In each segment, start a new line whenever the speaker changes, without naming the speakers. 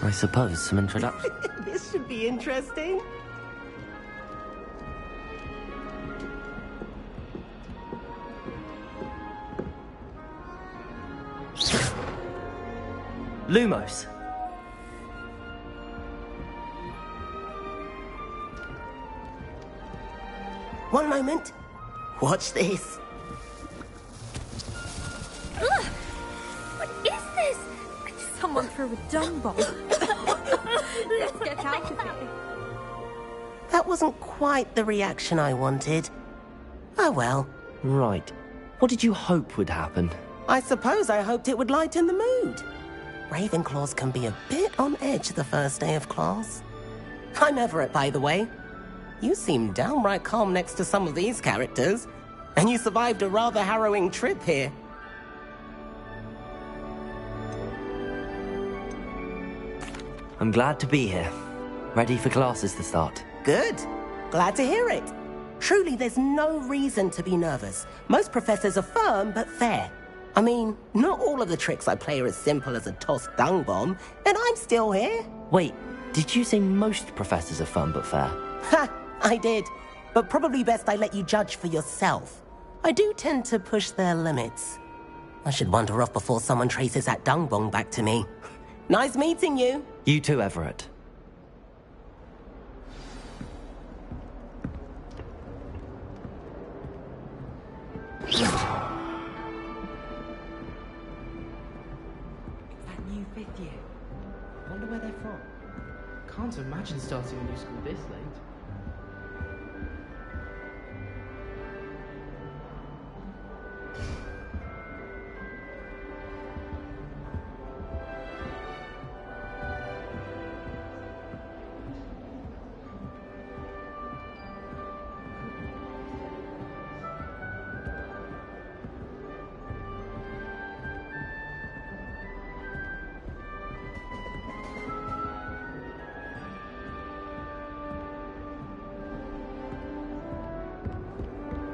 I suppose some introduction.
This should be interesting.
Lumos.
One moment. Watch this.
Ugh! What is this? Someone threw a dung bomb. Let's get out of here.
That wasn't quite the reaction I wanted. Oh well.
Right. What did you hope would happen?
I suppose I hoped it would lighten the mood. Ravenclaws can be a bit on edge the first day of class. I'm Everett, by the way. You seem downright calm next to some of these characters, and you survived a rather harrowing trip here.
I'm glad to be here. Ready for classes to start.
Good. Glad to hear it. Truly, there's no reason to be nervous. Most professors are firm but fair. I mean, not all of the tricks I play are as simple as a tossed dung bomb, and I'm still here.
Wait, did you say most professors are firm but fair?
Ha! I did. But probably best I let you judge for yourself. I do tend to push their limits. I should wander off before someone traces that dung bomb back to me. Nice meeting you.
You too, Everett.
That new fifth year. Wonder where they're from. Can't imagine starting a new school this late.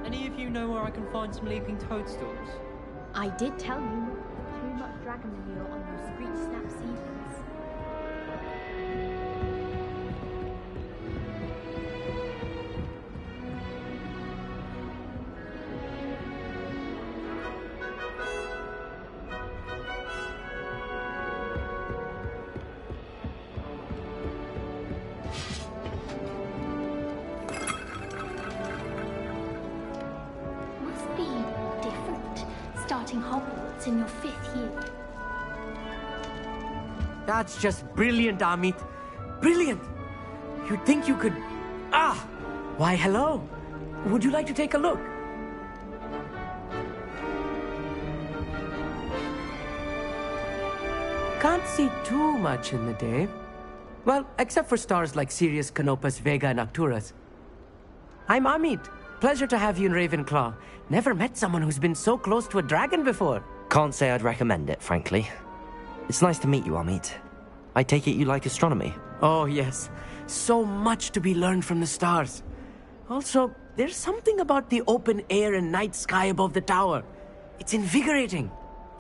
Any of you know where I can find some leaping toadstools?
I did tell you not to put too much dragon manure on your screech snap seedlings. Must be different starting Hogwarts in your 5th year.
That's just brilliant, Amit. Brilliant! You'd think you could... Ah! Why, hello. Would you like to take a look? Can't see too much in the day. Well, except for stars like Sirius, Canopus, Vega, and Arcturus. I'm Amit. Pleasure to have you in Ravenclaw. Never met someone who's been so close to a dragon before.
Can't say I'd recommend it, frankly. It's nice to meet you, Amit. I take it you like astronomy.
Oh, yes. So much to be learned from the stars. Also, there's something about the open air and night sky above the tower. It's invigorating.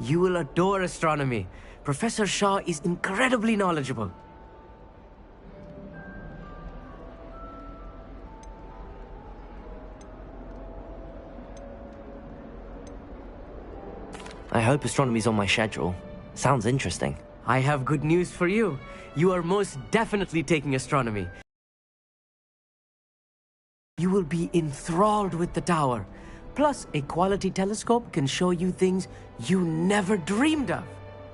You will adore astronomy. Professor Shaw is incredibly knowledgeable.
I hope astronomy's on my schedule. Sounds interesting.
I have good news for you. You are most definitely taking astronomy. You will be enthralled with the tower. Plus, a quality telescope can show you things you never dreamed of.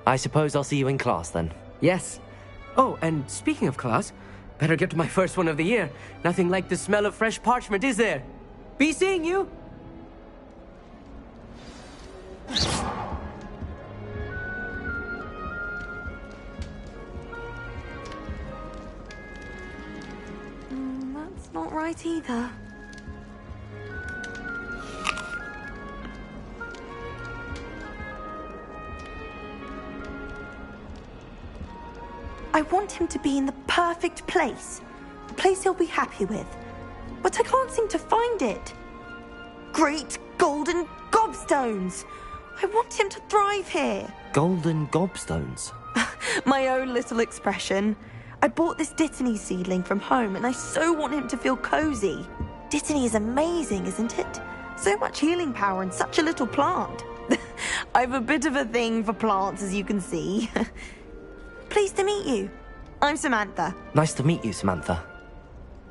I suppose I'll see you in class then.
Yes. Oh, and speaking of class, better get to my first one of the year. Nothing like the smell of fresh parchment, is there? Be seeing you!
That's not right either.
I want him to be in the perfect place. A place he'll be happy with. But I can't seem to find it. Great golden gobstones! I want him to thrive here.
Golden gobstones?
My own little expression. I bought this Dittany seedling from home and I so want him to feel cozy. Dittany is amazing, isn't it? So much healing power in such a little plant. I've a bit of a thing for plants, as you can see. Pleased to meet you. I'm Samantha.
Nice to meet you, Samantha.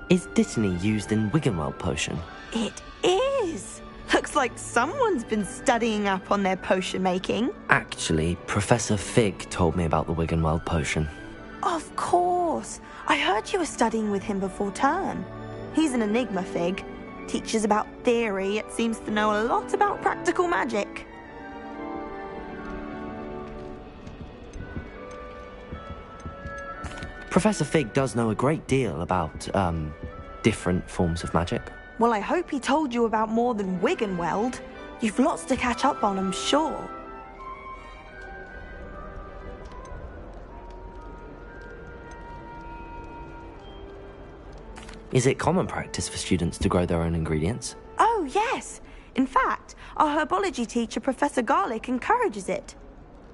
Is Dittany used in Wiggenweld potion?
It is. Looks like someone's been studying up on their potion making.
Actually, Professor Fig told me about the Wiggenweld potion.
Of course. I heard you were studying with him before term. He's an enigma, Fig. Teaches about theory, yet seems to know a lot about practical magic.
Professor Fig does know a great deal about, different forms of magic.
Well, I hope he told you about more than Wiggenweld. You've lots to catch up on, I'm sure.
Is it common practice for students to grow their own ingredients?
Oh, yes. In fact, our herbology teacher, Professor Garlick, encourages it.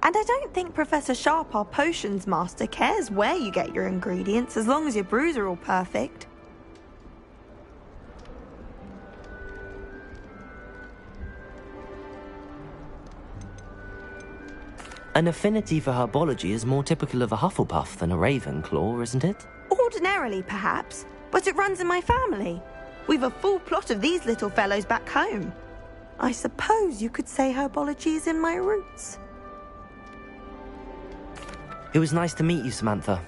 And I don't think Professor Sharp, our potions master, cares where you get your ingredients, as long as your brews are all perfect.
An affinity for herbology is more typical of a Hufflepuff than a Ravenclaw, isn't it?
Ordinarily, perhaps, but it runs in my family. We've a full plot of these little fellows back home. I suppose you could say herbology is in my roots.
It was nice to meet you, Samantha.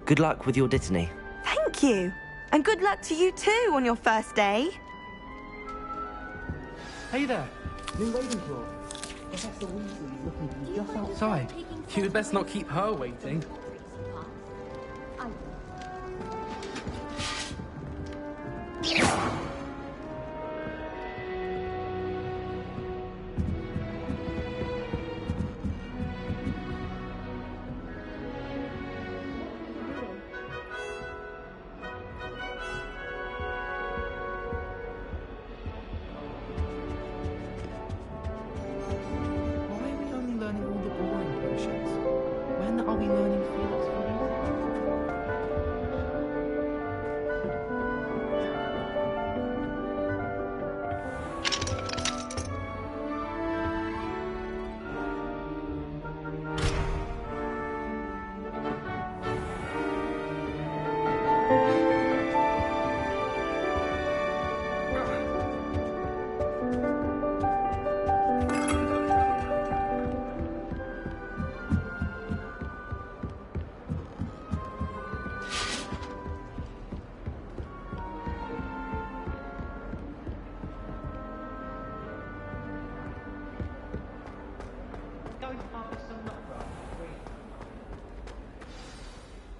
Good luck with your Dittany.
Thank you. And good luck to you too on your first day.
Hey there, new Ravenclaw. Professor Weasley is looking to be just outside. You'd best not keep her waiting. Are we learning Felix for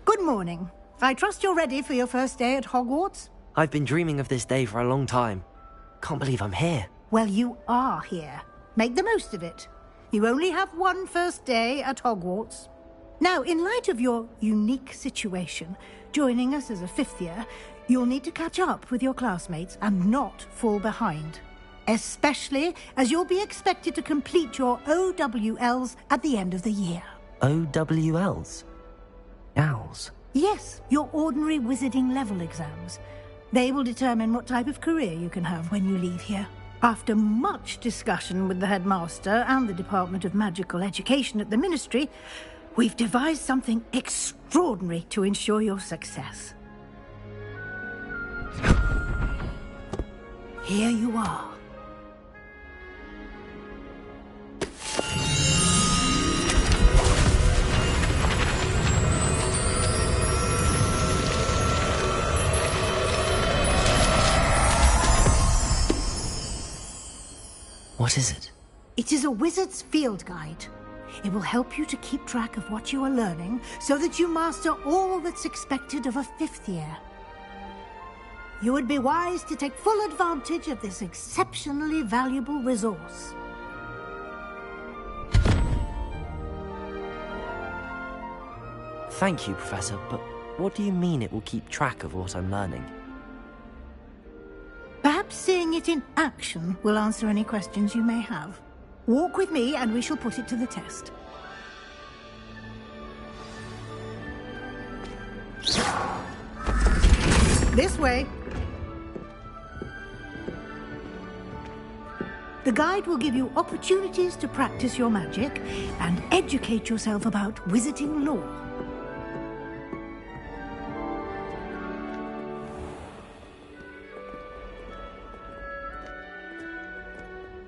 Good morning. I trust you're ready for your first day at Hogwarts?
I've been dreaming of this day for a long time. Can't believe I'm here.
Well, you are here. Make the most of it. You only have one first day at Hogwarts. Now, in light of your unique situation, joining us as a fifth year, you'll need to catch up with your classmates and not fall behind. Especially as you'll be expected to complete your OWLs at the end of the year.
OWLs? Owls?
Yes, your ordinary wizarding level exams. They will determine what type of career you can have when you leave here. After much discussion with the headmaster and the Department of Magical Education at the Ministry, we've devised something extraordinary to ensure your success. Here you are.
What is it?
It is a wizard's field guide. It will help you to keep track of what you are learning so that you master all that's expected of a fifth year. You would be wise to take full advantage of this exceptionally valuable resource.
Thank you, Professor, but what do you mean it will keep track of what I'm learning?
Perhaps seeing it in action will answer any questions you may have. Walk with me and we shall put it to the test. This way. The guide will give you opportunities to practice your magic and educate yourself about wizarding lore.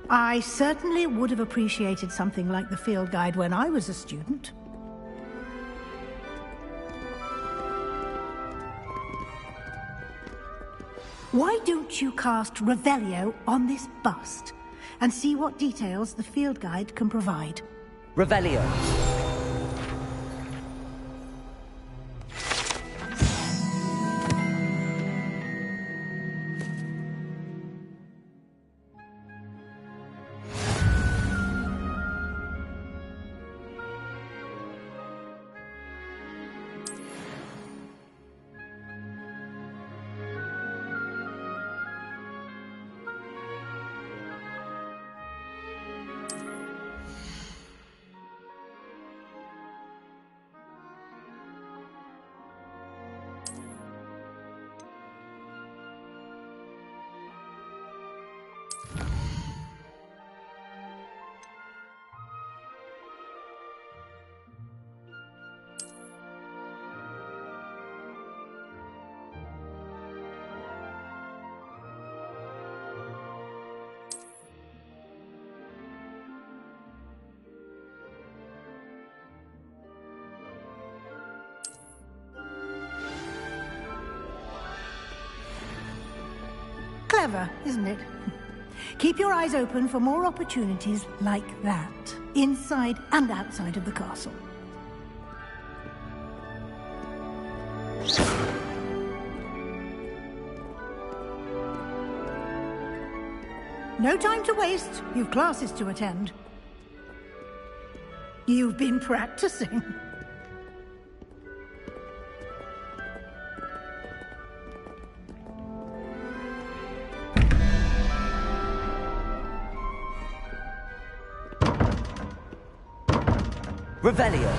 I certainly would have appreciated something like the field guide when I was a student. Why don't you cast Revelio on this bust and see what details the field guide can provide?
Revelio.
Clever, isn't it? Keep your eyes open for more opportunities like that, inside and outside of the castle. No time to waste. You've classes to attend. You've been practicing.
Revelio.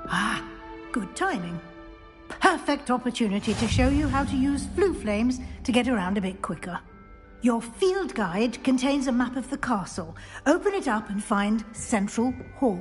Ah, good timing. Perfect opportunity to show you how to use flue flames to get around a bit quicker. Your field guide contains a map of the castle. Open it up and find Central Hall.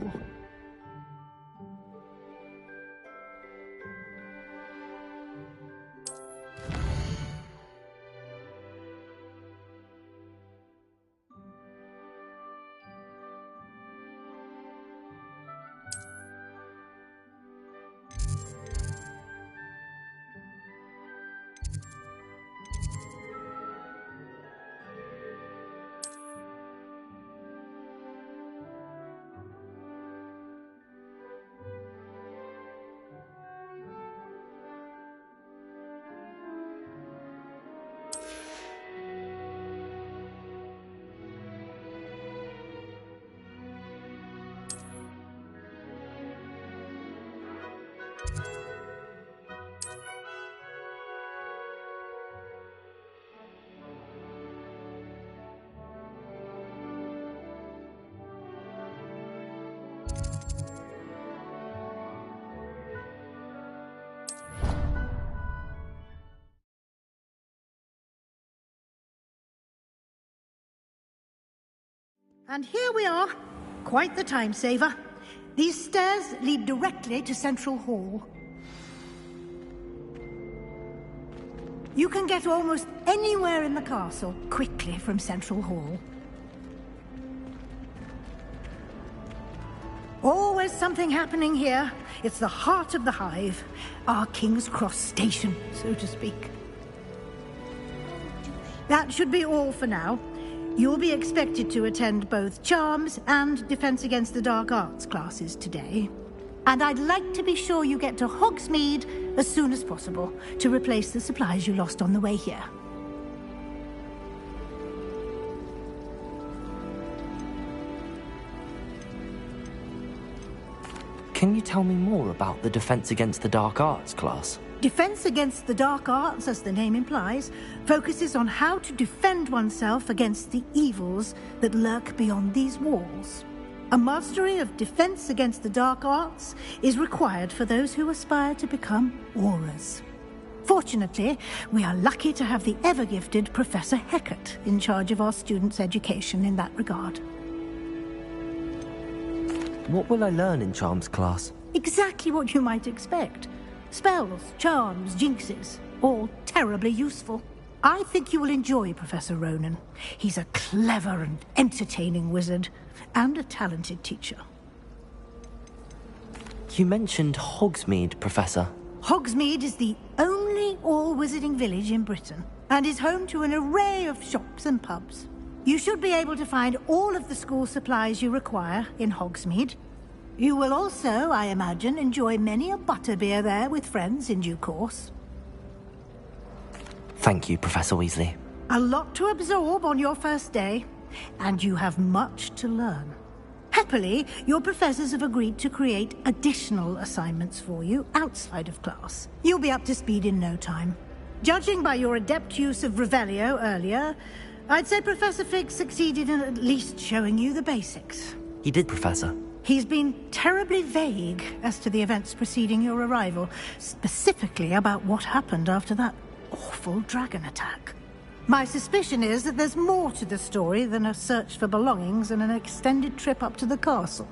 And here we are. Quite the time saver. These stairs lead directly to Central Hall. You can get almost anywhere in the castle quickly from Central Hall. Always something happening here. It's the heart of the hive. Our King's Cross station, so to speak. That should be all for now. You'll be expected to attend both Charms and Defense Against the Dark Arts classes today. And I'd like to be sure you get to Hogsmeade as soon as possible to replace the supplies you lost on the way here.
Can you tell me more about the Defense Against the Dark Arts class?
Defense Against the Dark Arts, as the name implies, focuses on how to defend oneself against the evils that lurk beyond these walls. A mastery of Defense Against the Dark Arts is required for those who aspire to become Aurors. Fortunately, we are lucky to have the ever-gifted Professor Heckert in charge of our students' education in that regard.
What will I learn in Charms class?
Exactly what you might expect. Spells, charms, jinxes, all terribly useful. I think you will enjoy Professor Ronan. He's a clever and entertaining wizard, and a talented teacher.
You mentioned Hogsmeade, Professor.
Hogsmeade is the only all-wizarding village in Britain, and is home to an array of shops and pubs. You should be able to find all of the school supplies you require in Hogsmeade. You will also, I imagine, enjoy many a butterbeer there with friends in due course.
Thank you, Professor Weasley.
A lot to absorb on your first day, and you have much to learn. Happily, your professors have agreed to create additional assignments for you outside of class. You'll be up to speed in no time. Judging by your adept use of Revelio earlier, I'd say Professor Fig succeeded in at least showing you the basics.
He did, Professor.
He's been terribly vague as to the events preceding your arrival, specifically about what happened after that awful dragon attack. My suspicion is that there's more to the story than a search for belongings and an extended trip up to the castle.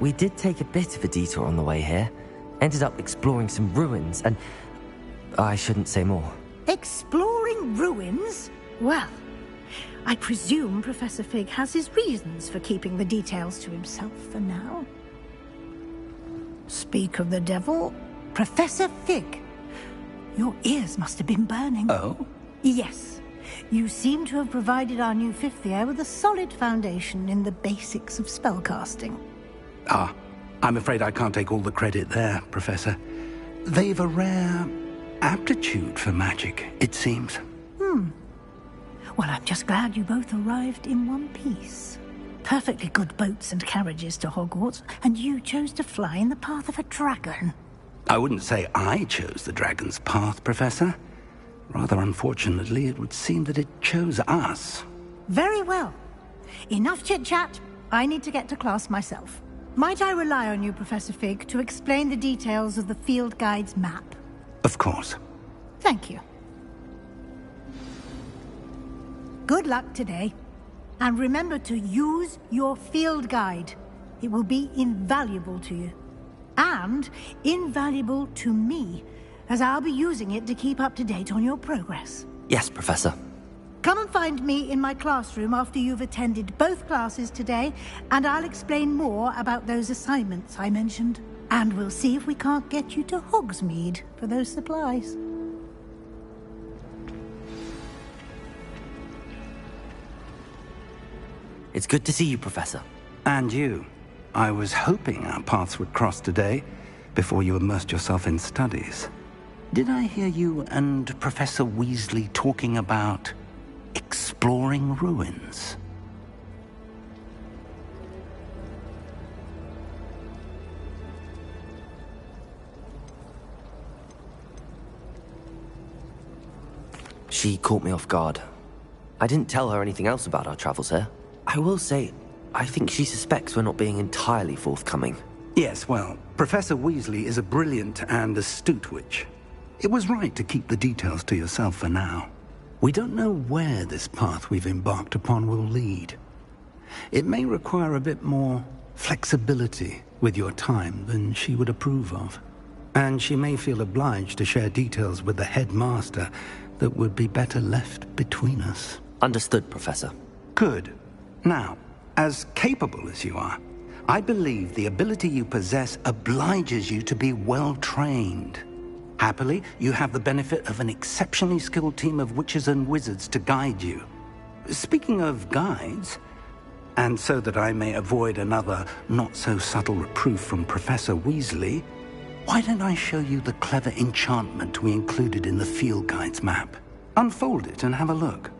We did take a bit of a detour on the way here. Ended up exploring some ruins, and I shouldn't say more.
Exploring ruins? Well, I presume Professor Fig has his reasons for keeping the details to himself for now. Speak of the devil, Professor Fig. Your ears must have been burning.
Oh?
Yes. You seem to have provided our new fifth year with a solid foundation in the basics of spellcasting.
Ah, I'm afraid I can't take all the credit there, Professor. They've a rare aptitude for magic, it seems.
Well, I'm just glad you both arrived in one piece. Perfectly good boats and carriages to Hogwarts, and you chose to fly in the path of a dragon.
I wouldn't say I chose the dragon's path, Professor. Rather unfortunately, it would seem that it chose us.
Very well. Enough chit-chat. I need to get to class myself. Might I rely on you, Professor Fig, to explain the details of the field guide's map?
Of course.
Thank you. Good luck today. And remember to use your field guide. It will be invaluable to you. And invaluable to me, as I'll be using it to keep up to date on your progress.
Yes, Professor.
Come and find me in my classroom after you've attended both classes today, and I'll explain more about those assignments I mentioned. And we'll see if we can't get you to Hogsmeade for those supplies.
It's good to see you, Professor.
And you. I was hoping our paths would cross today, before you immersed yourself in studies. Did I hear you and Professor Weasley talking about exploring ruins?
She caught me off guard. I didn't tell her anything else about our travels here. I will say, I think she suspects we're not being entirely forthcoming.
Yes, well, Professor Weasley is a brilliant and astute witch. It was right to keep the details to yourself for now. We don't know where this path we've embarked upon will lead. It may require a bit more flexibility with your time than she would approve of. And she may feel obliged to share details with the headmaster that would be better left between us.
Understood, Professor.
Good. Now, as capable as you are, I believe the ability you possess obliges you to be well-trained. Happily, you have the benefit of an exceptionally skilled team of witches and wizards to guide you. Speaking of guides, and so that I may avoid another not-so-subtle reproof from Professor Weasley, why don't I show you the clever enchantment we included in the field guide's map? Unfold it and have a look.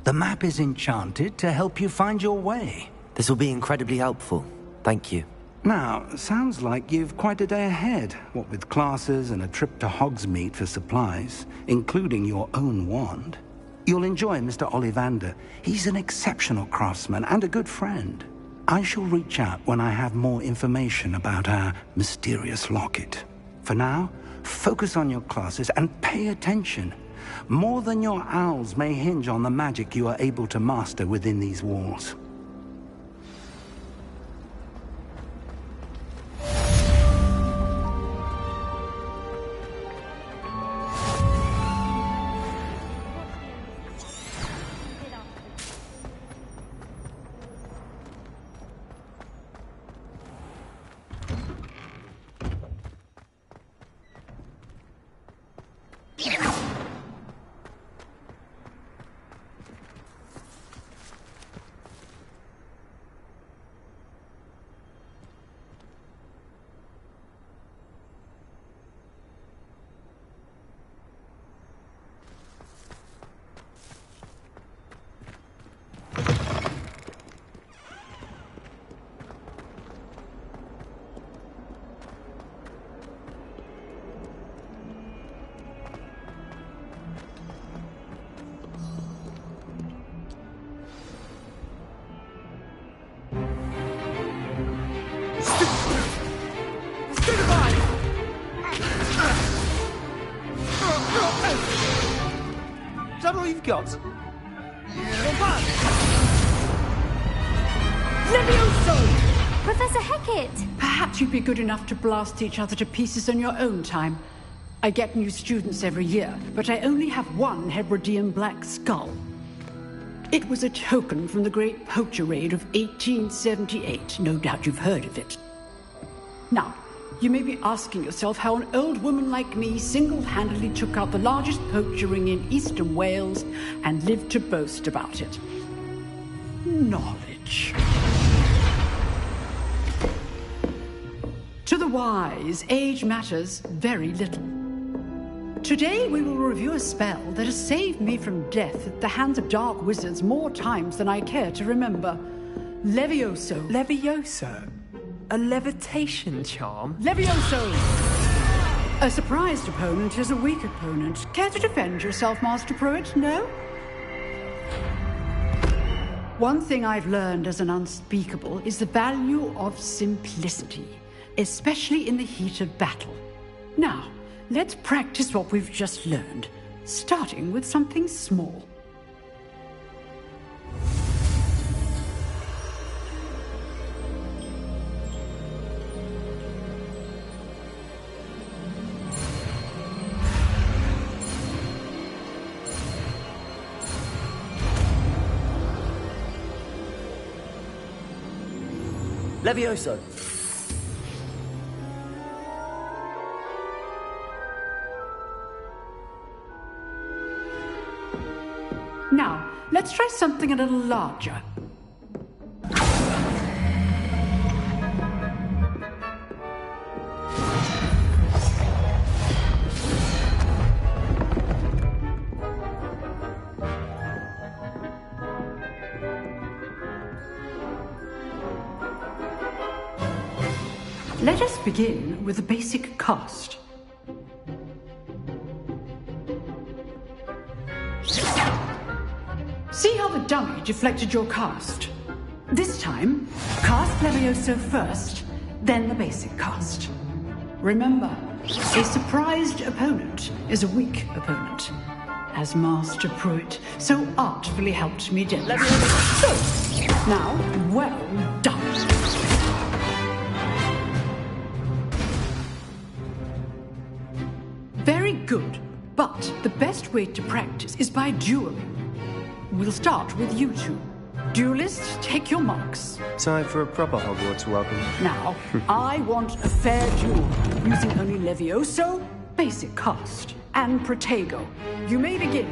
The map is enchanted to help you find your way.
This will be incredibly helpful. Thank you.
Now, sounds like you've quite a day ahead, what with classes and a trip to Hogsmeade for supplies, including your own wand. You'll enjoy Mr. Ollivander. He's an exceptional craftsman and a good friend. I shall reach out when I have more information about our mysterious locket. For now, focus on your classes and pay attention. More than your owls may hinge on the magic you are able to master within these walls.
Is that all you've got?
Levioso! Professor Hecat!
Perhaps you'd be good enough to blast each other to pieces on your own time. I get new students every year, but I only have one Hebridean black skull. It was a token from the Great Poacher Raid of 1878. No doubt you've heard of it. Now, you may be asking yourself how an old woman like me single-handedly took out the largest poacher ring in eastern Wales and lived to boast about it. Knowledge. To the wise, age matters very little. Today we will review a spell that has saved me from death at the hands of dark wizards more times than I care to remember. Levioso.
Levioso? A levitation charm?
Levioso! A surprised opponent is a weak opponent. Care to defend yourself, Master Pruitt? No? One thing I've learned as an unspeakable is the value of simplicity, especially in the heat of battle. Now, let's practice what we've just learned, starting with something small.
Levioso!
Now, let's try something a little larger. Let us begin with the basic cast. See how the dummy deflected your cast? This time, cast Levioso first, then the basic cast. Remember, a surprised opponent is a weak opponent, as Master Pruitt so artfully helped me demonstrate. So, now, well done. Very good, but the best way to practice is by dueling. We'll start with you two. Duelists, take your marks.
Time for a proper Hogwarts welcome.
Now, I want a fair duel, using only Levioso, basic cast, and Protego. You may begin.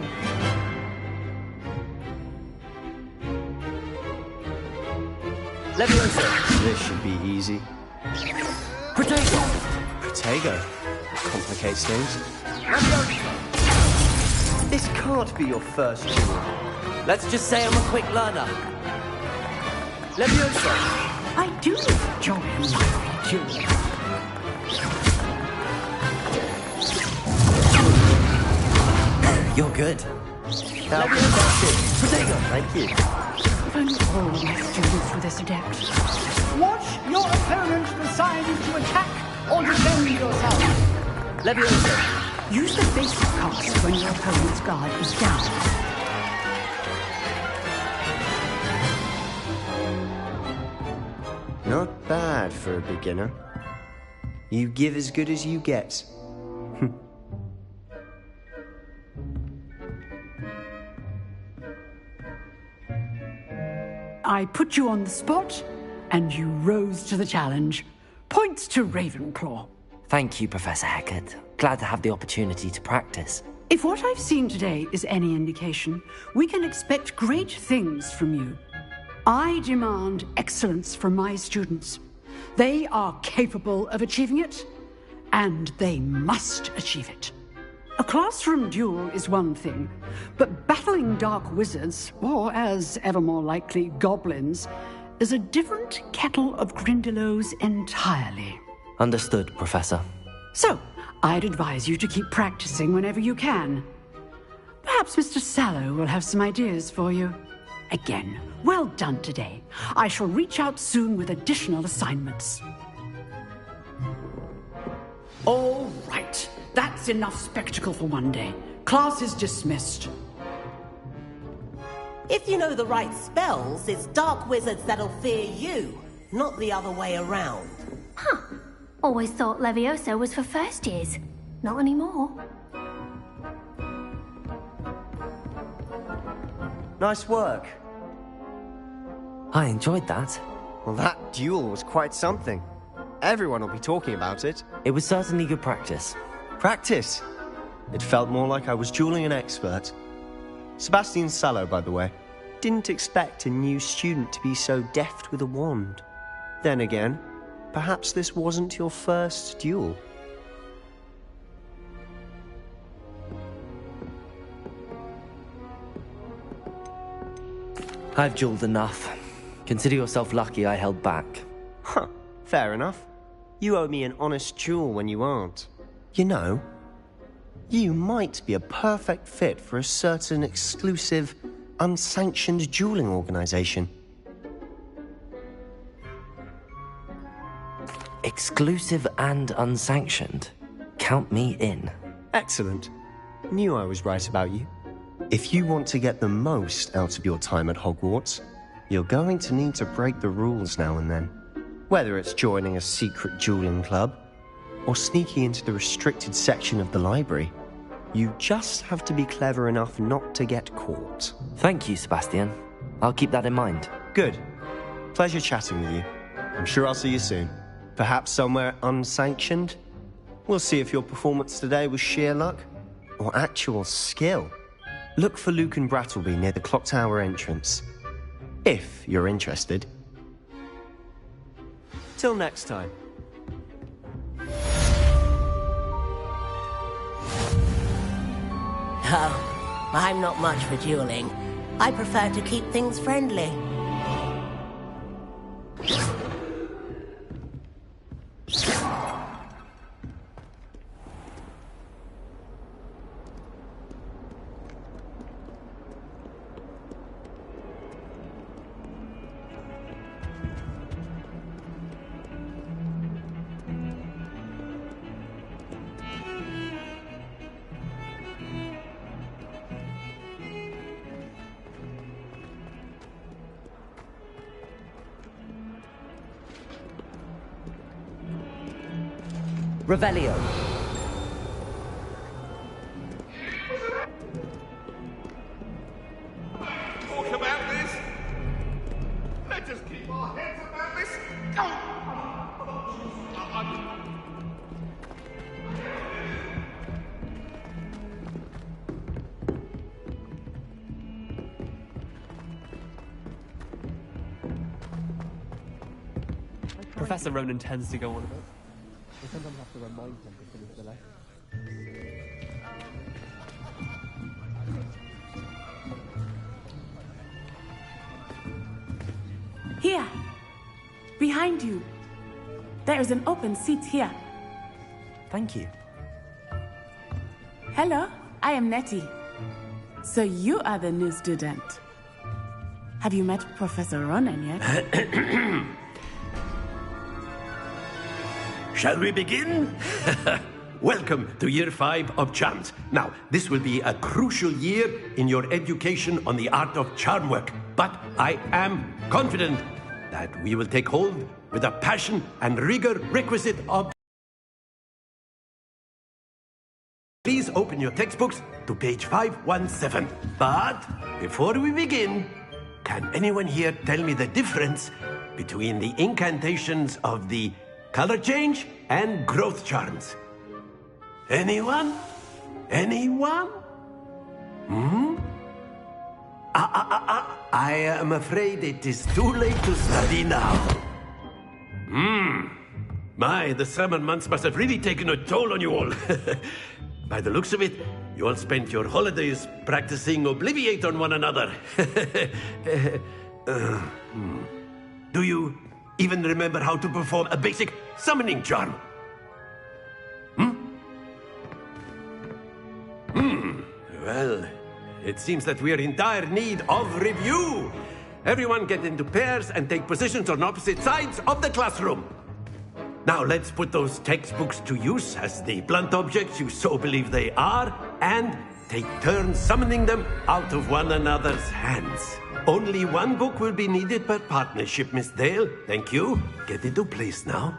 Levioso!
This should be easy.
Protego!
Protego. Complicates things. This can't be your first duel.
Let's just say I'm a quick learner. Levioso!
I do enjoy a lively duel.
You're good.
Protego. Thank you.
If only all my students were this adept. Watch your opponent decide if to attack or defend yourself.
Levioso!
Use the basic cast when your opponent's guard is down.
Not bad for a beginner. You give as good as you get.
I put you on the spot, and you rose to the challenge. Points to Ravenclaw.
Thank you, Professor Hecat. Glad to have the opportunity to practice.
If what I've seen today is any indication, we can expect great things from you. I demand excellence from my students. They are capable of achieving it, and they must achieve it. A classroom duel is one thing, but battling dark wizards, or as ever more likely, goblins, is a different kettle of Grindylows entirely.
Understood, Professor.
So, I'd advise you to keep practicing whenever you can. Perhaps Mr. Sallow will have some ideas for you. Again, well done today. I shall reach out soon with additional assignments. All right. That's enough spectacle for one day. Class is dismissed.
If you know the right spells, it's dark wizards that'll fear you, not the other way around.
Huh. Always thought Levioso was for first years. Not anymore.
Nice work.
I enjoyed that.
Well, that duel was quite something. Everyone will be talking about it.
It was certainly good practice.
Practice? It felt more like I was dueling an expert. Sebastian Sallow, by the way. Didn't expect a new student to be so deft with a wand. Then again, perhaps this wasn't your first duel.
I've dueled enough. Consider yourself lucky I held back.
Huh, fair enough. You owe me an honest duel when you aren't. You know, you might be a perfect fit for a certain exclusive, unsanctioned dueling organization.
Exclusive and unsanctioned. Count me in.
Excellent. Knew I was right about you. If you want to get the most out of your time at Hogwarts, you're going to need to break the rules now and then. Whether it's joining a secret dueling club, or sneaking into the restricted section of the library, you just have to be clever enough not to get caught.
Thank you, Sebastian. I'll keep that in mind.
Good. Pleasure chatting with you. I'm sure I'll see you soon. Perhaps somewhere unsanctioned? We'll see if your performance today was sheer luck or actual skill. Look for Luke and Brattleby near the clock tower entrance, if you're interested. Till next time.
Oh, I'm not much for dueling. I prefer to keep things friendly.
Revelio.
Talk about this? Let us keep our heads about this.
Professor Ronan tends to go on a bit. We sometimes have to remind him to finish the lesson.
Here! Behind you! There is an open seat here.
Thank you.
Hello, I am Nettie. So you are the new student. Have you met Professor Ronan yet?
Shall we begin? Welcome to Year 5 of Charms. Now, this will be a crucial year in your education on the art of charm work. But I am confident that we will take hold with the passion and rigor requisite of... Please open your textbooks to page 517. But before we begin, can anyone here tell me the difference between the incantations of the color change and growth charms? Anyone? Anyone? I am afraid it is too late to study now. My, the summer months must have really taken a toll on you all. By the looks of it, you all spent your holidays practicing Obliviate on one another. Do you even remember how to perform a basic summoning charm? Well, it seems that we are in dire need of review. Everyone get into pairs and take positions on opposite sides of the classroom. Now let's put those textbooks to use as the blunt objects you so believe they are, and take turns summoning them out of one another's hands. Only one book will be needed per partnership, Miss Dale. Thank you. Get into place now.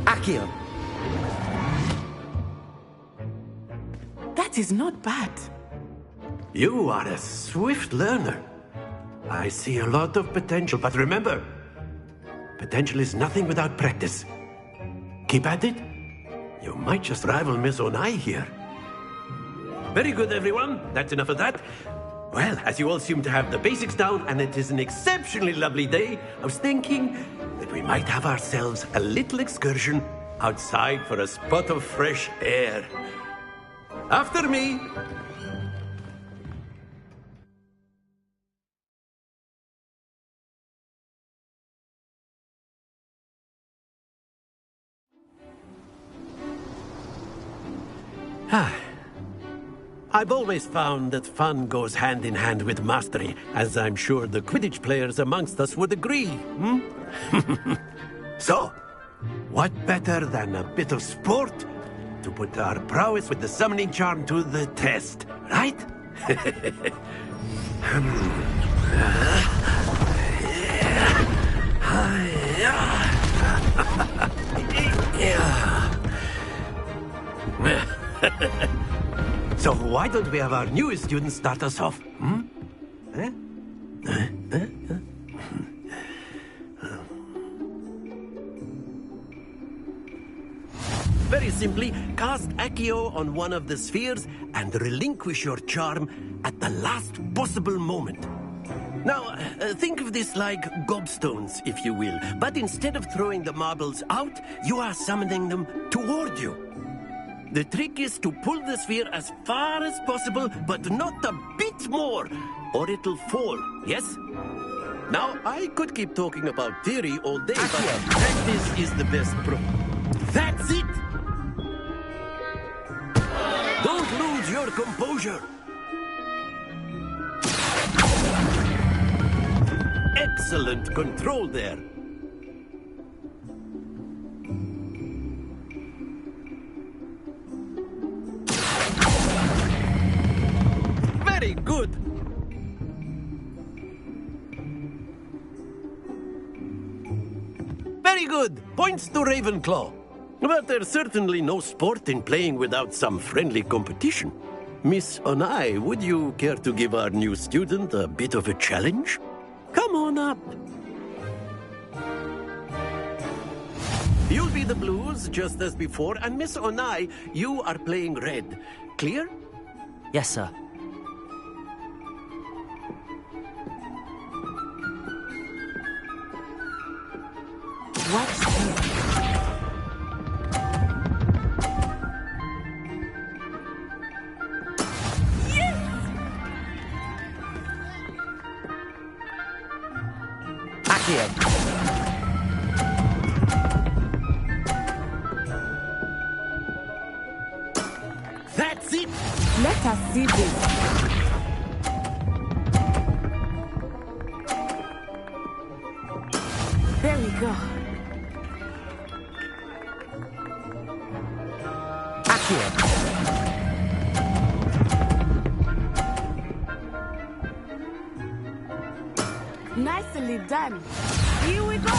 Accio.
That is not bad.
You are a swift learner. I see a lot of potential, but remember, potential is nothing without practice. Keep at it. You might just rival Miss Onai here. Very good, everyone. That's enough of that. Well, as you all seem to have the basics down, and it is an exceptionally lovely day, I was thinking that we might have ourselves a little excursion outside for a spot of fresh air. After me. I've always found that fun goes hand in hand with mastery, as I'm sure the Quidditch players amongst us would agree. So, what better than a bit of sport to put our prowess with the summoning charm to the test, right? So why don't we have our newest student start us off? Very simply, cast Accio on one of the spheres and relinquish your charm at the last possible moment. Now, think of this like gobstones, if you will. But instead of throwing the marbles out, you are summoning them toward you. The trick is to pull the sphere as far as possible, but not a bit more, or it'll fall, yes? Now, I could keep talking about theory all day, but practice is the best That's it! Don't lose your composure! Excellent control there. Very good. Very good. Points to Ravenclaw. But there's certainly no sport in playing without some friendly competition. Miss Onai, would you care to give our new student a bit of a challenge? Come on up. You'll be the blues, just as before, and Miss Onai, you are playing red. Clear?
Yes, sir.
What's this?
That's it!
Let us see this. There we go. Nicely done. Here we go.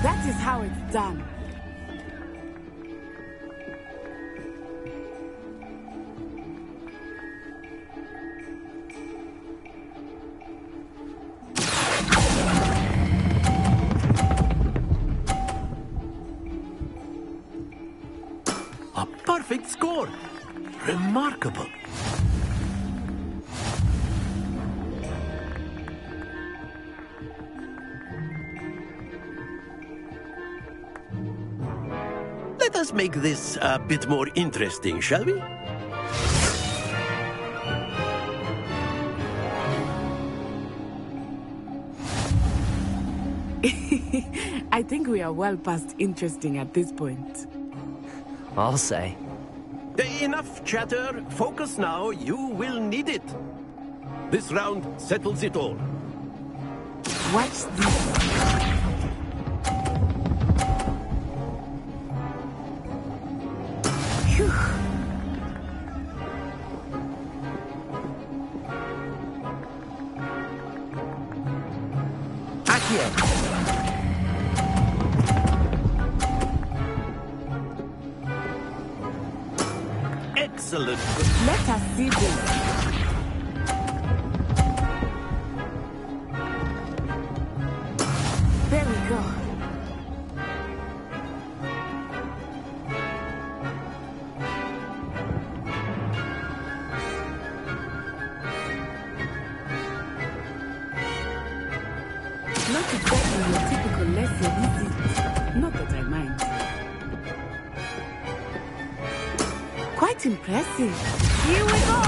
That is how it's done.
A perfect score. Remarkable. Let us make this a bit more interesting, shall we?
I think we are well past interesting at this point.
I'll say.
Enough chatter. Focus now. You will need it. This round settles it all.
Watch this. Phew.
Excellent.
Let us see this. There we go. Not exactly your typical lesson, is it? Not that I mind. Quite impressive.
Here we go!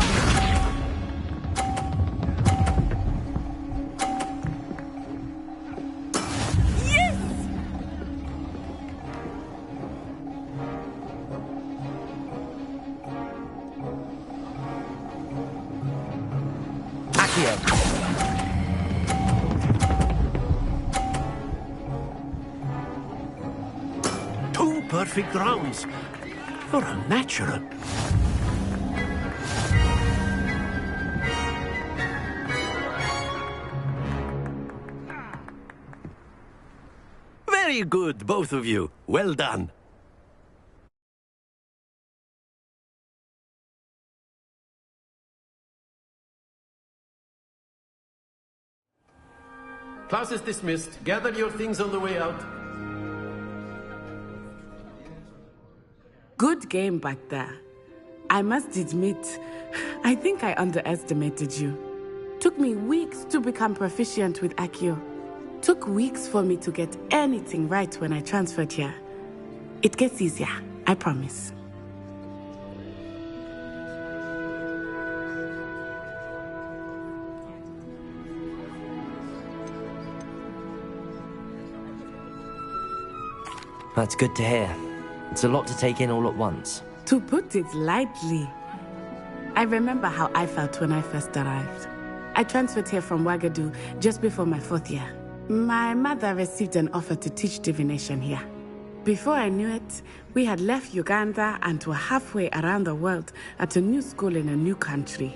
Two perfect rounds. You're a natural. Very good, both of you. Well done. Class is dismissed. Gather your things on the way out.
Good game back there. I must admit, I think I underestimated you. Took me weeks to become proficient with Accio. Took weeks for me to get anything right when I transferred here. It gets easier, I promise.
That's good to hear. It's a lot to take in all at once.
To put it lightly, I remember how I felt when I first arrived. I transferred here from Ouagadougou just before my 4th year. My mother received an offer to teach divination here. Before I knew it, we had left Uganda and were halfway around the world at a new school in a new country.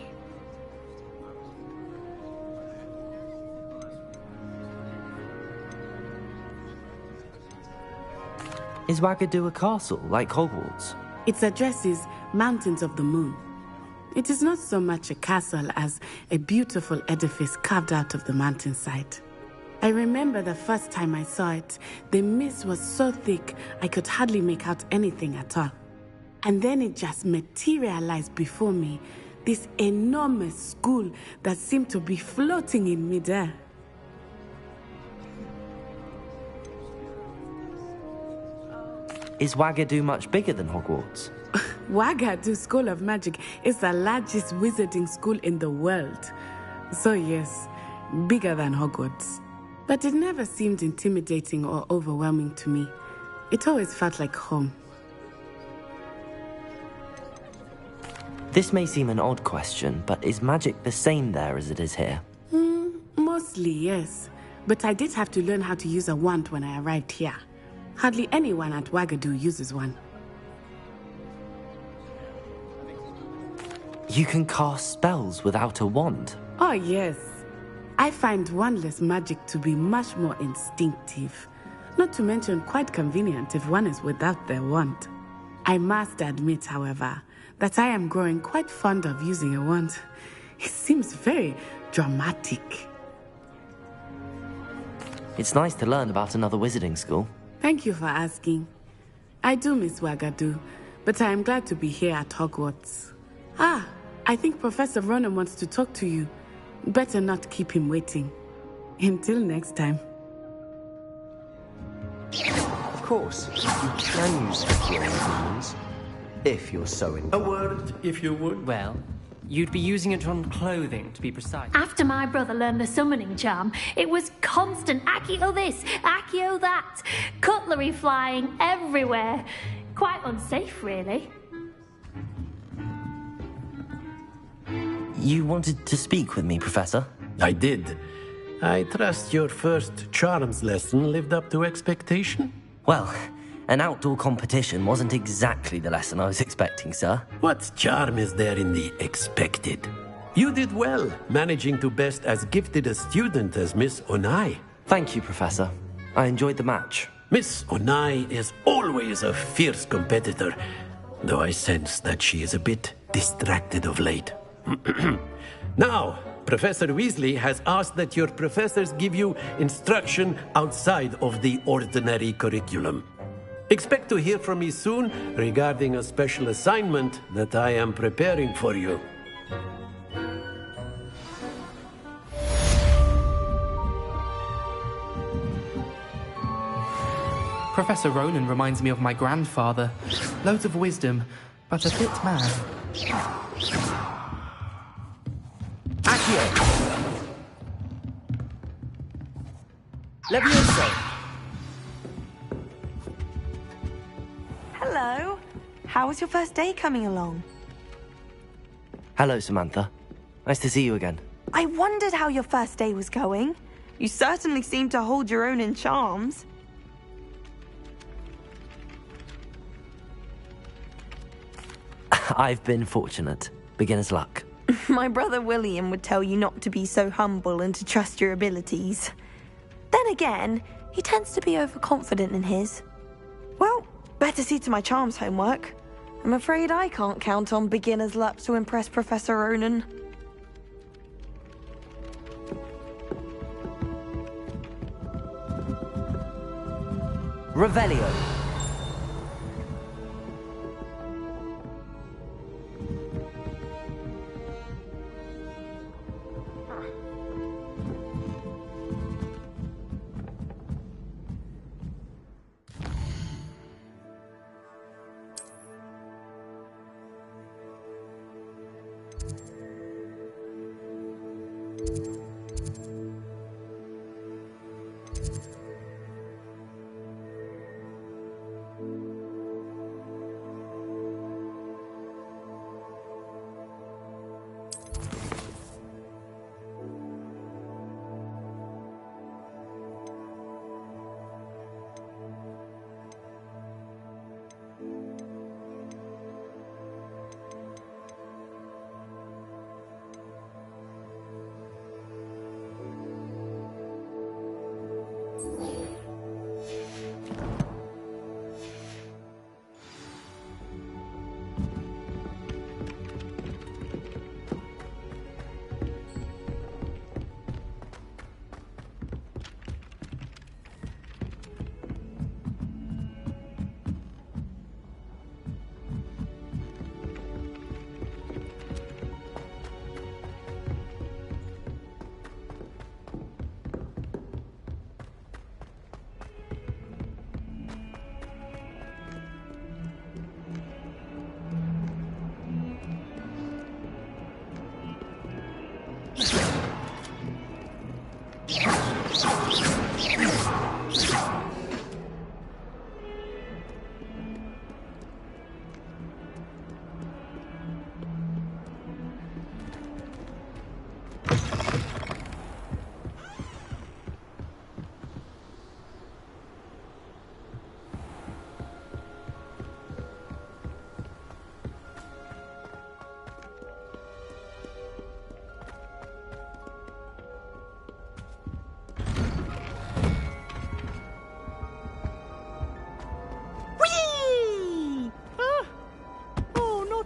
Is Ouagadougou a castle, like Hogwarts?
Its address is Mountains of the Moon. It is not so much a castle as a beautiful edifice carved out of the mountainside. I remember the first time I saw it, the mist was so thick I could hardly make out anything at all. And then it just materialized before me, this enormous school that seemed to be floating in midair.
Is Ouagadougou much bigger than Hogwarts?
Ouagadougou School of Magic is the largest wizarding school in the world. So yes, bigger than Hogwarts. But it never seemed intimidating or overwhelming to me. It always felt like home.
This may seem an odd question, but is magic the same there as it is here?
Mostly, yes. But I did have to learn how to use a wand when I arrived here. Hardly anyone at Ouagadougou uses one.
You can cast spells without a wand?
Oh, yes. I find wandless magic to be much more instinctive. Not to mention quite convenient if one is without their wand. I must admit, however, that I am growing quite fond of using a wand. It seems very dramatic.
It's nice to learn about another wizarding school.
Thank you for asking. I do miss Ouagadougou, but I am glad to be here at Hogwarts. Ah, I think Professor Ronan wants to talk to you. Better not keep him waiting. Until next time.
Of course, you can use the means, if you're so inclined.
A word, if you would.
Well, you'd be using it on clothing, to be precise.
After my brother learned the summoning charm, it was constant Accio this, Accio that, cutlery flying everywhere. Quite unsafe, really.
You wanted to speak with me, Professor?
I did. I trust your first charms lesson lived up to expectation?
Well, an outdoor competition wasn't exactly the lesson I was expecting, sir.
What charm is there in the expected? You did well, managing to best as gifted a student as Miss Onai.
Thank you, Professor. I enjoyed the match.
Miss Onai is always a fierce competitor, though I sense that she is a bit distracted of late. Now, Professor Weasley has asked that your professors give you instruction outside of the ordinary curriculum. Expect to hear from me soon regarding a special assignment that I am preparing for you.
Professor Ronan reminds me of my grandfather. Loads of wisdom, but a bit mad.
Accio! Levioso!
Hello. How was your first day coming along?
Hello, Samantha. Nice to see you again.
I wondered how your first day was going. You certainly seem to hold your own in charms.
I've been fortunate. Beginner's luck.
My brother William would tell you not to be so humble and to trust your abilities. Then again, he tends to be overconfident in his. Well, better see to my charms homework. I'm afraid I can't count on beginner's luck to impress Professor Ronan.
Revelio.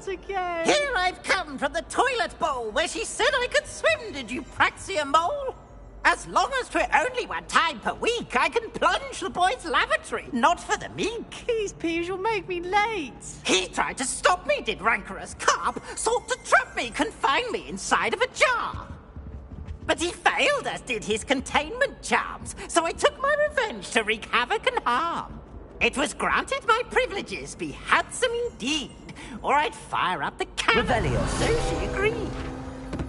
Again. Here I've come from the toilet bowl where she said I could swim, did you praxia mole? As long as 'twere only one time per week, I can plunge the boy's lavatory, not for the meek.
These peas will make me late.
He tried to stop me, did rancorous carp, sought to trap me, confine me inside of a jar. But he failed, as did his containment charms, so I took my revenge to wreak havoc and harm. It was granted my privileges be handsome indeed, or I'd fire up the cannon.
Revelio.
So she agreed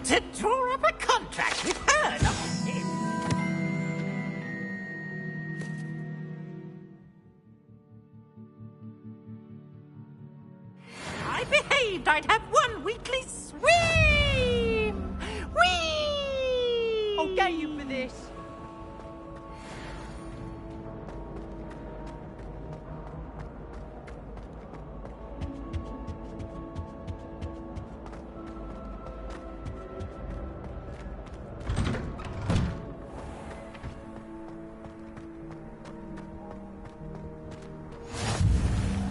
to draw up a contract with her. I behaved I'd have one weekly swim. Whee!
I'll get you for this.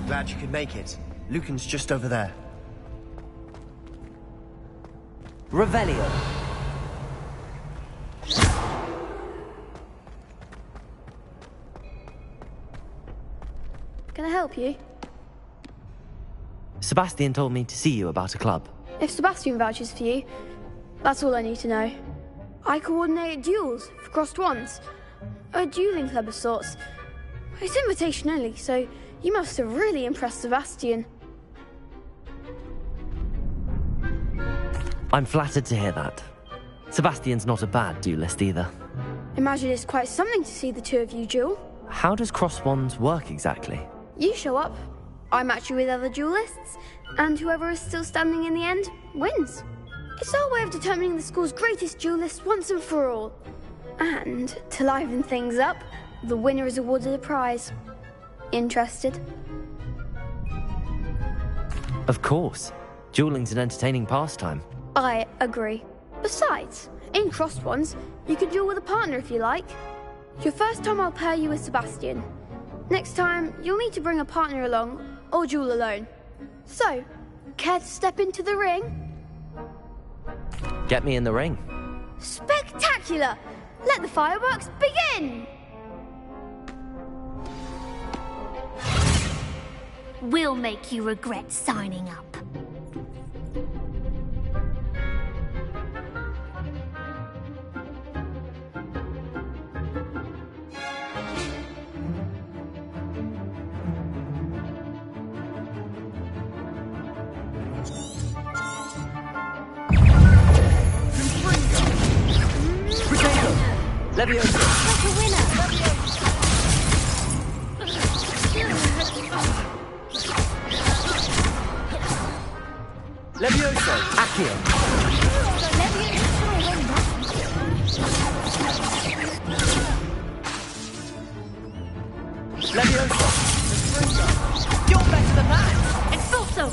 Glad you could make it. Lucan's just over there.
Revelio.
Can I help you?
Sebastian told me to see you about a club.
If Sebastian vouches for you, that's all I need to know. I coordinate duels for crossed wands. A dueling club of sorts. It's invitation only, so you must have really impressed Sebastian.
I'm flattered to hear that. Sebastian's not a bad duelist either.
Imagine it's quite something to see the two of you duel.
How does cross wands work exactly?
You show up, I match you with other duelists, and whoever is still standing in the end wins. It's our way of determining the school's greatest duelist once and for all. And to liven things up, the winner is awarded a prize. Interested?
Of course. Dueling's an entertaining pastime.
I agree. Besides, in crossed ones, you can duel with a partner if you like. Your first time I'll pair you with Sebastian. Next time, you'll need to bring a partner along, or duel alone. So, care to step into the ring?
Get me in the ring.
Spectacular! Let the fireworks begin!
We'll make you regret signing up.
Leviosa!
Like a winner!
Leviosa! Accio! Leviosa!
You're better than that!
Expulso!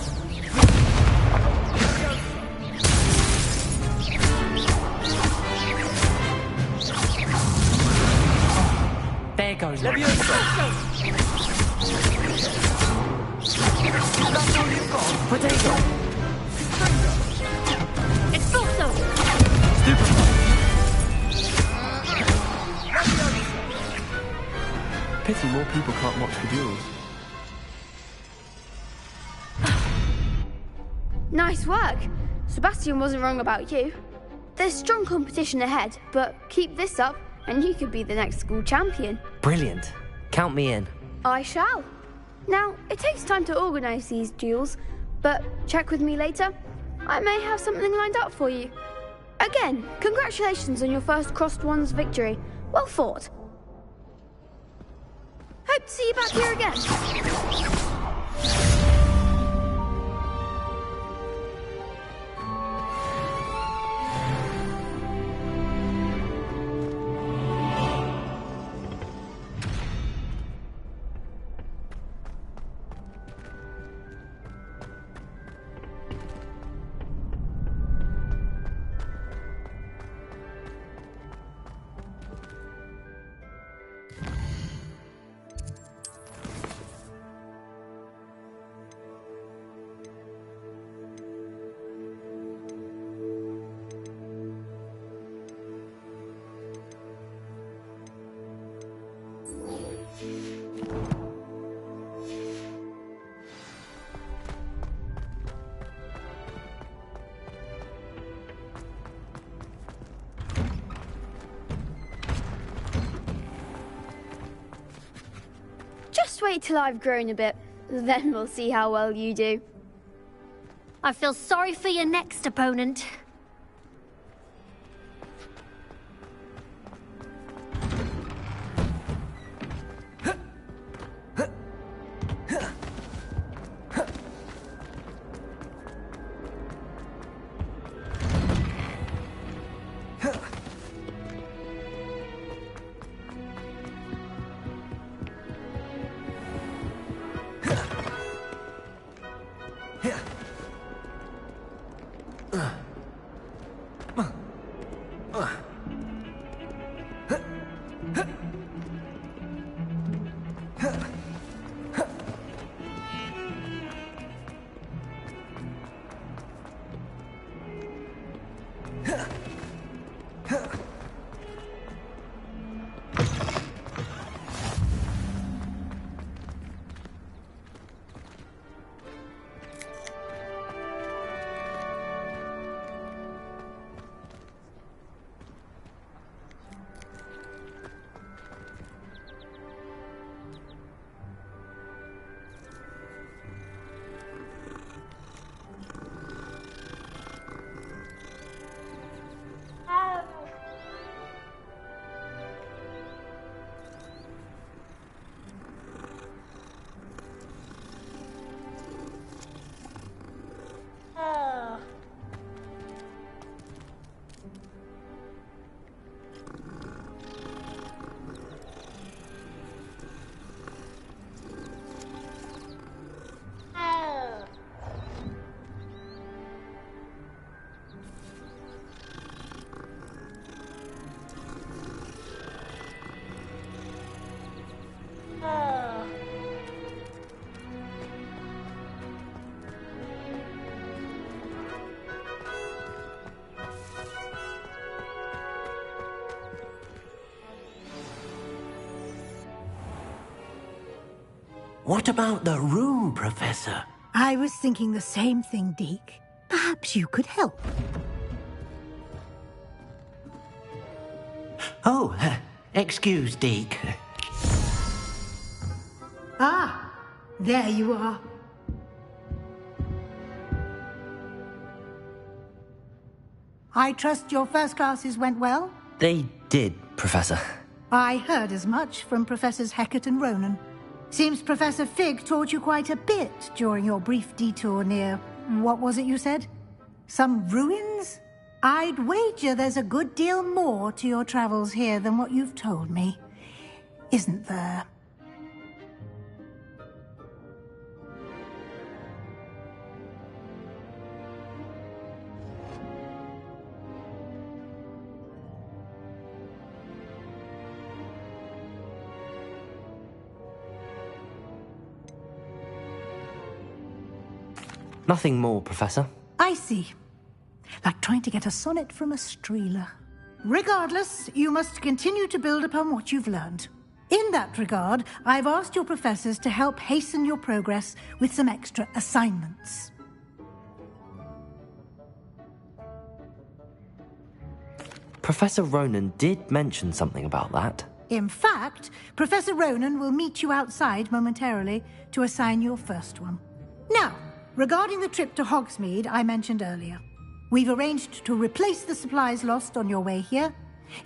There goes
Leviosa!
That's all you've got.
Potato!
Expulso!
Pity more people can't watch the duels.
Nice work. Sebastian wasn't wrong about you. There's strong competition ahead, but keep this up and you could be the next school champion.
Brilliant. Count me in.
I shall. Now, it takes time to organise these duels, but check with me later. I may have something lined up for you. Again, congratulations on your first crossed ones victory. Well fought. Hope to see you back here again. Just wait till I've grown a bit, then we'll see how well you do.
I feel sorry for your next opponent.
What about the room, Professor?
I was thinking the same thing, Deke. Perhaps you could help.
Oh, excuse, Deke.
Ah, there you are. I trust your first classes went well?
They did, Professor.
I heard as much from Professors Hecat and Ronan. Seems Professor Fig taught you quite a bit during your brief detour near... what was it you said? Some ruins? I'd wager there's a good deal more to your travels here than what you've told me. Isn't there?
Nothing more, Professor.
I see. Like trying to get a sonnet from a streeler. Regardless, you must continue to build upon what you've learned. In that regard, I've asked your professors to help hasten your progress with some extra assignments.
Professor Ronan did mention something about that.
In fact, Professor Ronan will meet you outside momentarily to assign your first one. Now, regarding the trip to Hogsmeade I mentioned earlier, we've arranged to replace the supplies lost on your way here,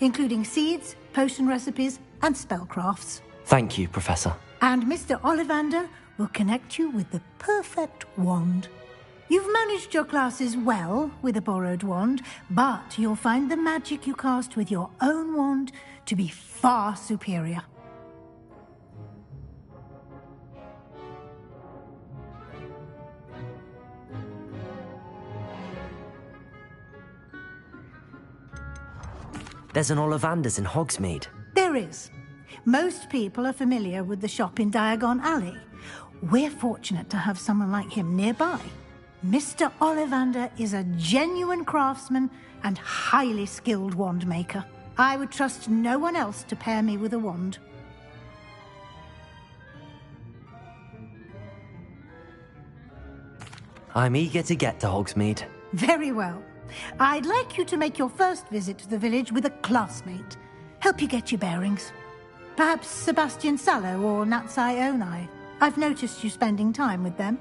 including seeds, potion recipes, and spellcrafts.
Thank you, Professor.
And Mr. Ollivander will connect you with the perfect wand. You've managed your classes well with a borrowed wand, but you'll find the magic you cast with your own wand to be far superior.
There's an Ollivander's in Hogsmeade.
There is. Most people are familiar with the shop in Diagon Alley. We're fortunate to have someone like him nearby. Mr. Ollivander is a genuine craftsman and highly skilled wand maker. I would trust no one else to pair me with a wand.
I'm eager to get to Hogsmeade.
Very well. I'd like you to make your first visit to the village with a classmate. Help you get your bearings. Perhaps Sebastian Sallow or Natsai Onai. I've noticed you spending time with them.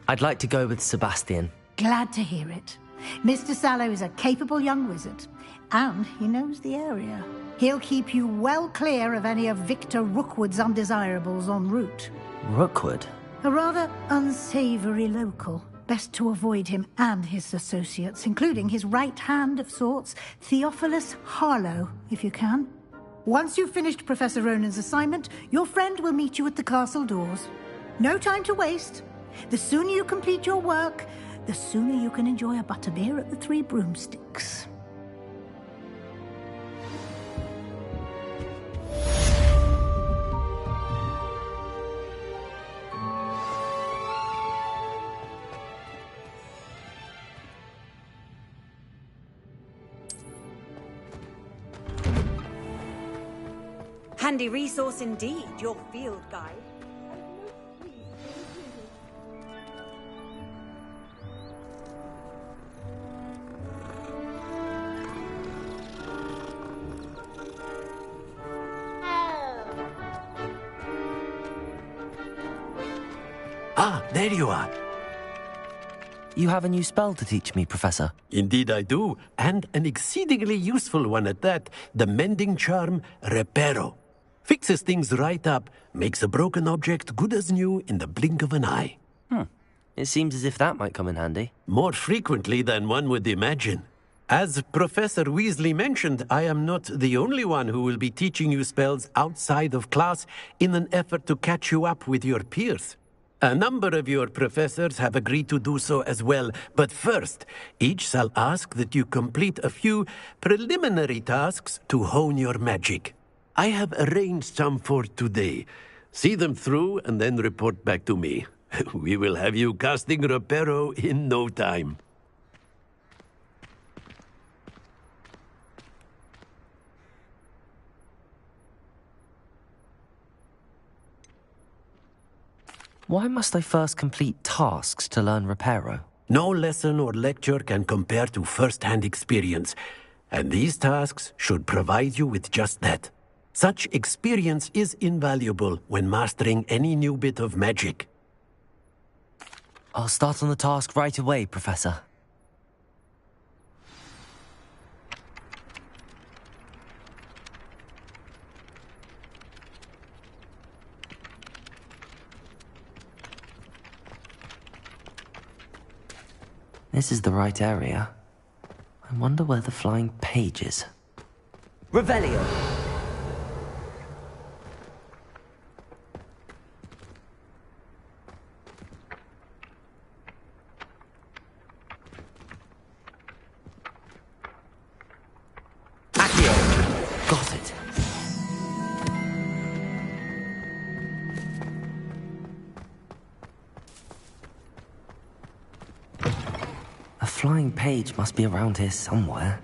I'd like to go with Sebastian.
Glad to hear it. Mr. Sallow is a capable young wizard, and he knows the area. He'll keep you well clear of any of Victor Rookwood's undesirables en route.
Rookwood?
A rather unsavory local. Best to avoid him and his associates, including his right hand of sorts, Theophilus Harlow, if you can. Once you've finished Professor Ronan's assignment, your friend will meet you at the castle doors. No time to waste. The sooner you complete your work, the sooner you can enjoy a butterbeer at the Three Broomsticks.
Handy resource indeed, your field guide.
Ah, there you are.
You have a new spell to teach me, Professor.
Indeed I do, and an exceedingly useful one at that. The mending charm, Reparo. Fixes things right up, makes a broken object good as new in the blink of an eye.
It seems as if that might come in handy.
More frequently than one would imagine. As Professor Weasley mentioned, I am not the only one who will be teaching you spells outside of class in an effort to catch you up with your peers. A number of your professors have agreed to do so as well, but first, each shall ask that you complete a few preliminary tasks to hone your magic. I have arranged some for today. See them through and then report back to me. We will have you casting Reparo in no time.
Why must I first complete tasks to learn Reparo?
No lesson or lecture can compare to first-hand experience, and these tasks should provide you with just that. Such experience is invaluable when mastering any new bit of magic.
I'll start on the task right away, Professor. This is the right area. I wonder where the flying page is.
Revelio.
Got it. A flying page must be around here somewhere.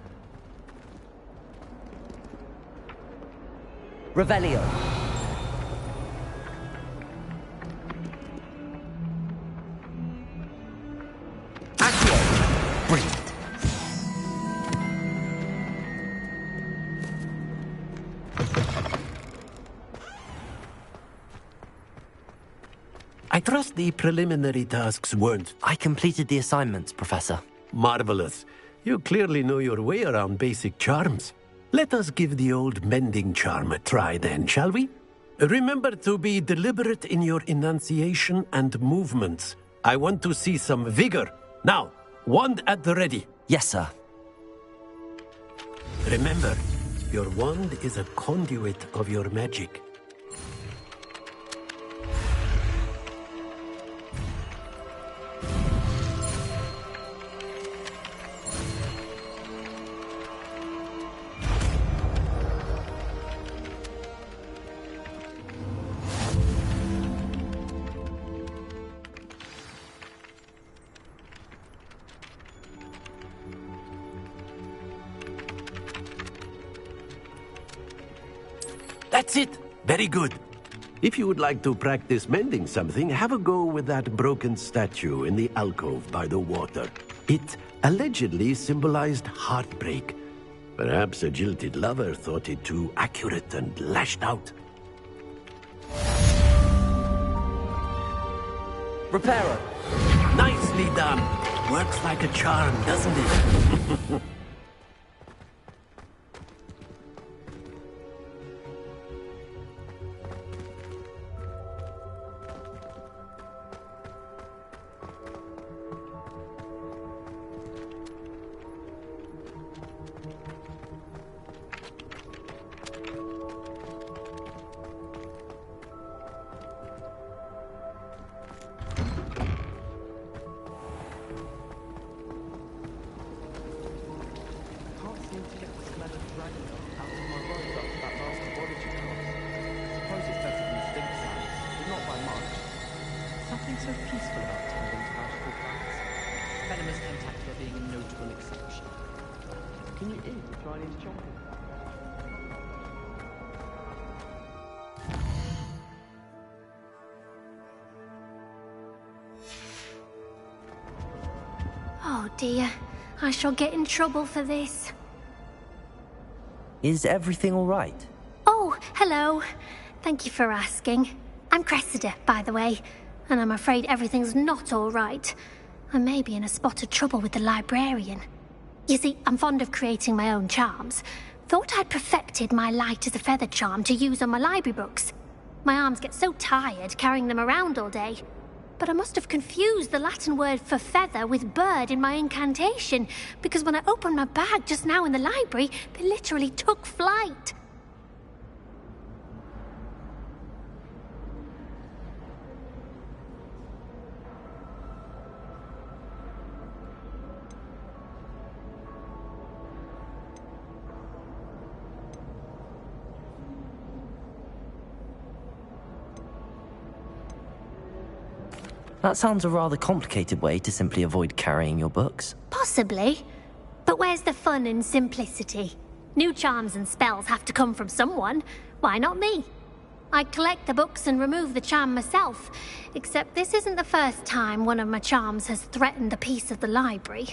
Revelio.
Brilliant.
I trust the preliminary tasks weren't...
I completed the assignments, Professor.
Marvelous. You clearly know your way around basic charms. Let us give the old mending charm a try then, shall we? Remember to be deliberate in your enunciation and movements. I want to see some vigor. Now, wand at the ready.
Yes, sir.
Remember, your wand is a conduit of your magic. That's it! Very good. If you would like to practice mending something, have a go with that broken statue in the alcove by the water. It allegedly symbolized heartbreak. Perhaps a jilted lover thought it too accurate and lashed out.
Reparo.
Nicely done. Works like a charm, doesn't it?
Oh dear, I shall get in trouble for this.
Is everything all right?
Oh, hello. Thank you for asking. I'm Cressida, by the way, and I'm afraid everything's not all right. I may be in a spot of trouble with the librarian. You see, I'm fond of creating my own charms. Thought I'd perfected my light as a feather charm to use on my library books. My arms get so tired carrying them around all day. But I must have confused the Latin word for feather with bird in my incantation, because when I opened my bag just now in the library, they literally took flight.
That sounds a rather complicated way to simply avoid carrying your books.
Possibly. But where's the fun in simplicity? New charms and spells have to come from someone. Why not me? I collect the books and remove the charm myself, except this isn't the first time one of my charms has threatened the peace of the library.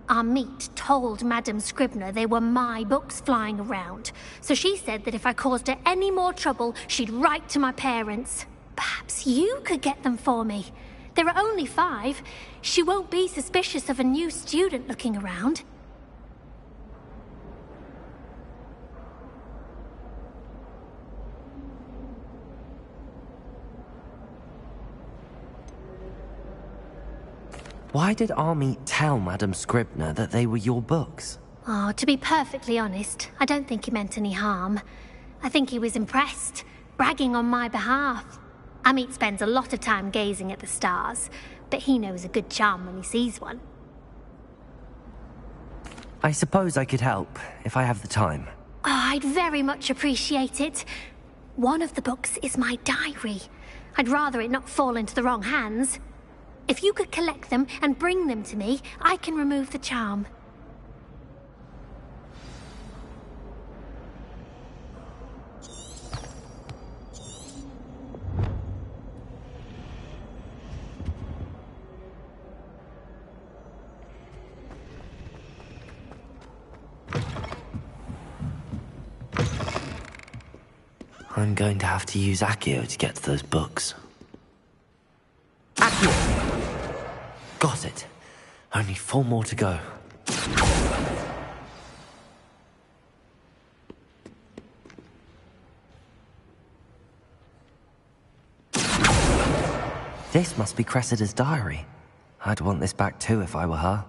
Our meet told Madame Scribner they were my books flying around, so she said that if I caused her any more trouble, she'd write to my parents. Perhaps you could get them for me. There are only 5. She won't be suspicious of a new student looking around.
Why did Army tell Madame Scribner that they were your books?
Oh, to be perfectly honest, I don't think he meant any harm. I think he was impressed, bragging on my behalf. Amit spends a lot of time gazing at the stars, but he knows a good charm when he sees one.
I suppose I could help, if I have the time.
Oh, I'd very much appreciate it. One of the books is my diary. I'd rather it not fall into the wrong hands. If you could collect them and bring them to me, I can remove the charm.
I'm going to have to use Accio to get to those books. Accio! Got it. Only 4 more to go. This must be Cressida's diary. I'd want this back too if I were her.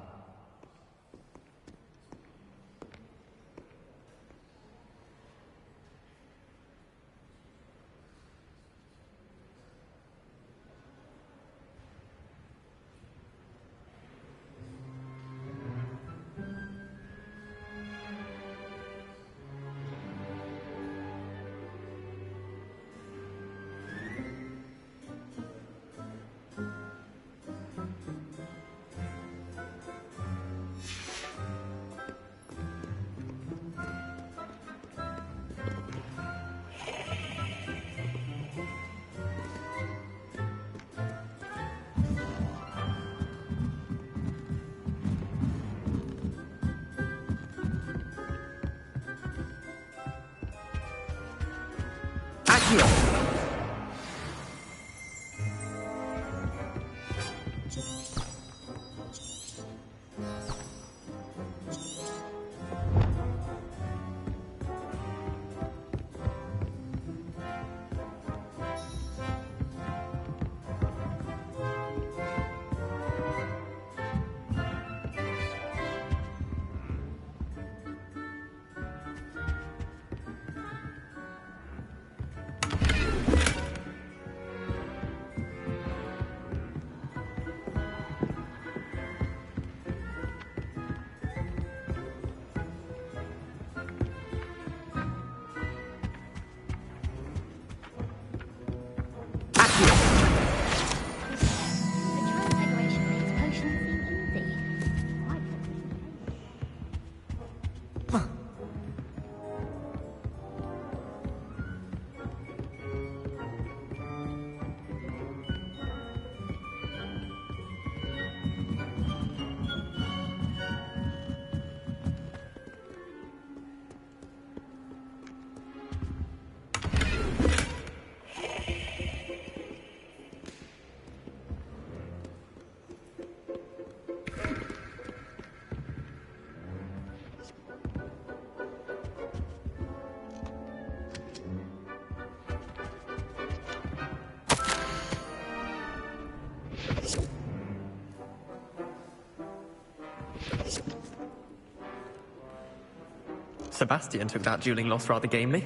Sebastian took that dueling loss rather gamely.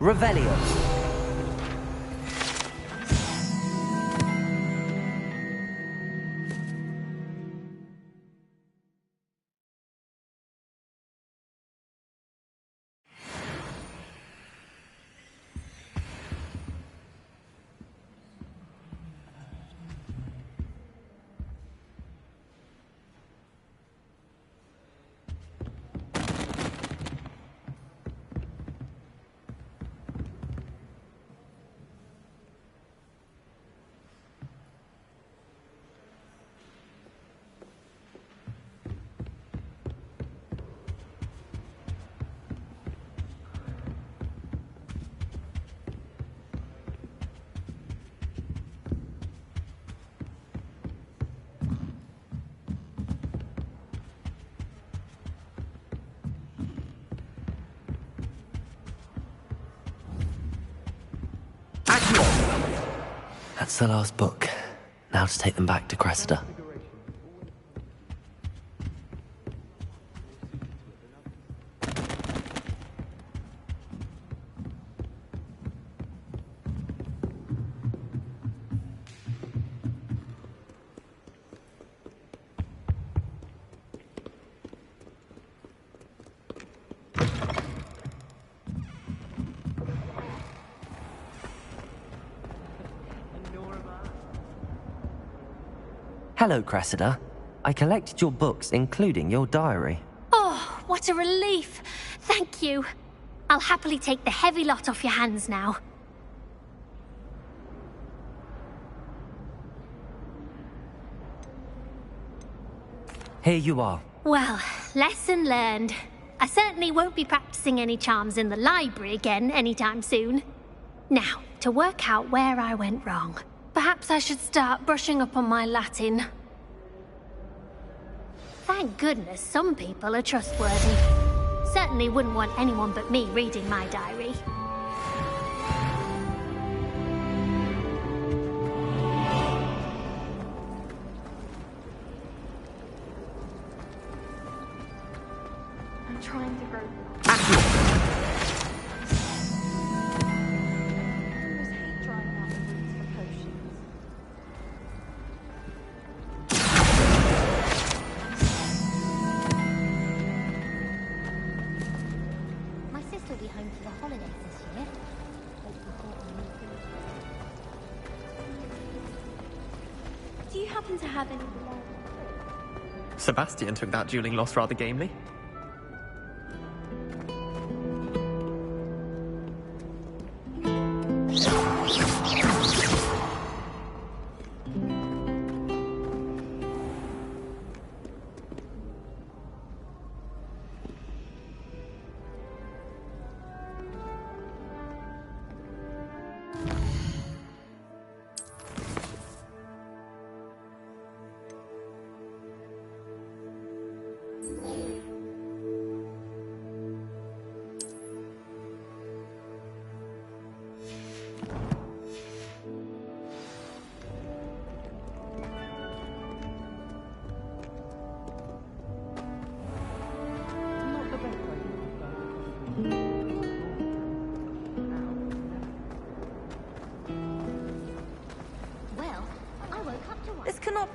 Revelio.
That's the last book. Now to take them back to Cressida. Hello, Cressida. I collected your books, including your diary.
Oh, what a relief. Thank you. I'll happily take the heavy lot off your hands now.
Here you are.
Well, lesson learned. I certainly won't be practicing any charms in the library again anytime soon. Now, to work out where I went wrong. Perhaps I should start brushing up on my Latin. Thank goodness some people are trustworthy. Certainly wouldn't want anyone but me reading my diary.
I'm trying to grow. To have any
Sebastian took that dueling loss rather gamely.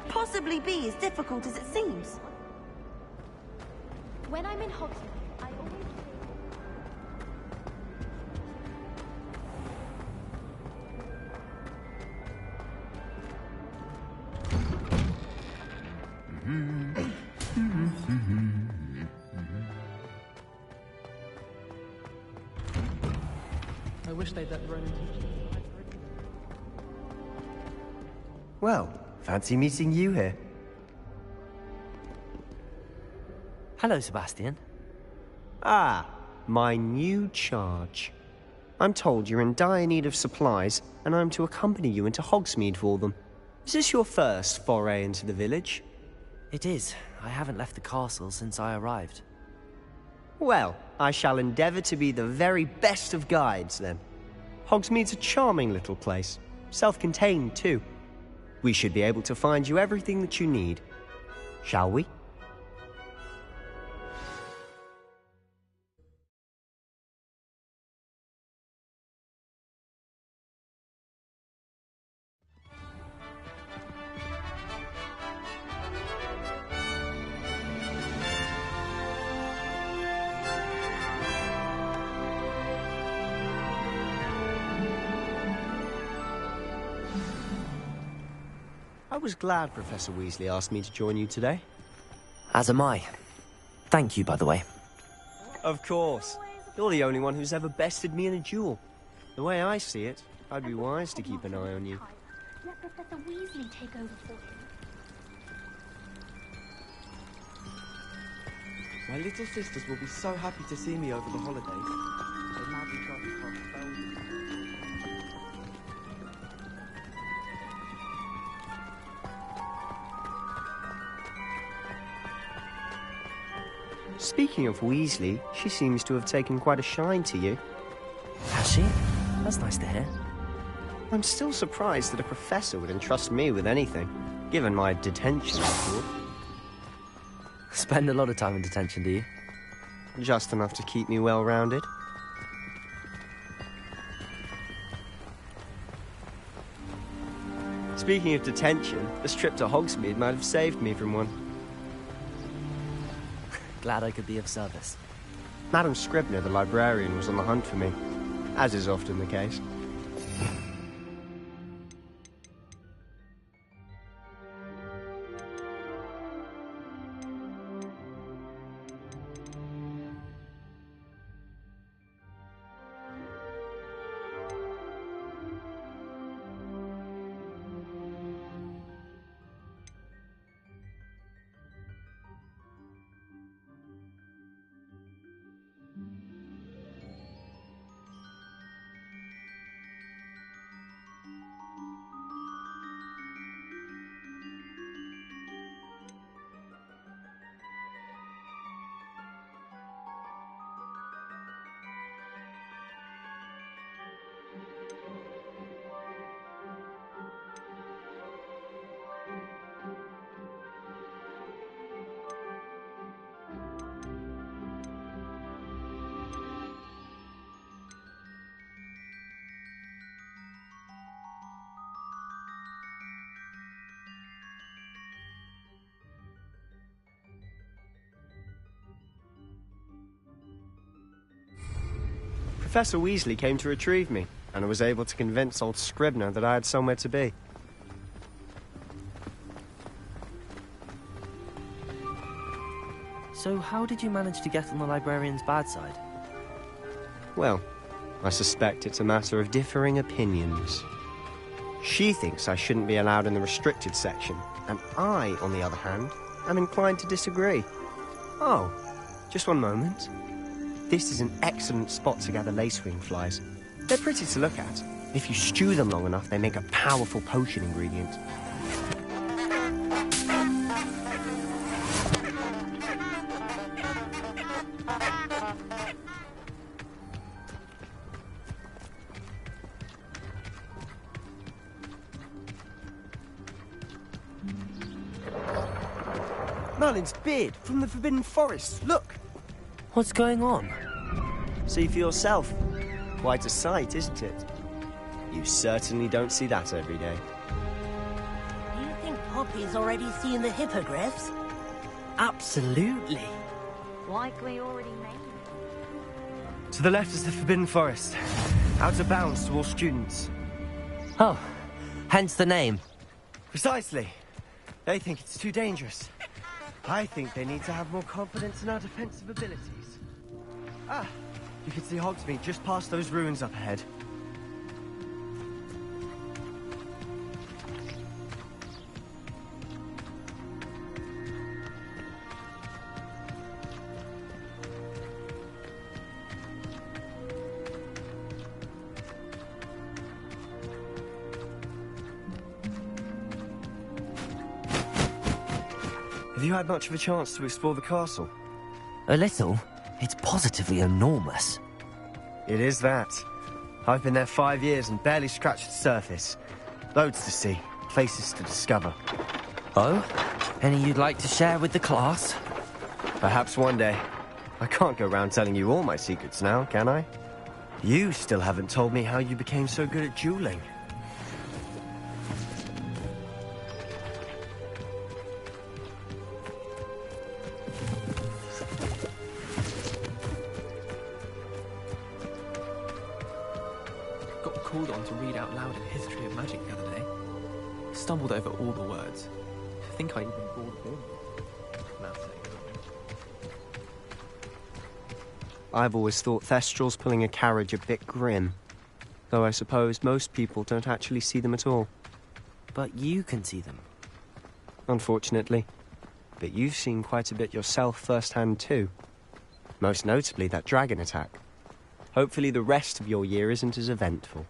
Possibly be as difficult as it seems.
When I'm in Hogwarts, I always...
I wish they'd let Ronan teach me.
Well, fancy meeting you here.
Hello, Sebastian.
Ah, my new charge. I'm told you're in dire need of supplies, and I'm to accompany you into Hogsmeade for them. Is this your first foray into the village?
It is. I haven't left the castle since I arrived.
Well, I shall endeavour to be the very best of guides, then. Hogsmeade's a charming little place. Self-contained, too. We should be able to find you everything that you need. Shall we? I was glad Professor Weasley asked me to join you today.
As am I. Thank you, by the way.
Of course. You're the only one who's ever bested me in a duel. The way I see it, I'd be wise to keep an eye on you.
Let Professor Weasley take over for him.
My little sisters will be so happy to see me over the holidays. They'll now be trying to cross Belgium.
Speaking of Weasley, she seems to have taken quite a shine to you.
Has she? That's nice to hear.
I'm still surprised that a professor would entrust me with anything, given my detention record.
Spend a lot of time in detention, do you?
Just enough to keep me well-rounded. Speaking of detention, this trip to Hogsmeade might have saved me from one.
Glad I could be of service.
Madam Scribner, the librarian, was on the hunt for me, as is often the case. Professor Weasley came to retrieve me, and I was able to convince old Scribner that I had somewhere to be.
So how did you manage to get on the librarian's bad side?
Well, I suspect it's a matter of differing opinions. She thinks I shouldn't be allowed in the restricted section, and I, on the other hand, am inclined to disagree. Oh, just one moment. This is an excellent spot to gather lacewing flies. They're pretty to look at. If you stew them long enough, they make a powerful potion ingredient. Merlin's beard from the Forbidden Forest. Look!
What's going on?
See for yourself. Quite a sight, isn't it? You certainly don't see that every day.
You think Poppy's already seen the hippogriffs?
Absolutely.
Like we already made.
To the left is the Forbidden Forest. Out of bounds to all students.
Oh, hence the name.
Precisely. They think it's too dangerous. I think they need to have more confidence in our defensive abilities. Ah, You can see Hogsmeade just past those ruins up ahead. Have you had much of a chance to explore the castle?
A little. It's positively enormous.
It is that. I've been there 5 years and barely scratched the surface. Loads to see, places to discover.
Oh? Any you'd like to share with the class?
Perhaps one day. I can't go around telling you all my secrets now, can I? You still haven't told me how you became so good at dueling.
Got called on to read out loud a history of magic the other day. Stumbled over all the words. I think I even bored a bit.
I've always thought Thestrals pulling a carriage a bit grim. Though I suppose most people don't actually see them at all.
But you can see them.
Unfortunately. But you've seen quite a bit yourself firsthand too. Most notably that dragon attack. Hopefully the rest of your year isn't as eventful.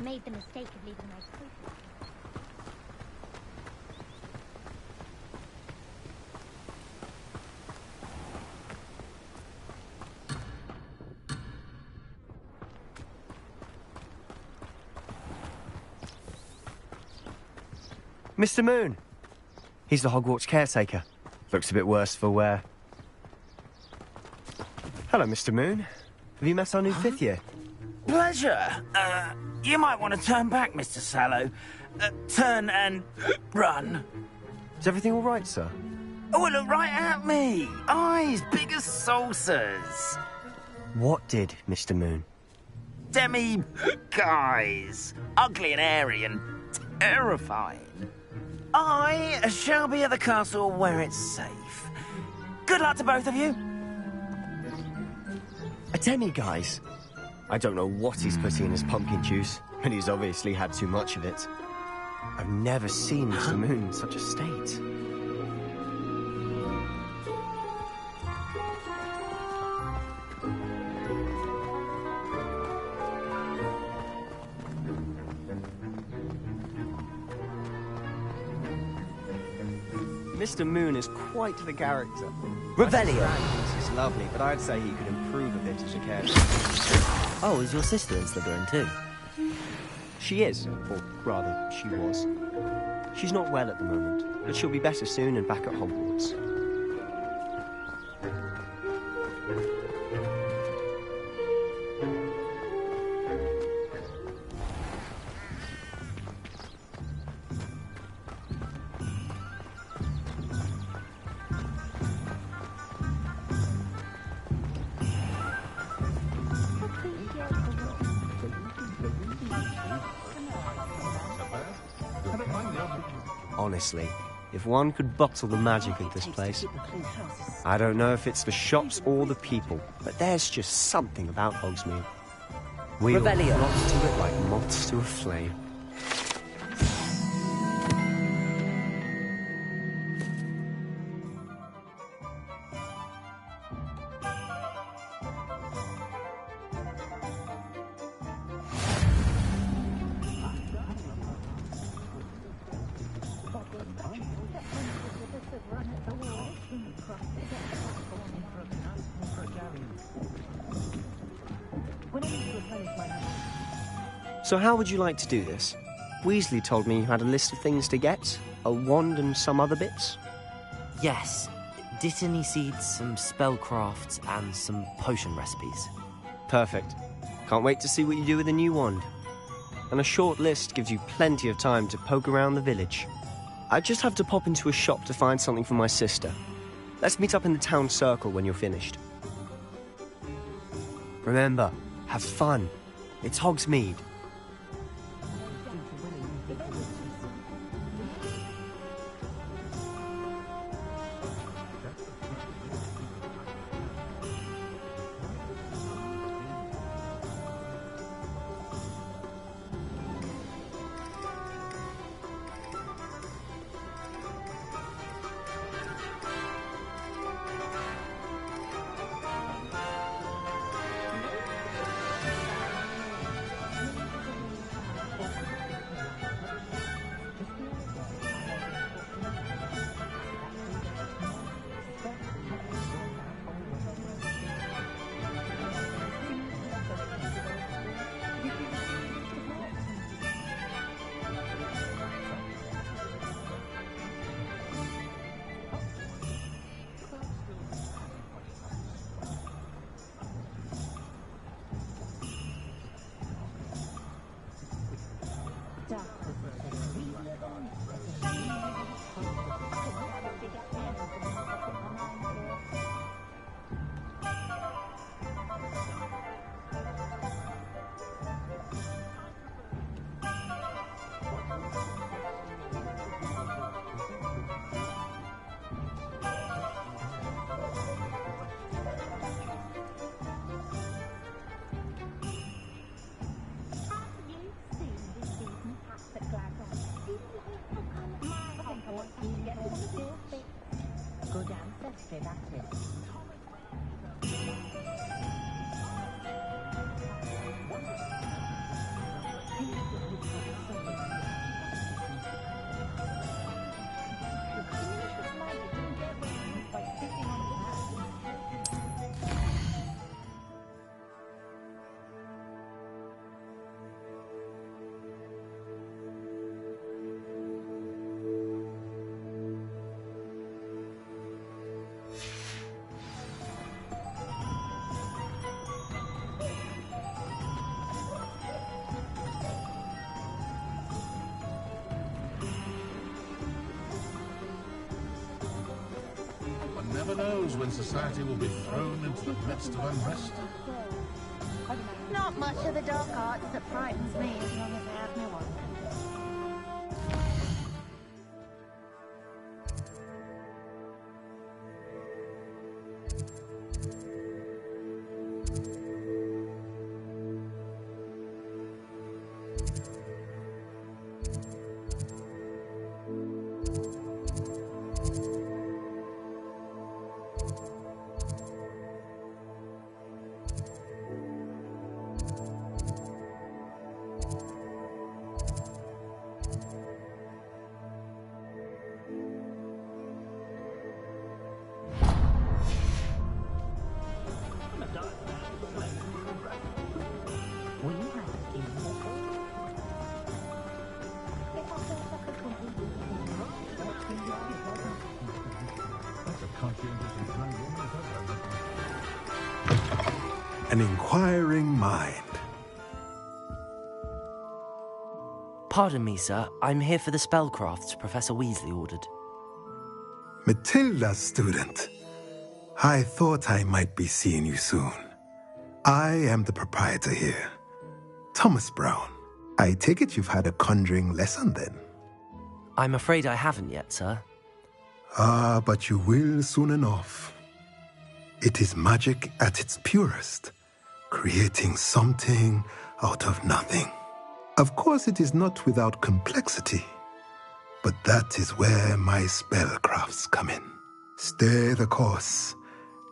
made the mistake of leaving my coat.
Mr. Moon. He's the Hogwarts caretaker. Looks a bit worse for wear. Hello, Mr. Moon. Have you met our new fifth year?
Pleasure. You might want to turn back, Mr. Sallow. Turn and run.
Is everything all right, sir?
Oh, look right at me. Eyes big as saucers.
What did, Mr. Moon?
Guys. Ugly and hairy and terrifying. I shall be at the castle where it's safe. Good luck to both of you.
A demi-guise? I don't know what he's putting in his pumpkin juice, but he's obviously had too much of it. I've never seen Mr. Moon in such a state. Mr. Moon is quite the character.
Revelio!
He's lovely, but I'd say he could improve a bit as a caretaker.
Oh, is your sister in Slytherin too?
She is, or rather, she was. She's not well at the moment, but she'll be better soon and back at Hogwarts. Honestly, if one could bottle the magic of this place. I don't know if it's the shops or the people, but there's just something about Hogsmeade. We all flock to it like moths to a flame. So how would you like to do this? Weasley told me you had a list of things to get, a wand and some other bits.
Yes. Dittany seeds, some spellcrafts, and some potion recipes.
Perfect. Can't wait to see what you do with the new wand. And a short list gives you plenty of time to poke around the village. I just have to pop into a shop to find something for my sister. Let's meet up in the town circle when you're finished. Remember, have fun. It's Hogsmeade.
never knows when society will be thrown into the midst of unrest.
Not much of the dark arts that frightens me as long as I have no one.
An inquiring mind.
Pardon me, sir. I'm here for the spellcrafts Professor Weasley ordered.
Matilda's student. I thought I might be seeing you soon. I am the proprietor here, Thomas Brown. I take it you've had a conjuring lesson then?
I'm afraid I haven't yet, sir.
Ah, but you will soon enough. It is magic at its purest, creating something out of nothing. Of course, it is not without complexity, but that is where my spellcrafts come in. Stay the course,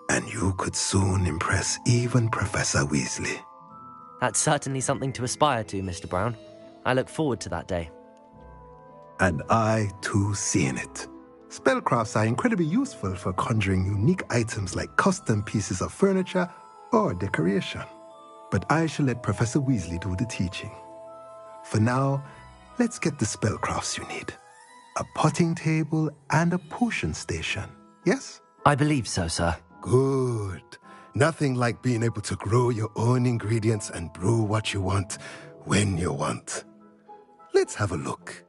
and you could soon impress even Professor Weasley.
That's certainly something to aspire to, Mr. Brown. I look forward to that day.
And I, too, seeing it. Spellcrafts are incredibly useful for conjuring unique items like custom pieces of furniture or decoration. But I shall let Professor Weasley do the teaching. For now, let's get the spellcrafts you need. A potting table and a potion station, yes?
I believe so, sir.
Good. Nothing like being able to grow your own ingredients and brew what you want when you want. Let's have a look.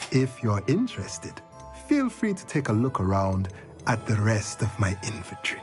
If you're interested, feel free to take a look around at the rest of my inventory.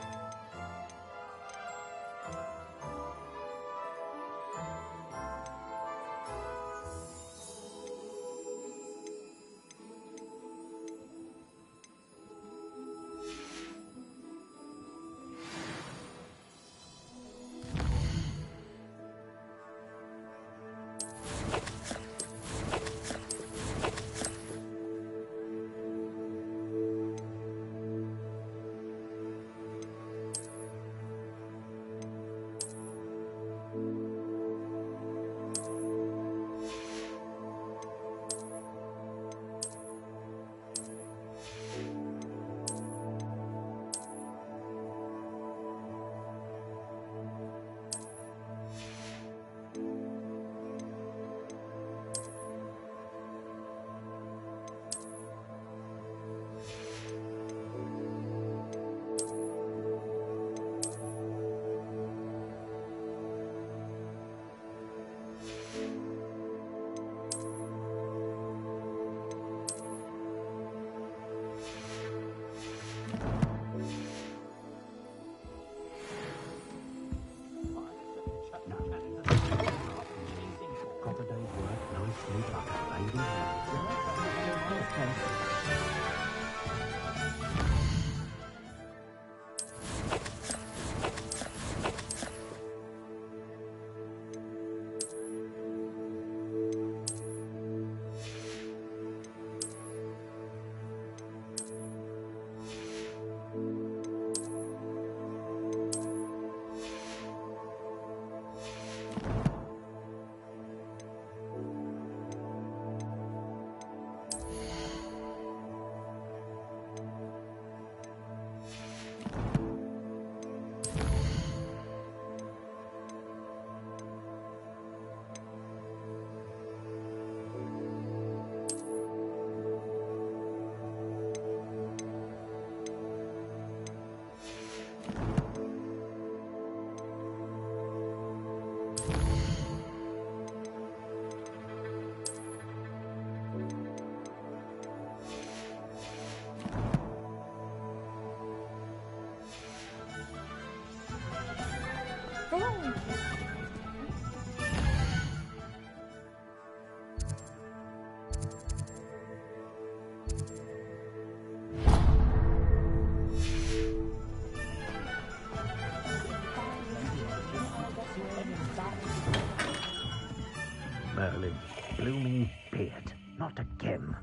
Merlin's blooming beard. Not again.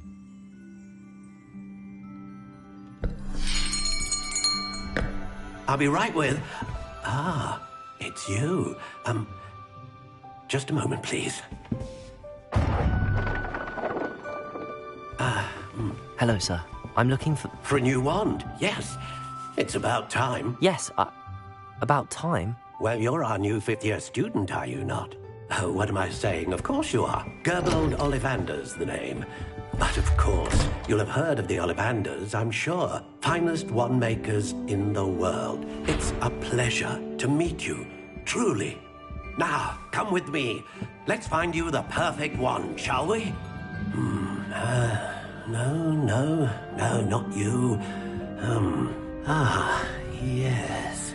I'll be right with... it's you. Just a moment, please.
Hello, sir. I'm looking for...
For a new wand, yes. It's about time.
Yes, about time?
Well, you're our new fifth-year student, are you not? Oh, what am I saying? Of course you are. Gerbold Ollivander's the name. But of course, you'll have heard of the Ollivanders, I'm sure. Finest wand makers in the world. It's a pleasure to meet you, truly. Now, come with me. Let's find you the perfect wand, shall we? No, not you. Yes.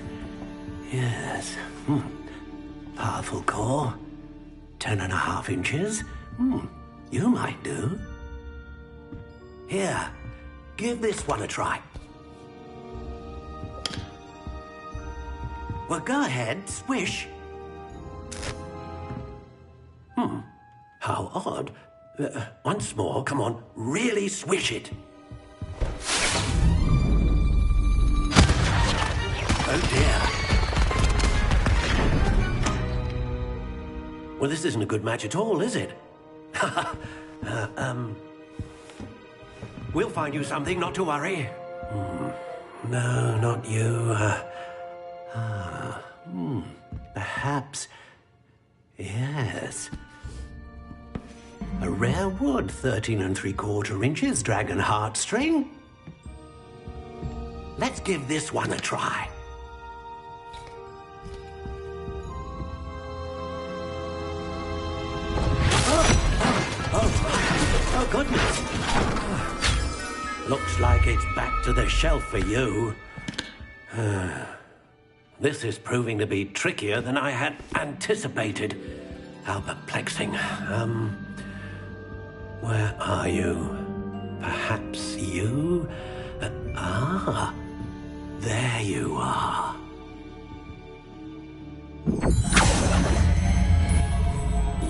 Powerful core. 10.5 inches. You might do. Here, give this one a try. Well, go ahead, swish. How odd. Once more, come on, really swish it. Oh dear. Well, this isn't a good match at all, is it? We'll find you something, not to worry. No, not you. Perhaps... Yes. A rare wood, 13 3/4 inches, dragon heartstring. Let's give this one a try. Oh, goodness. Looks like it's back to the shelf for you. This is proving to be trickier than I had anticipated. How perplexing. Where are you? Perhaps you? There you are.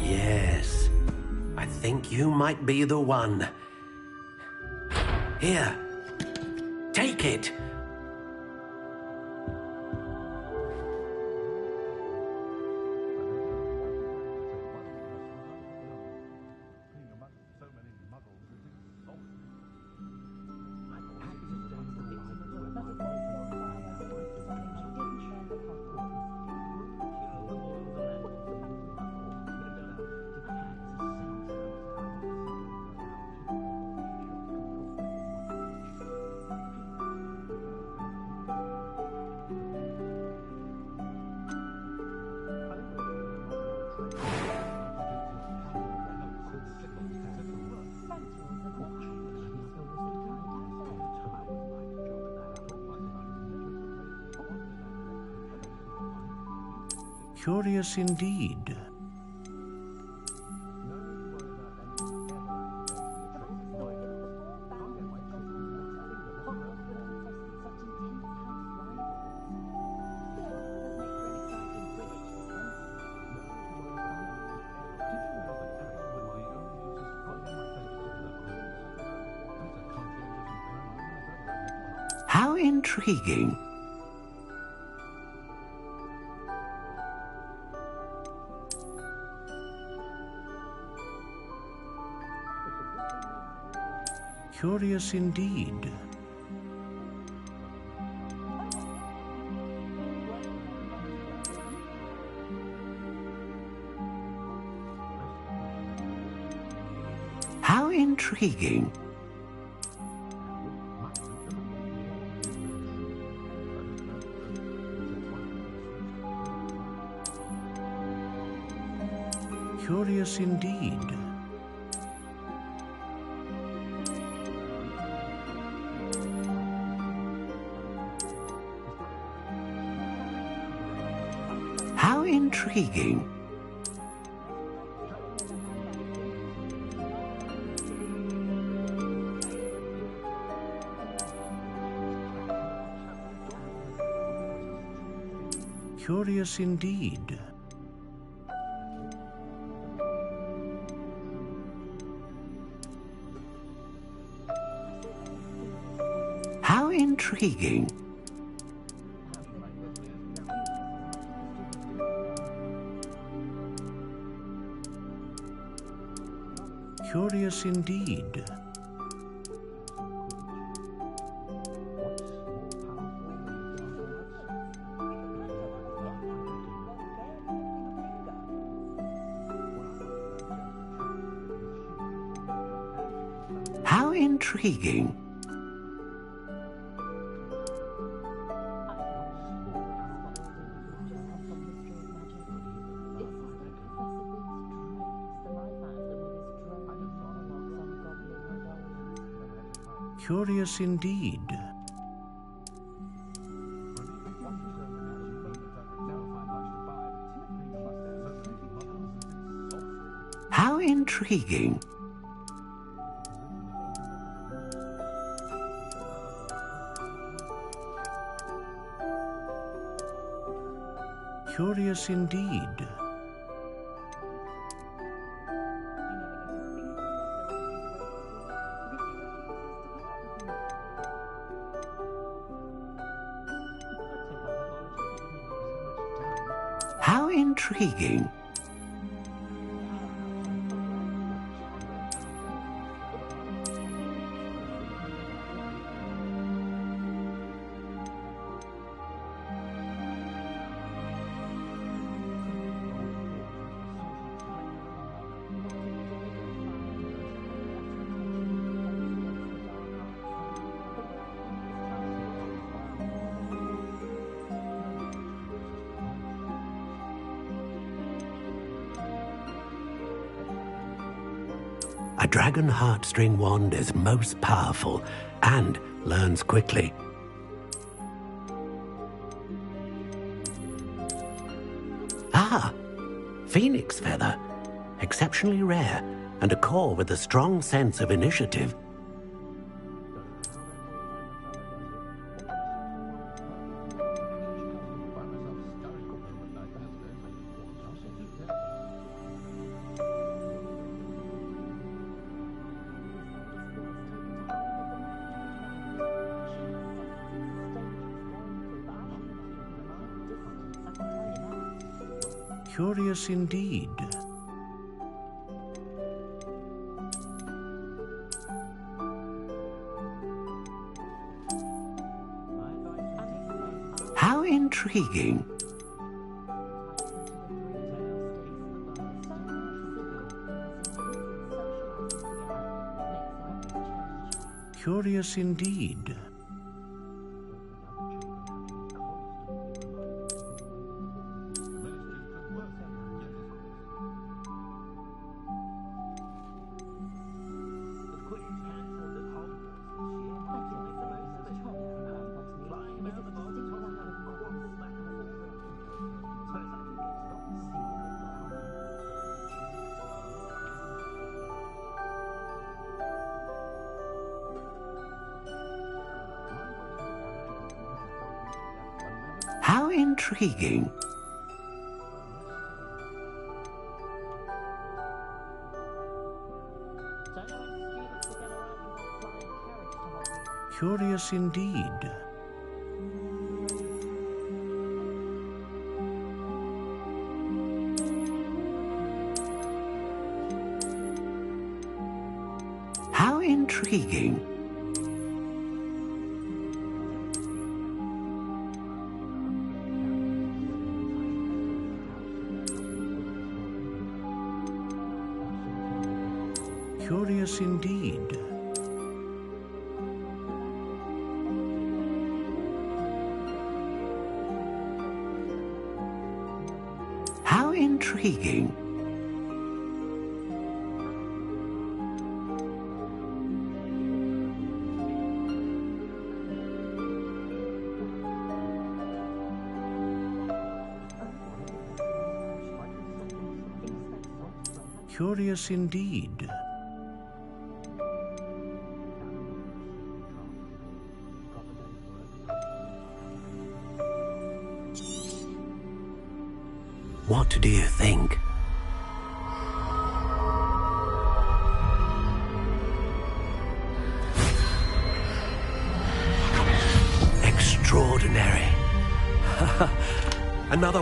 Yes, I think you might be the one. Here, take it.
Curious indeed.
How intriguing.
Curious indeed.
How intriguing.
Curious indeed.
How intriguing.
Curious indeed.
intriguing. Curious indeed. How intriguing. Curious indeed. How intriguing. Curious indeed. How intriguing.
A dragon heartstring wand is most powerful and learns quickly. Ah, phoenix feather. Exceptionally rare, and a core with a strong sense of initiative.
Curious indeed. How intriguing. Curious indeed. How intriguing. Curious indeed. How intriguing. Curious indeed. How intriguing. Curious indeed.
What do you think?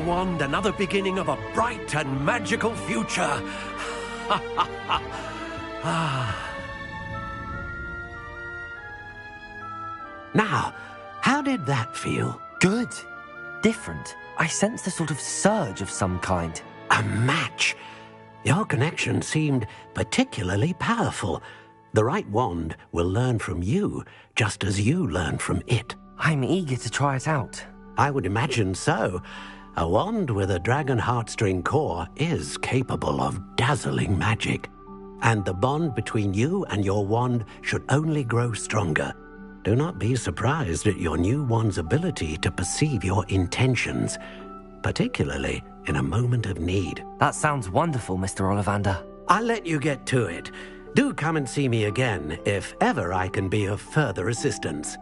wand, another beginning of a bright and magical future. Now, how did that feel?
Good. Different. I sensed a sort of surge of some kind.
A match. Your connection seemed particularly powerful. The right wand will learn from you, just as you learn from it.
I'm eager to try it out.
I would imagine so. A wand with a dragon heartstring core is capable of dazzling magic. And the bond between you and your wand should only grow stronger. Do not be surprised at your new wand's ability to perceive your intentions, particularly in a moment of need.
That sounds wonderful, Mr. Ollivander.
I'll let you get to it. Do come and see me again if ever I can be of further assistance.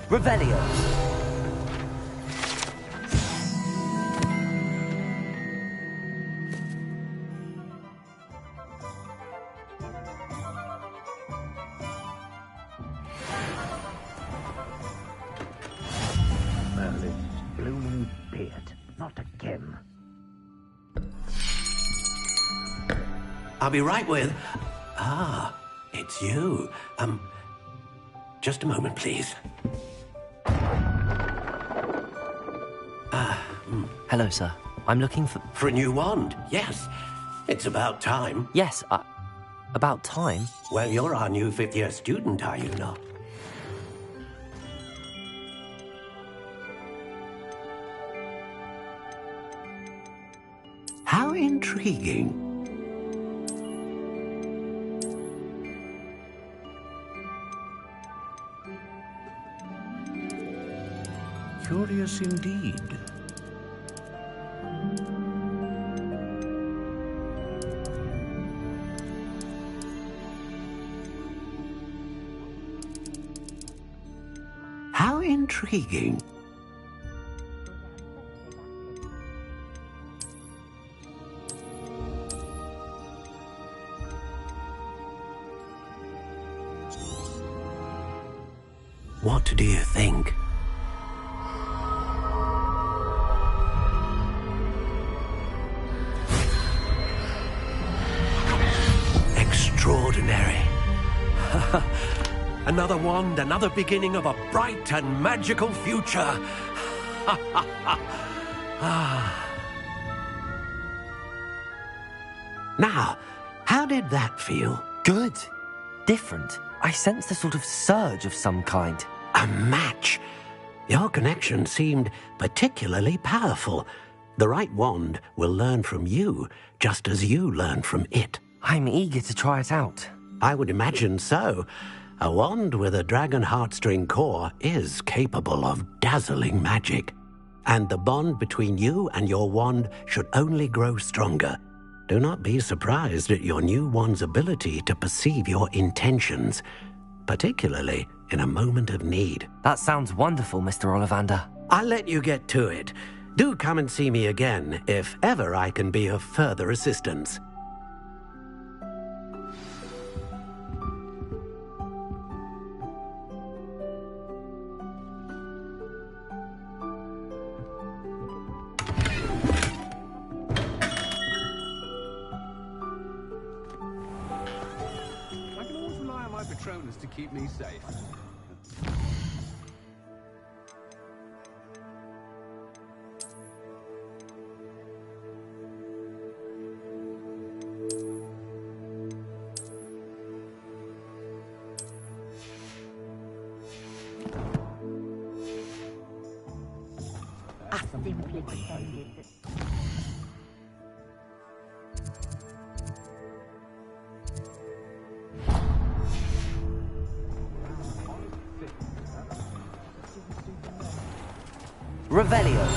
Revelio.
Merlin, blooming beard, not again.
I'll be right with... it's you. Just a moment, please.
Hello, sir. I'm looking for...
For a new wand, yes. It's about time.
Yes, about time?
Well, you're our new fifth-year student, are you not?
How intriguing. Curious indeed. How intriguing.
What do you think? Extraordinary. Another wand, another beginning of a bright and magical future. Now, how did that feel?
Good. Different. I sensed a sort of surge of some kind.
A match. Your connection seemed particularly powerful. The right wand will learn from you, just as you learn from it.
I'm eager to try it out.
I would imagine so. A wand with a dragon heartstring core is capable of dazzling magic. And the bond between you and your wand should only grow stronger. Do not be surprised at your new wand's ability to perceive your intentions, particularly in a moment of need.
That sounds wonderful, Mr. Ollivander.
I'll let you get to it. Do come and see me again if ever I can be of further assistance.
I can always rely on my Patronus to keep me safe.
Revelio.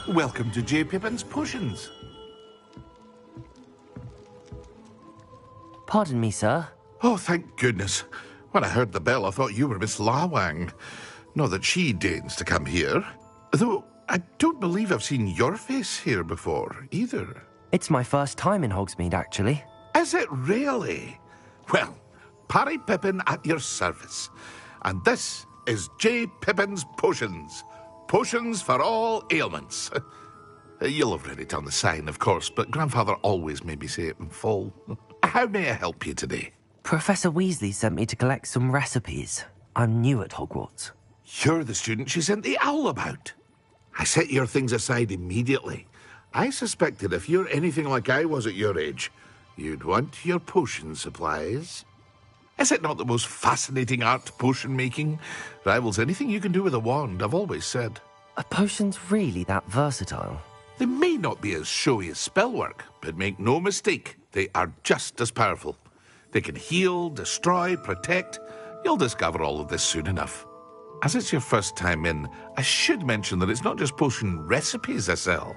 Welcome to J. Pippin's Potions.
Pardon me, sir.
Oh, thank goodness. When I heard the bell, I thought you were Miss Lawang. Not that she deigns to come here. Though I don't believe I've seen your face here before, either.
It's my first time in Hogsmeade, actually.
Is it really? Well, Parry Pippin at your service. And this is J. Pippin's Potions. Potions for all ailments. You'll have read it on the sign, of course, but Grandfather always made me say it in full. How may I help you today?
Professor Weasley sent me to collect some recipes. I'm new at Hogwarts.
You're the student she sent the owl about. I set your things aside immediately. I suspected if you're anything like I was at your age, you'd want your potion supplies. Is it not the most fascinating art, potion making? Rivals anything you can do with a wand, I've always said.
Are potions really that versatile?
They may not be as showy as spellwork, but make no mistake, they are just as powerful. They can heal, destroy, protect. You'll discover all of this soon enough. As it's your first time in, I should mention that it's not just potion recipes I sell.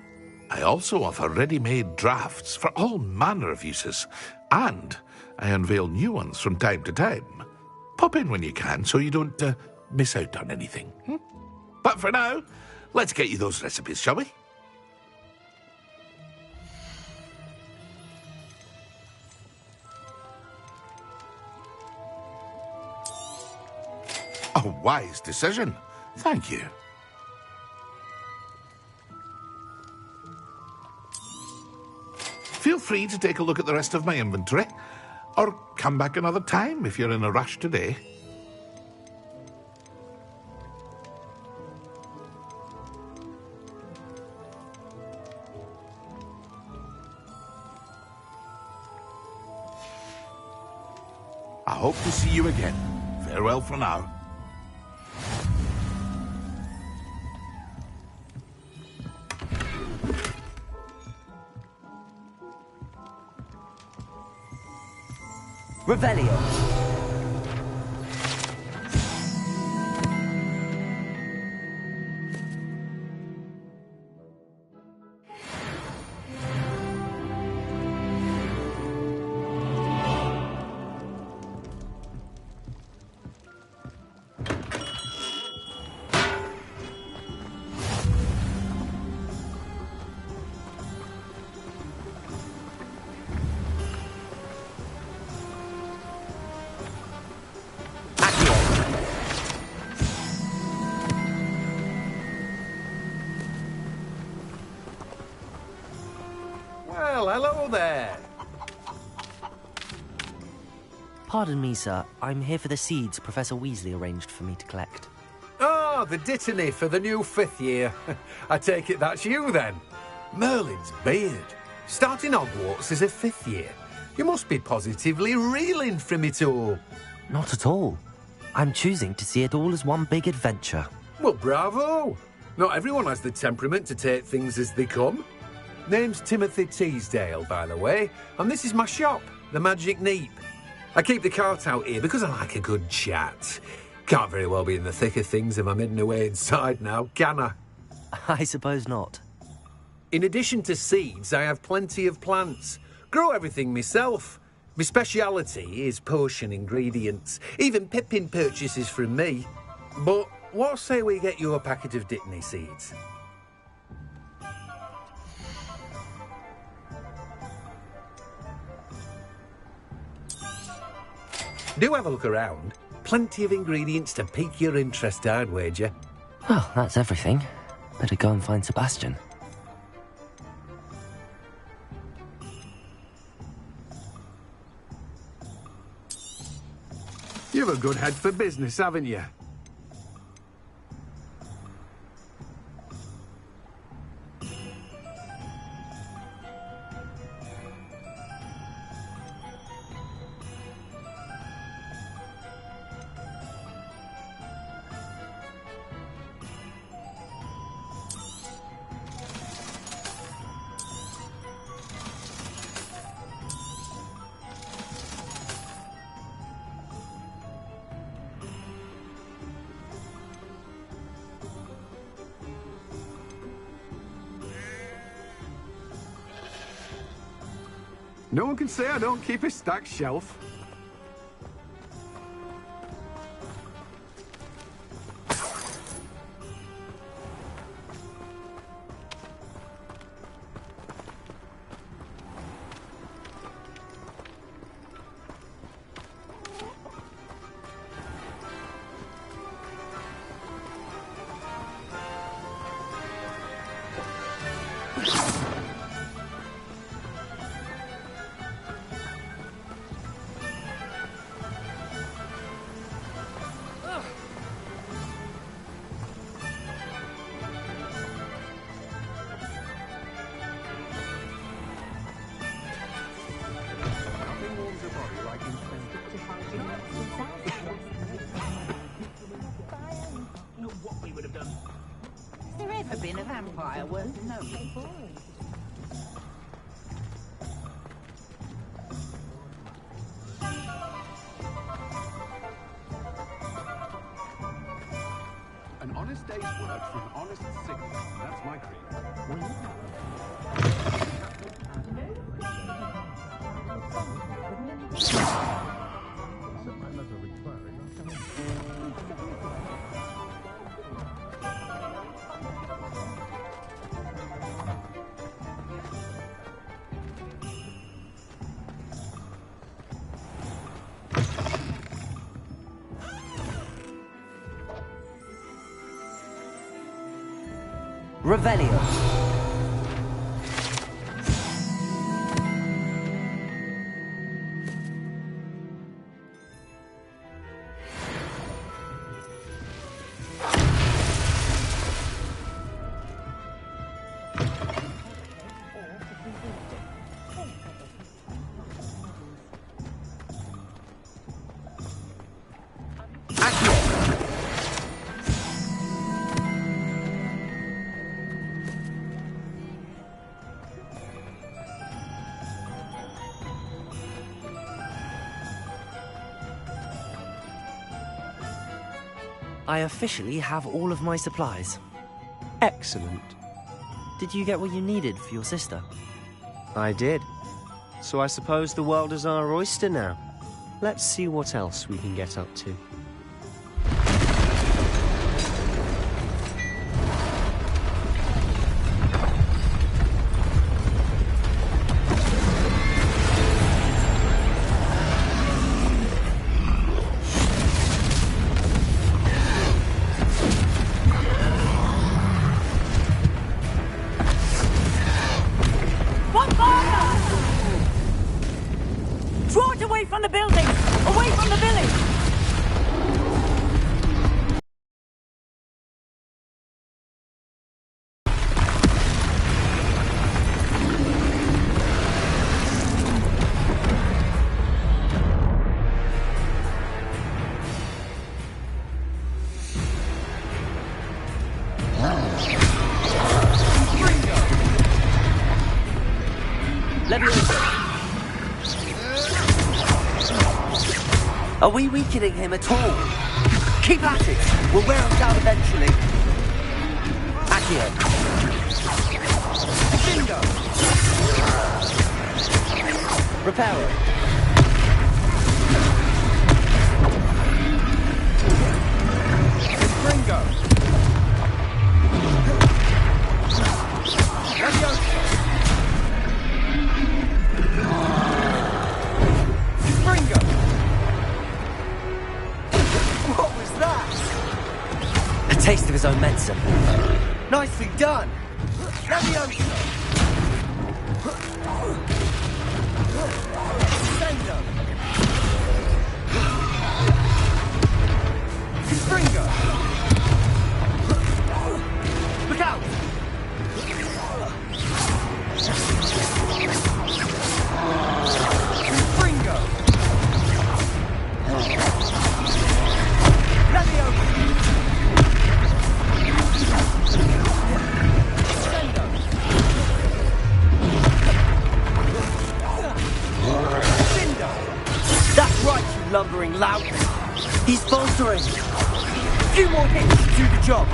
I also offer ready-made drafts for all manner of uses, and I unveil new ones from time to time. Pop in when you can so you don't miss out on anything. But for now, let's get you those recipes, shall we? A wise decision. Thank you. Feel free to take a look at the rest of my inventory, or come back another time if you're in a rush today. I hope to see you again. Farewell for now.
Revelio.
Well, hello there.
Pardon me, sir. I'm here for the seeds Professor Weasley arranged for me to collect.
Oh, the dittany for the new 5th year. I take it that's you, then. Merlin's beard. Starting Hogwarts as a 5th year. You must be positively reeling from it all.
Not at all. I'm choosing to see it all as one big adventure.
Well, bravo. Not everyone has the temperament to take things as they come. Name's Timothy Teasdale, by the way, and this is my shop, the Magic Neep. I keep the cart out here because I like a good chat. Can't very well be in the thick of things if I'm hidden away inside now, can I?
I suppose not.
In addition to seeds, I have plenty of plants. Grow everything myself. My speciality is potion ingredients. Even Pippin purchases from me. But what say we get you a packet of Dittany seeds? Do have a look around. Plenty of ingredients to pique your interest, I'd wager.
Well, that's everything. Better go and find Sebastian.
You've a good head for business, haven't you? No one can say I don't keep a stacked shelf.
Been a vampire worth knowing.
An honest day's work for an honest signal. That's my creed.
Revelio.
I officially have all of my supplies.
Excellent.
Did you get what you needed for your sister?
I did. So I suppose the world is our oyster now. Let's see what else we can get up to.
Draw it away from the building! Away from the village!
Are we weakening him at all? Keep at it! We'll wear him down eventually. Accio. Bingo! Reparo. Gringo. Gringo. What was that? A taste of his own medicine. Nicely done. Levioso. Sendo. Gringo. Look out. Gringo. That's right, you lumbering lout. He's bolstering. A few more hits to do the job.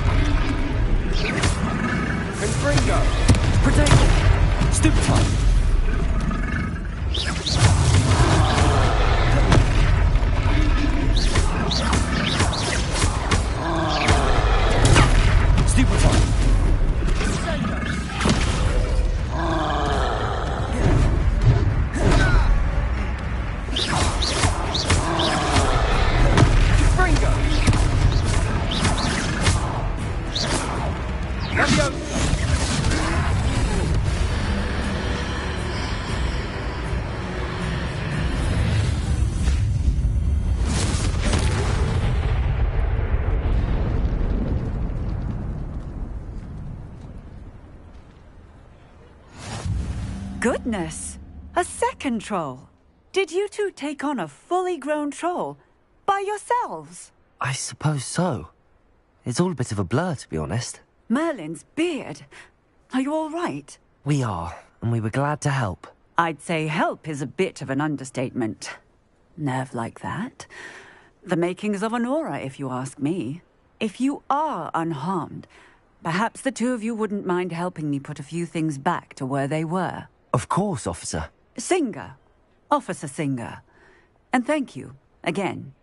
And Gringo. Protect him. Stupid time. Stupid time. Gringo. Levioso.
Goodness! A second troll! Did you two take on a fully grown troll? By yourselves?
I suppose so. It's all a bit of a blur, to be honest.
Merlin's beard. Are you all right?
We are, and we were glad to help.
I'd say help is a bit of an understatement. Nerve like that. The makings of an aura, if you ask me. If you are unharmed, perhaps the two of you wouldn't mind helping me put a few things back to where they were.
Of course, officer.
Singer. Officer Singer. And thank you, again.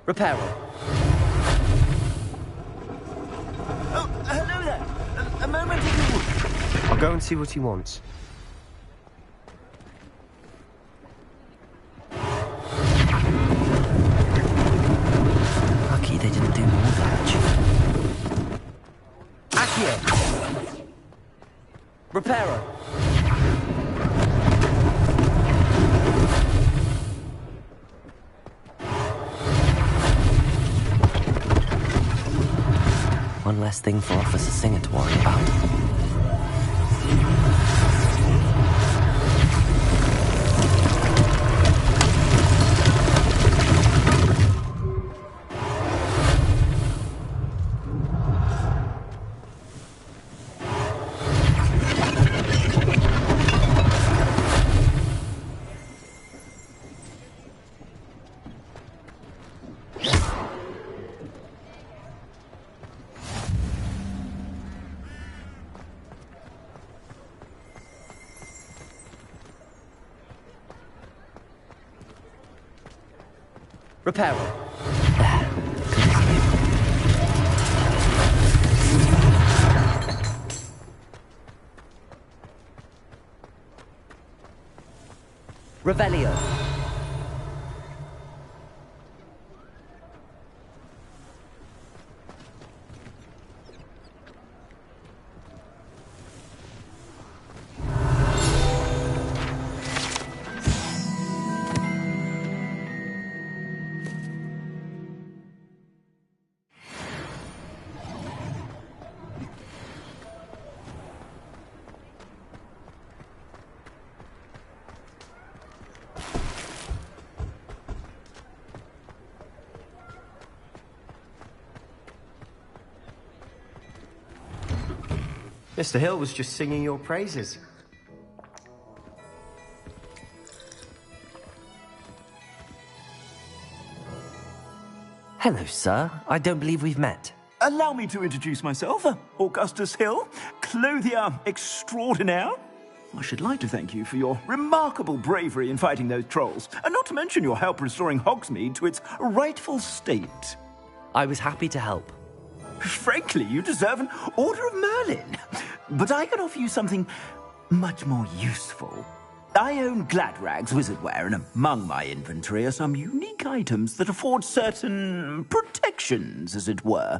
Reparo.
Oh, hello there. A moment ago. I'll go and see what he wants.
Lucky they didn't do more damage. Accio. Reparo. One less thing for Officer Singer to worry about. Reparo. Revelio.
Mr. Hill was just singing your praises.
Hello, sir. I don't believe we've met.
Allow me to introduce myself, Augustus Hill, clothier extraordinaire. I should like to thank you for your remarkable bravery in fighting those trolls, and not to mention your help restoring Hogsmeade to its rightful state.
I was happy to help.
Frankly, you deserve an Order of Merlin. But I can offer you something much more useful. I own Gladrag's wizardware, and among my inventory are some unique items that afford certain protections, as it were.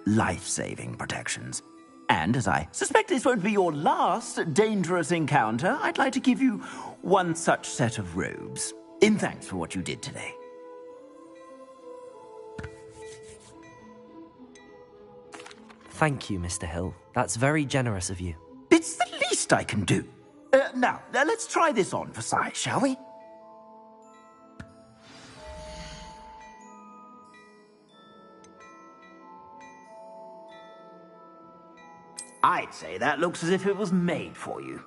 Life-saving protections. And as I suspect this won't be your last dangerous encounter, I'd like to give you one such set of robes, in thanks for what you did today.
Thank you, Mr. Hill. That's very generous of you.
It's the least I can do. Now, let's try this on for size, shall we? I'd say that looks as if it was made for you.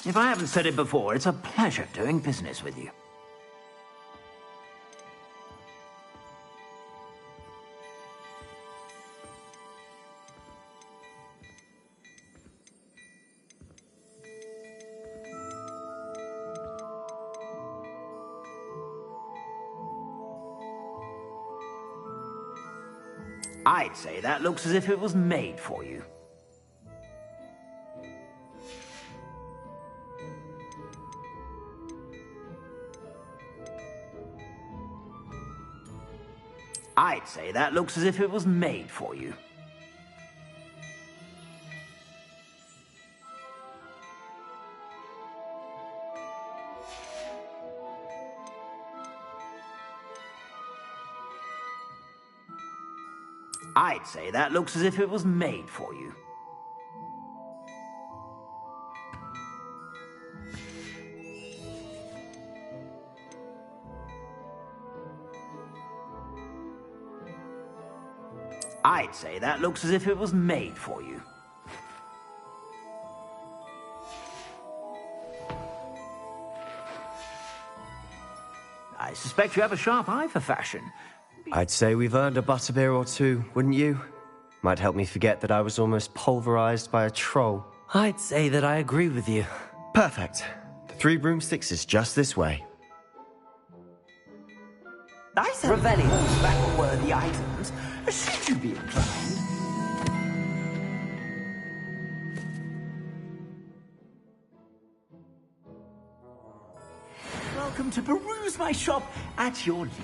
If I haven't said it before, it's a pleasure doing business with you. I'd say that looks as if it was made for you. I'd say that looks as if it was made for you. I'd say that looks as if it was made for you. I'd say that looks as if it was made for you. I suspect you have a sharp eye for fashion.
I'd say we've earned a butterbeer or two, wouldn't you? Might help me forget that I was almost pulverized by a troll.
I'd say that I agree with you.
Perfect. The 3 broomsticks is just this way.
I said Revelio. Battle-worthy items, should you be inclined. Welcome to peruse my shop at your leisure.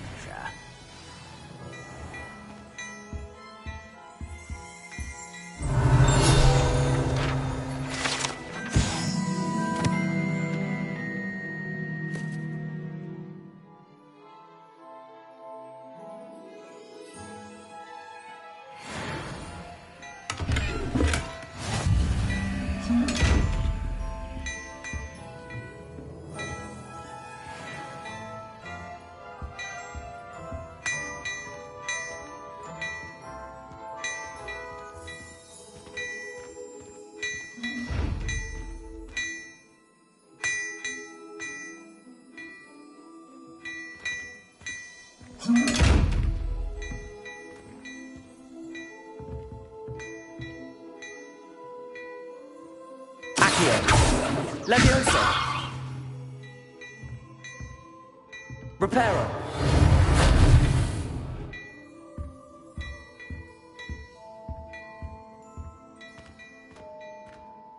Accio. Leviosa. Reparo.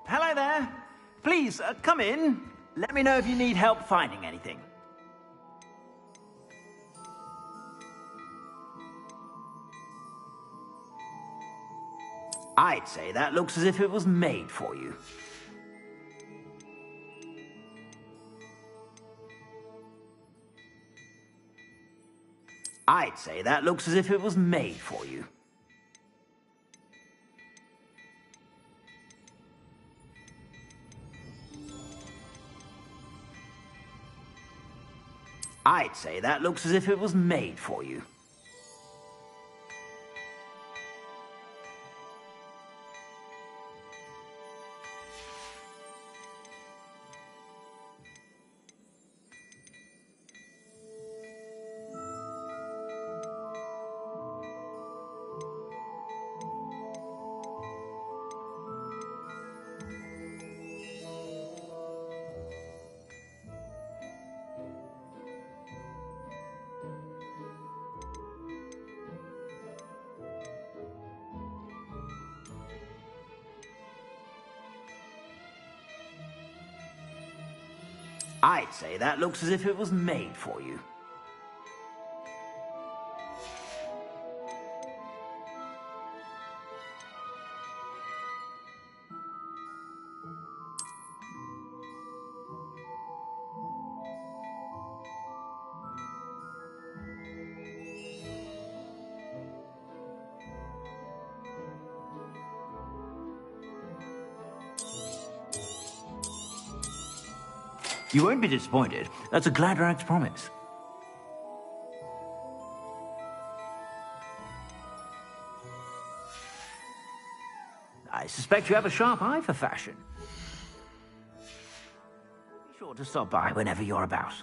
Hello there. Please, come in. Let me know if you need help finding anything. I'd say that looks as if it was made for you. I'd say that looks as if it was made for you. I'd say that looks as if it was made for you. I'd say that looks as if it was made for you. You won't be disappointed. That's a Gladrag's promise. I suspect you have a sharp eye for fashion. Be sure to stop by whenever you're about.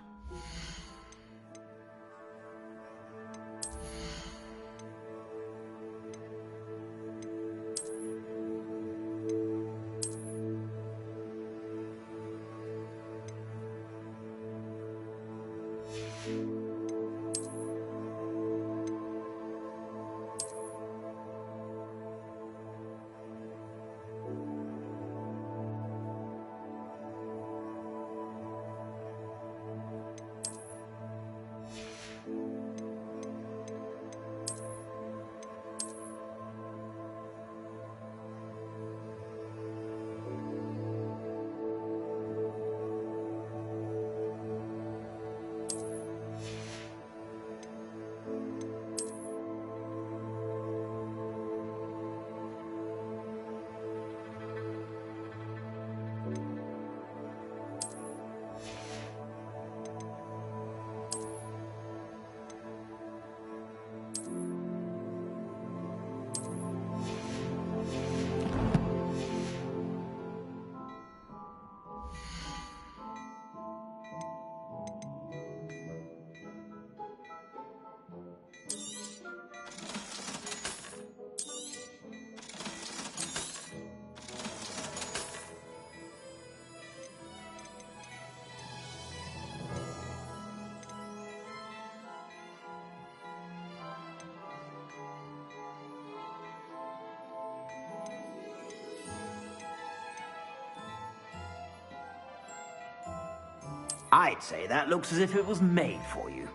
I'd say that looks as if it was made for you.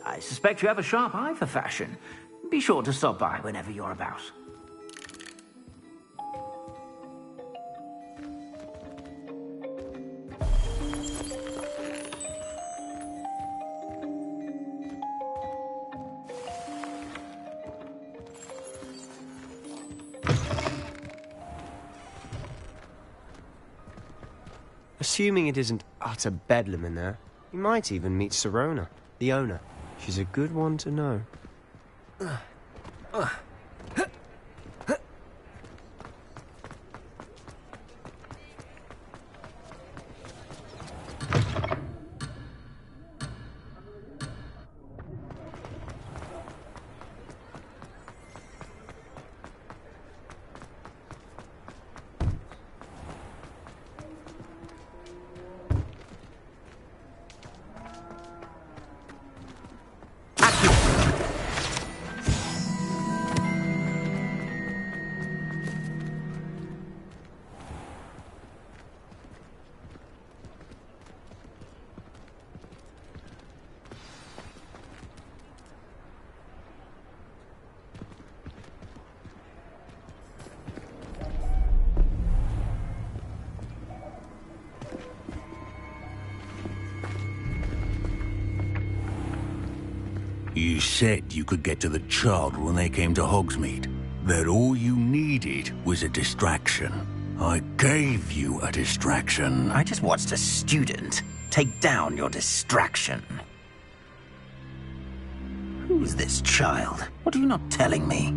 I suspect you have a sharp eye for fashion. Be sure to stop by whenever you're about.
Assuming it isn't utter bedlam in there, you might even meet Sirona, the owner. She's a good one to know.
You said you could get to the child when they came to Hogsmeade. That all you needed was a distraction. I gave you a distraction.
I just watched a student take down your distraction. Who's this child? What are you not telling me?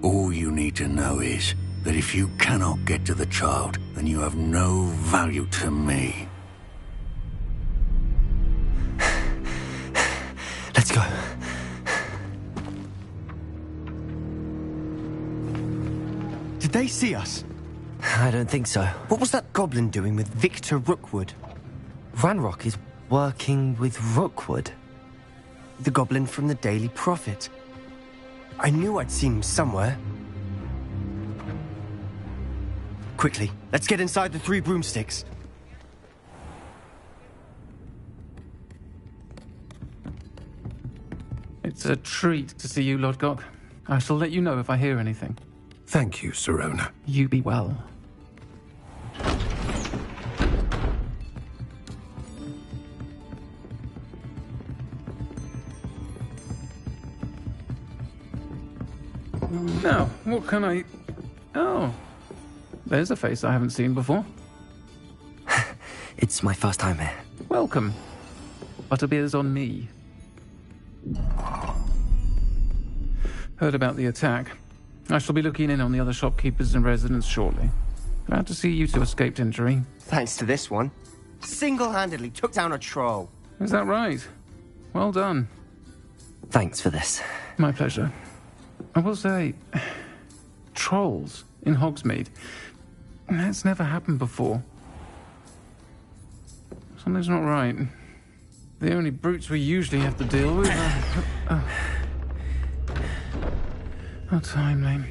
All you need to know is that if you cannot get to the child, then you have no value to me.
Let's go.
Did they see us?
I don't think so.
What was that goblin doing with Victor Rookwood?
Ranrock is working with Rookwood.
The goblin from the Daily Prophet. I knew I'd seen him somewhere. Quickly, let's get inside the 3 broomsticks.
It's a treat to see you, Lodgok. I shall let you know if I hear anything.
Thank you, Sirona.
You be well. Now, what can I... Oh, there's a face I haven't seen before.
It's my first time here.
Welcome. Butterbeer's on me. Heard about the attack. I shall be looking in on the other shopkeepers and residents shortly. Glad to see you two escaped injury.
Thanks to this one. Single-handedly took down a troll.
Is that right? Well done.
Thanks for this.
My pleasure. I will say, trolls in Hogsmeade. That's never happened before. Something's not right. The only brutes we usually have to deal with are... How timely.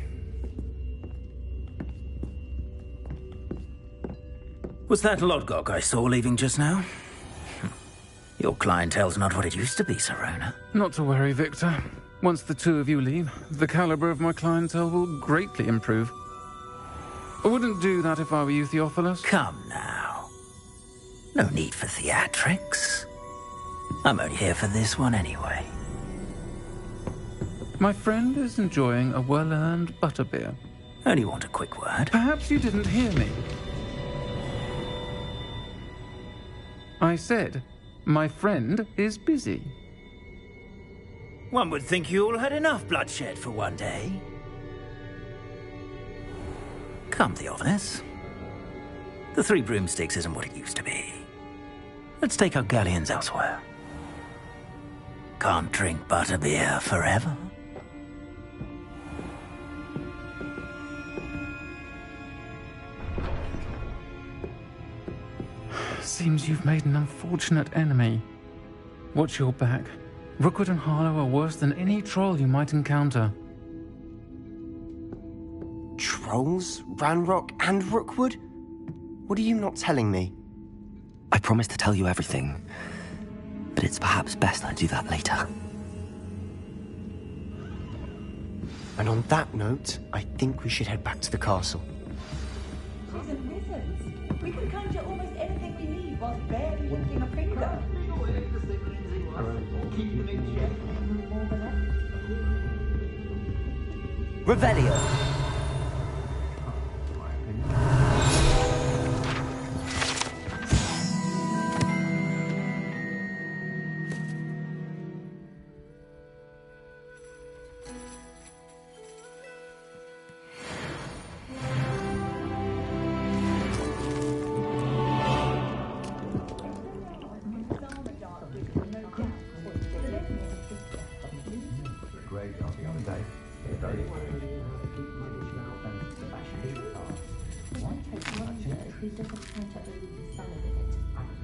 Was that Lodgok I saw leaving just now? Your clientele's not what it used to be, Sirona.
Not to worry, Victor. Once the two of you leave, the caliber of my clientele will greatly improve. I wouldn't do that if I were you, Theophilus.
Come now. No need for theatrics. I'm only here for this one anyway.
My friend is enjoying a well-earned butterbeer.
Only want a quick word.
Perhaps you didn't hear me. I said, my friend is busy.
One would think you all had enough bloodshed for one day. Come, Theophilus. The 3 broomsticks isn't what it used to be. Let's take our galleons elsewhere. Can't drink butterbeer forever.
Seems you've made an unfortunate enemy. Watch your back. Rookwood and Harlow are worse than any troll you might encounter.
Trolls? Ranrock and Rookwood? What are you not telling me?
I promised to tell you everything, but it's perhaps best I do that later.
And on that note, I think we should head back to the castle.
We can conjure almost anything we need whilst barely lifting a finger.
Revelio.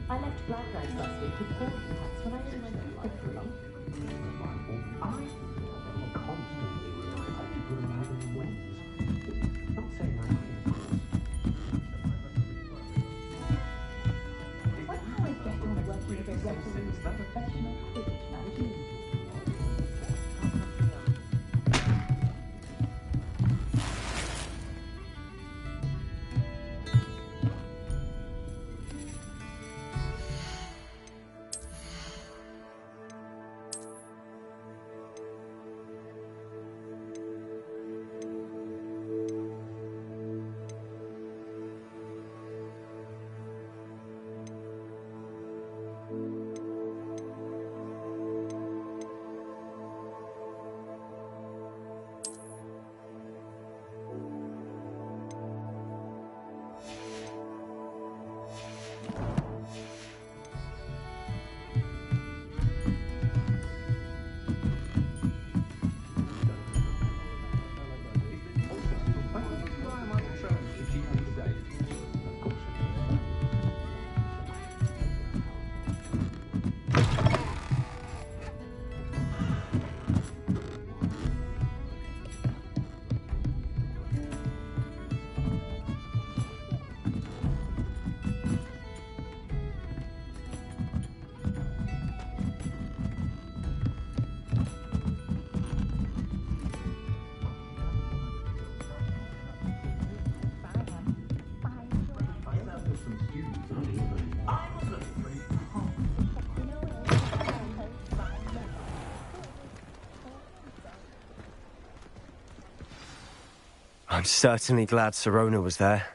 I left black rags last week with cold hats when I didn't went quickly.
I'm certainly glad Sirona was there.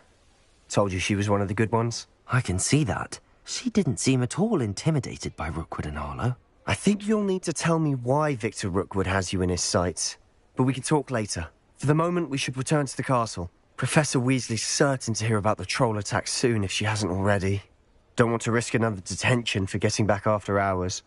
Told you she was one of the good ones.
I can see that. She didn't seem at all intimidated by Rookwood and Arlo.
I think you'll need to tell me why Victor Rookwood has you in his sights. But we can talk later. For the moment, we should return to the castle. Professor Weasley's certain to hear about the troll attack soon if she hasn't already. Don't want to risk another detention for getting back after hours.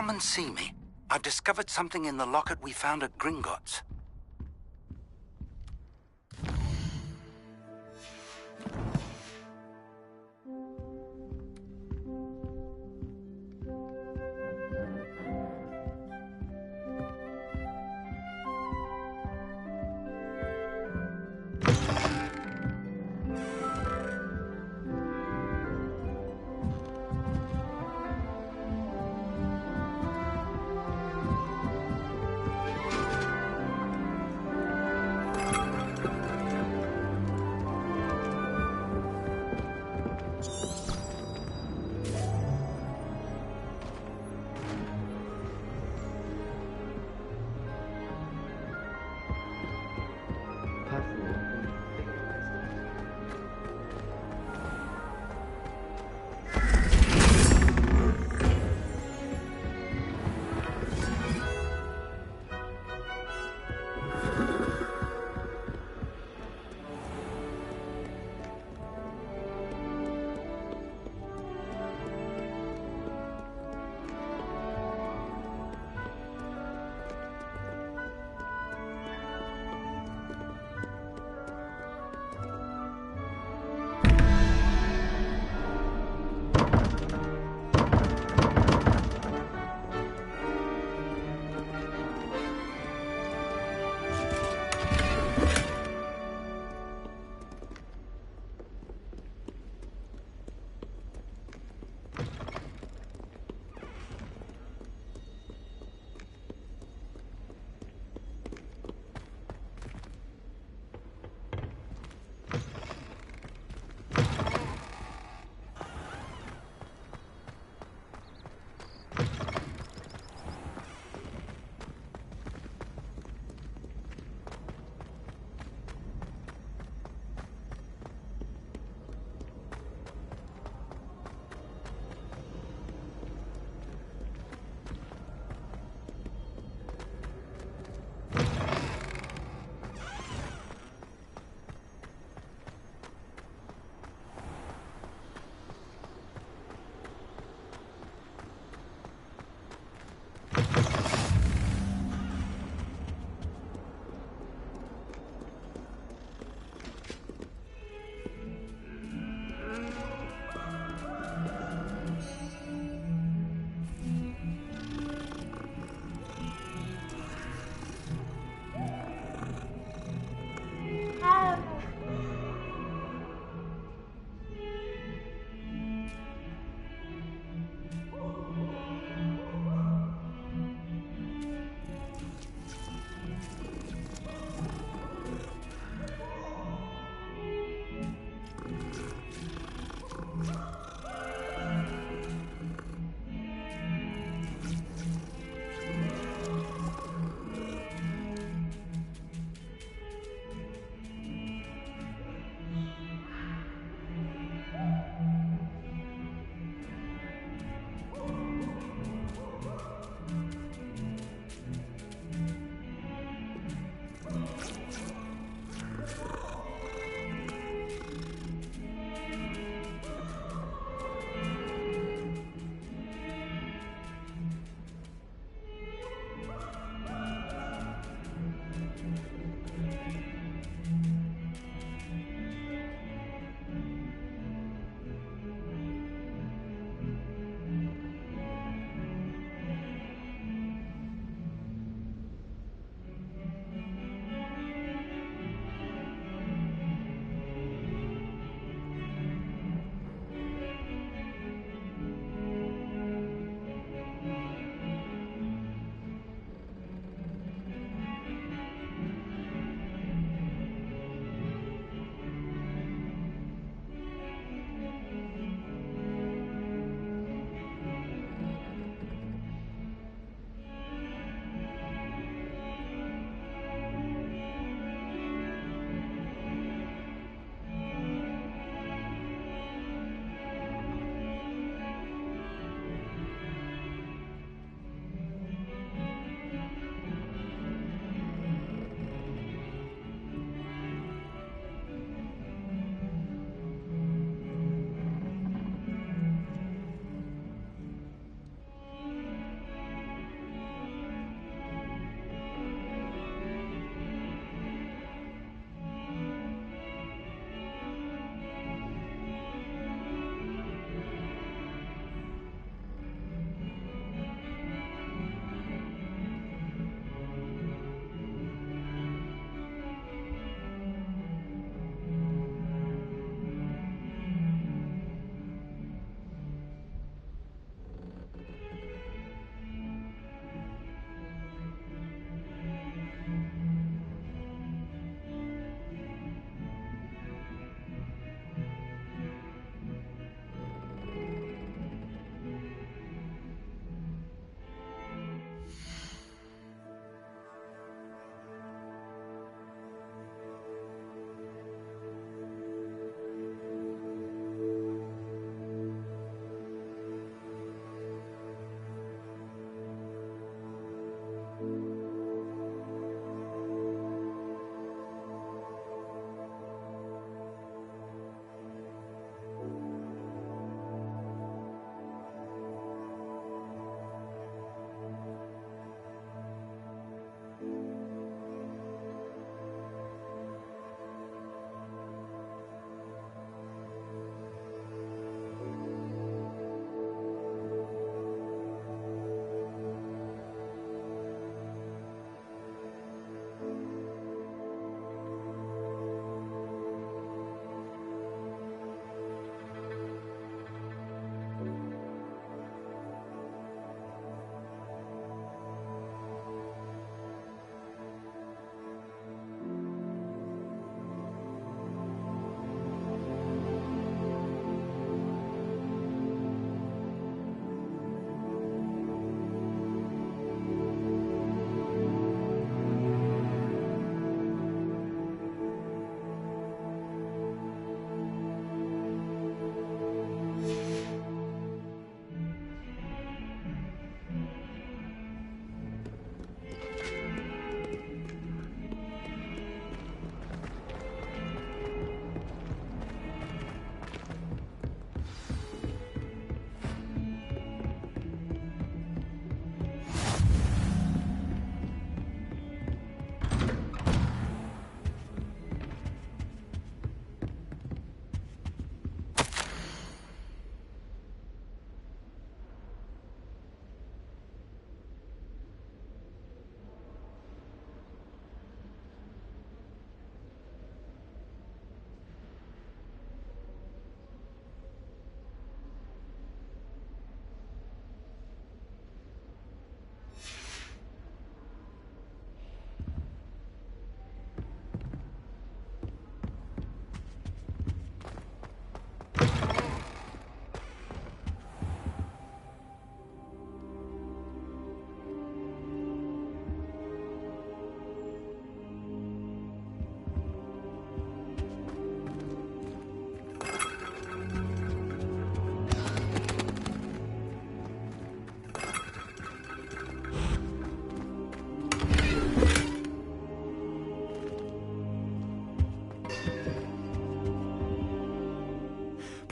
Come and see me. I've discovered something in the locket we found at Gringotts.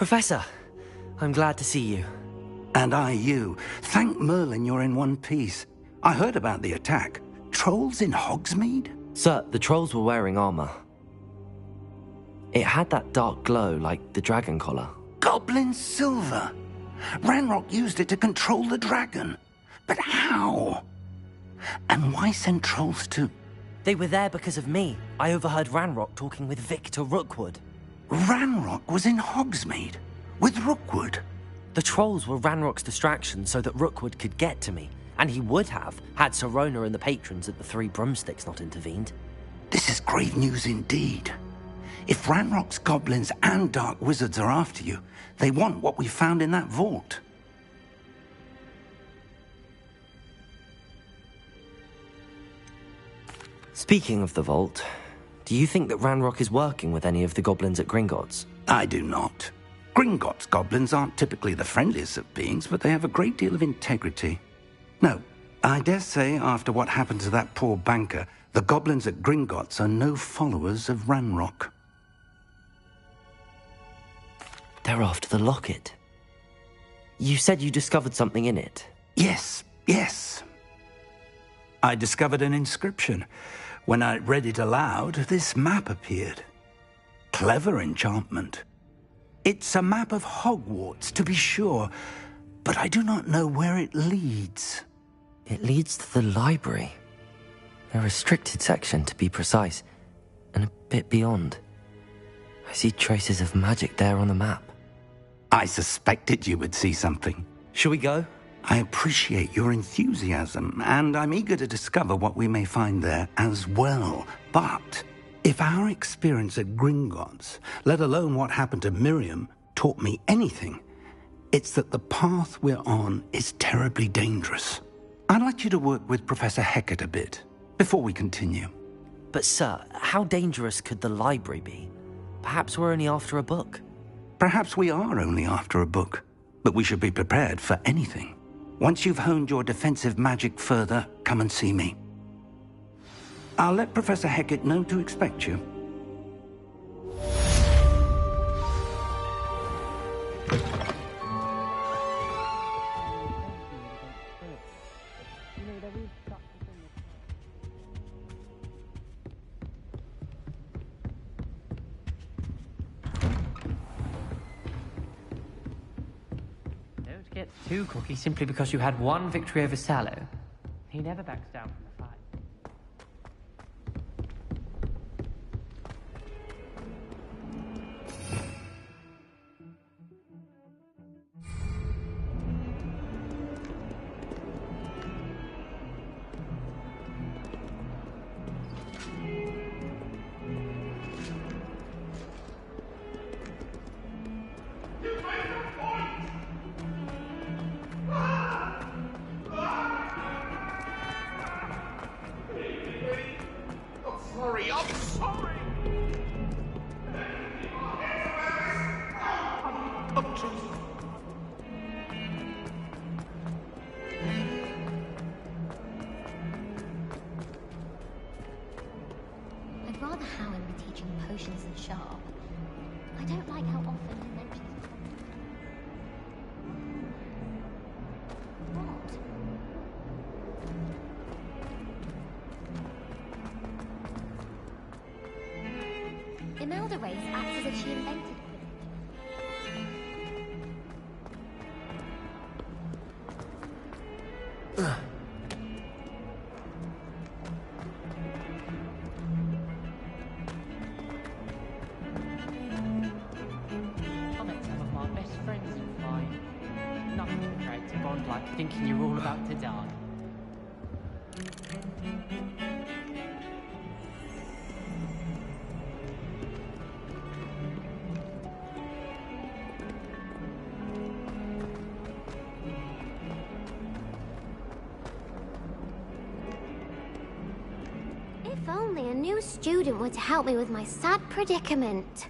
Professor, I'm glad to see you.
And I you. Thank Merlin you're in one piece. I heard about the attack. Trolls in Hogsmeade?
Sir, the trolls were wearing armor. It had that dark glow like the dragon collar.
Goblin silver. Ranrock used it to control the dragon. But how? And why send trolls to...
They were there because of me. I overheard Ranrock talking with Victor Rookwood.
Ranrock was in Hogsmeade? With Rookwood?
The trolls were Ranrock's distraction so that Rookwood could get to me. And he would have, had Sirona and the patrons at the Three Broomsticks not intervened.
This is grave news indeed. If Ranrock's goblins and dark wizards are after you, they want what we found in that vault.
Speaking of the vault, do you think that Ranrock is working with any of the goblins at Gringotts?
I do not. Gringotts goblins aren't typically the friendliest of beings, but they have a great deal of integrity. No, I dare say after what happened to that poor banker, the goblins at Gringotts are no followers of Ranrock.
They're after the locket. You said you discovered something in it.
Yes. I discovered an inscription. When I read it aloud, this map appeared. Clever enchantment. It's a map of Hogwarts, to be sure, but I do not know where it leads.
It leads to the library. A restricted section, to be precise, and a bit beyond. I see traces of magic there on the map.
I suspected you would see something.
Shall we go?
I appreciate your enthusiasm, and I'm eager to discover what we may find there as well. But if our experience at Gringotts, let alone what happened to Miriam, taught me anything, it's that the path we're on is terribly dangerous. I'd like you to work with Professor Hecat a bit before we continue.
But sir, how dangerous could the library be? Perhaps we're only after a book.
Perhaps we are only after a book, but we should be prepared for anything. Once you've honed your defensive magic further, come and see me. I'll let Professor Hecat know to expect you.
Get too cocky simply because you had one victory over Sallow. He never backs down from the fight.
I'd rather Howard be teaching potions than Sharp. I don't like how often he mentions... What? Imelda Race acts as if she invented
I met some of my best friends in flying. Nothing creates a bond like thinking you're all about to die.
If only a new student were to help me with my sad predicament.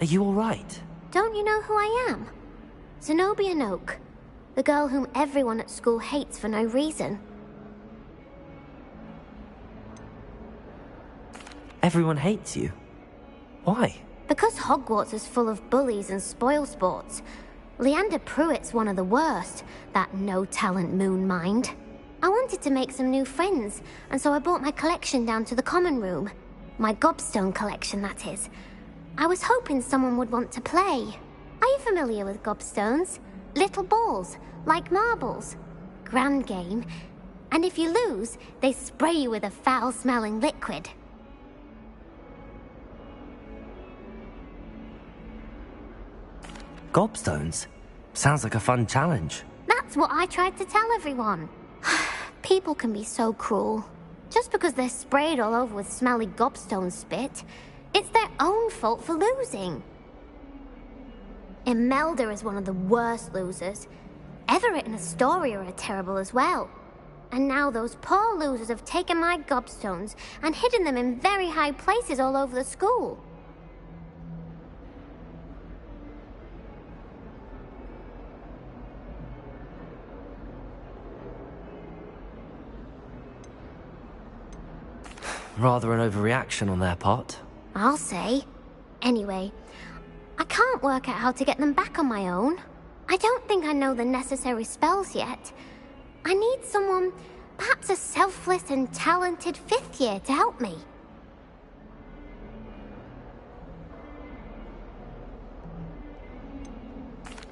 Are you alright?
Don't you know who I am? Zenobia Noak, the girl whom everyone at school hates for no reason.
Everyone hates you. Why?
Because Hogwarts is full of bullies and spoilsports. Leander Pruitt's one of the worst, that no-talent moon mind. I wanted to make some new friends, and so I brought my collection down to the common room. My gobstone collection, that is. I was hoping someone would want to play. Are you familiar with gobstones? Little balls, like marbles. Grand game. And if you lose, they spray you with a foul-smelling liquid.
Gobstones? Sounds like a fun challenge.
That's what I tried to tell everyone. People can be so cruel. Just because they're sprayed all over with smelly gobstone spit, it's their own fault for losing. Imelda is one of the worst losers. Everett and Astoria are terrible as well. And now those poor losers have taken my gobstones and hidden them in very high places all over the school.
Rather an overreaction on their part.
I'll say. Anyway, I can't work out how to get them back on my own. I don't think I know the necessary spells yet. I need someone, perhaps a selfless and talented fifth year to help me.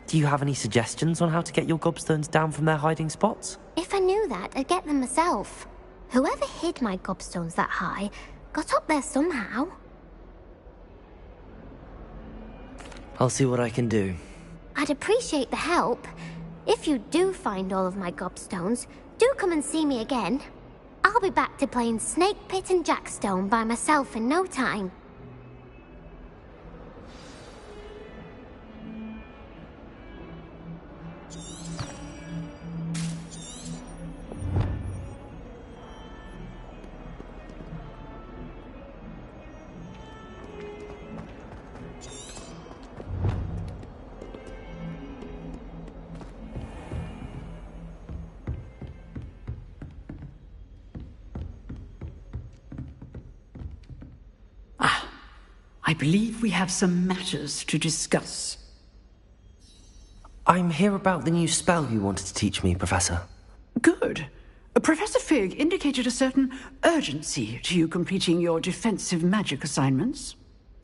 Do you have any suggestions on how to get your gobstones down from their hiding spots?
If I knew that, I'd get them myself. Whoever hid my gobstones that high got up there somehow.
I'll see what I can do.
I'd appreciate the help. If you do find all of my gobstones, do come and see me again. I'll be back to playing Snake Pit and Jackstone by myself in no time.
I believe we have some matters to discuss.
I'm here about the new spell you wanted to teach me, Professor.
Good. Professor Fig indicated a certain urgency to you completing your defensive magic assignments.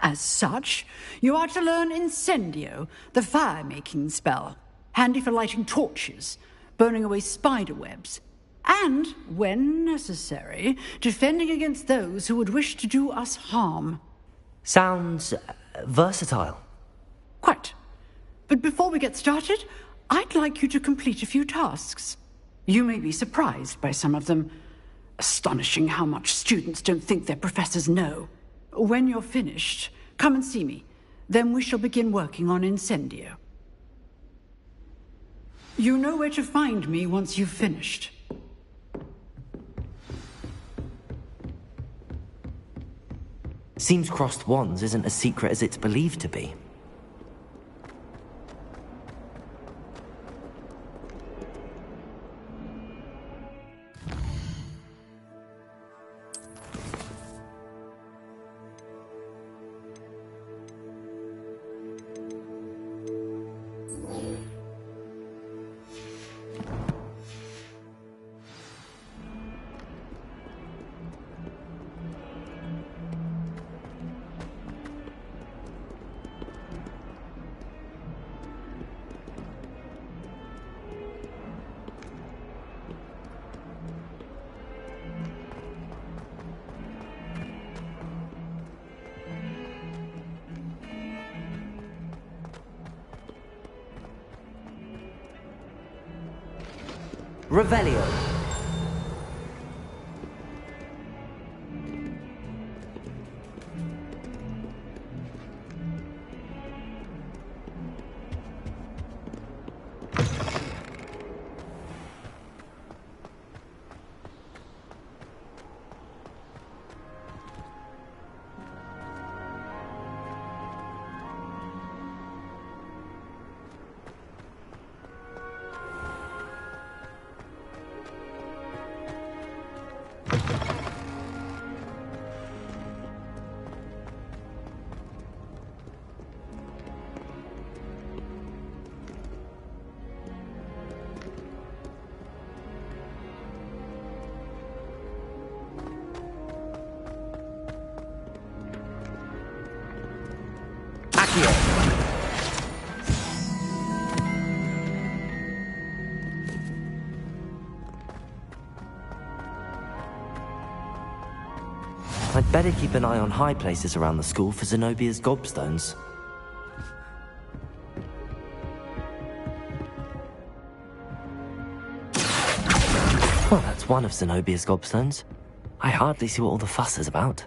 As such, you are to learn Incendio, the fire-making spell, handy for lighting torches, burning away spider webs, and, when necessary, defending against those who would wish to do us harm.
Sounds versatile.
Quite. But before we get started, I'd like you to complete a few tasks. You may be surprised by some of them. Astonishing how much students don't think their professors know. When you're finished, come and see me. Then we shall begin working on Incendio. You know where to find me once you've finished.
Seems crossed wands isn't as secret as it's believed to be. Revelio. Accio! I'd better keep an eye on high places around the school for Zenobia's gobstones. Well, that's one of Zenobia's gobstones. I hardly see what all the fuss is about.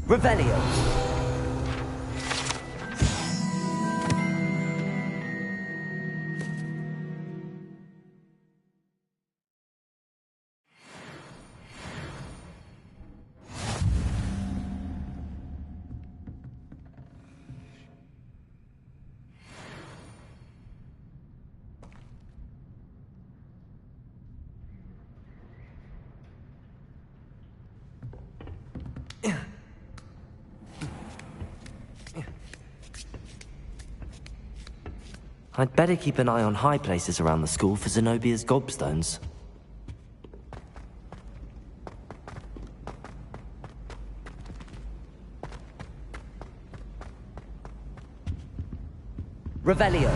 Revelio.
I'd better keep an eye on high places around the school for Zenobia's gobstones.
Revelio.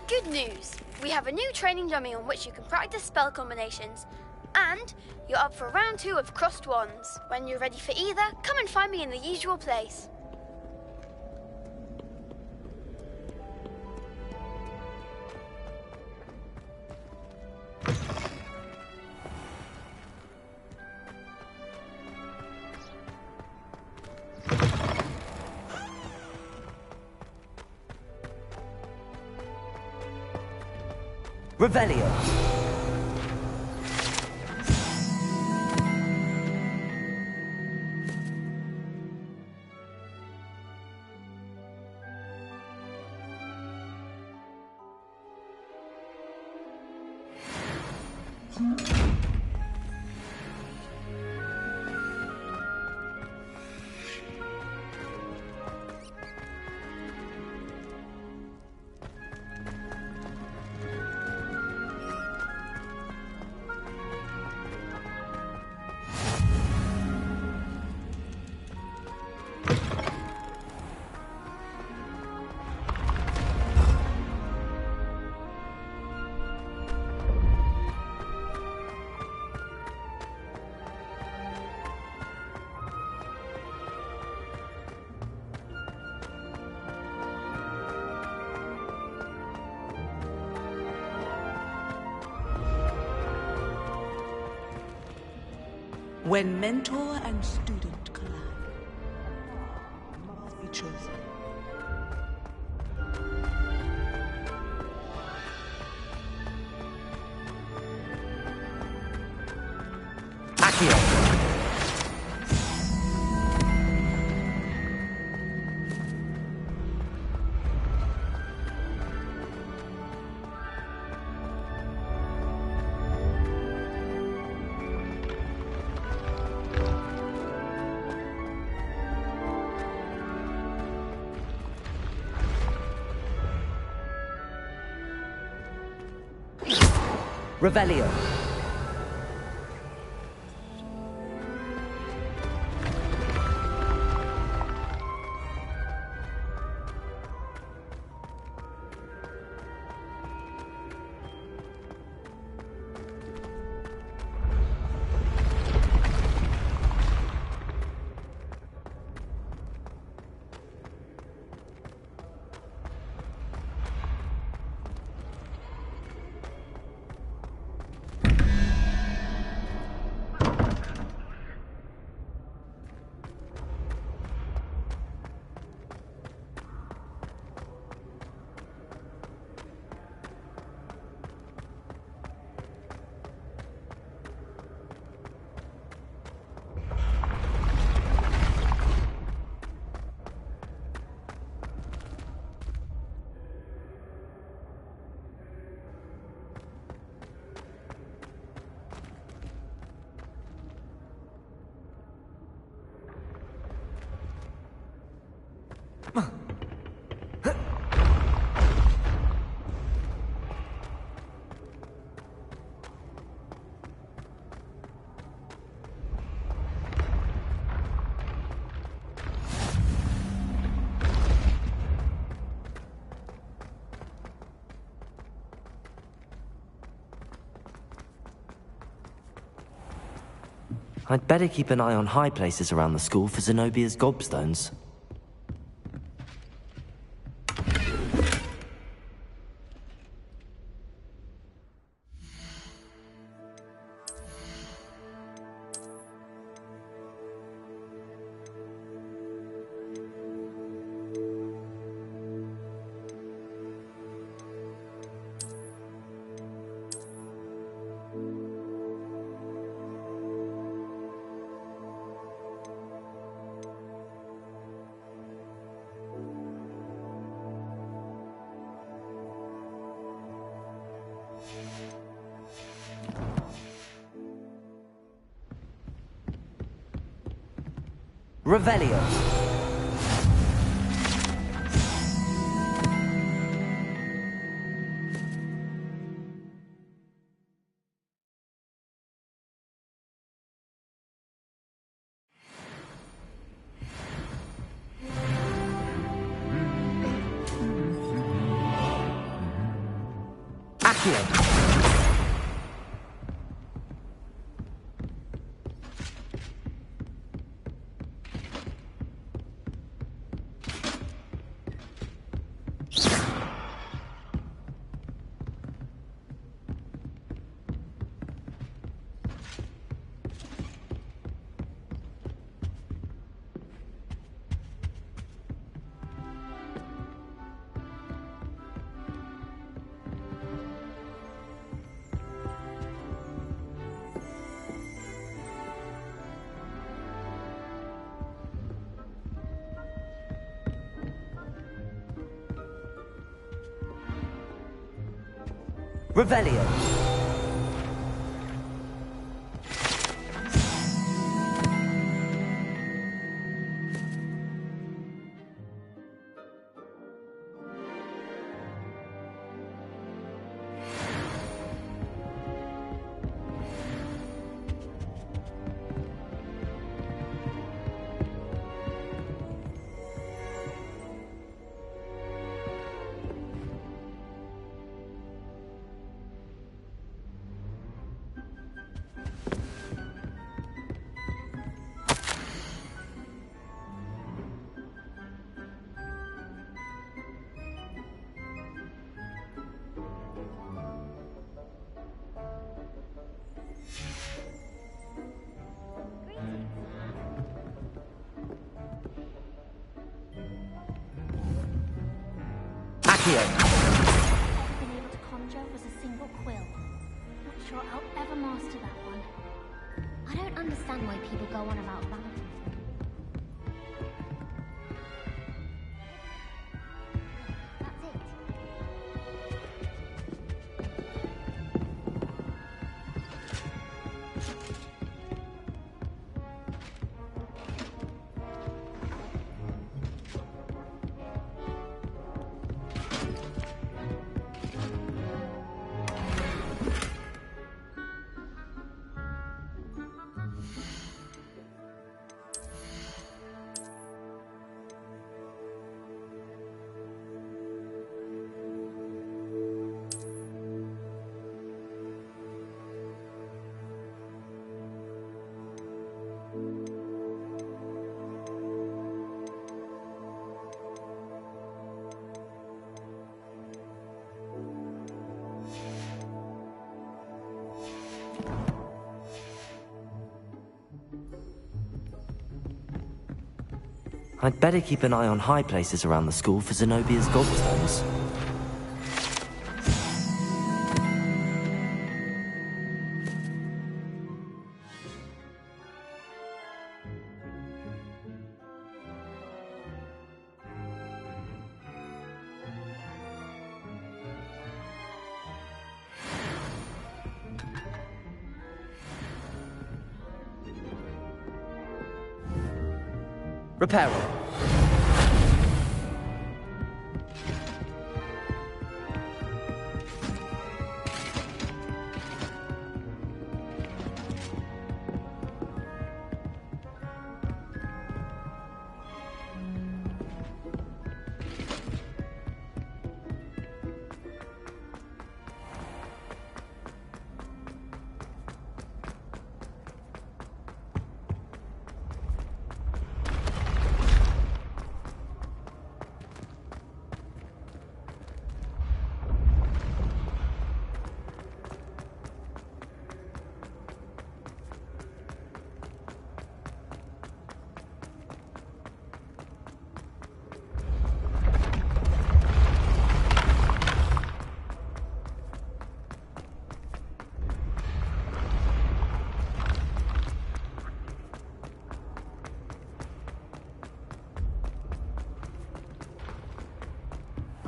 Good news! We have a new training dummy on which you can practice spell combinations. And you're up for round 2 of Crossed Wands. When you're ready for either, come and find me in the usual place.
Revelio.
When mentor and student collide, must be chosen.
Accio!
Revelio.
I'd better keep an eye on high places around the school for Zenobia's gobstones.
Revelio.
Accio!
Revelio.
I've been able to conjure was a single quill. Not sure I'll ever master that one. I don't understand why people go on about that.
I'd better keep an eye on high places around the school for Zenobia's gobstones.
Reparo.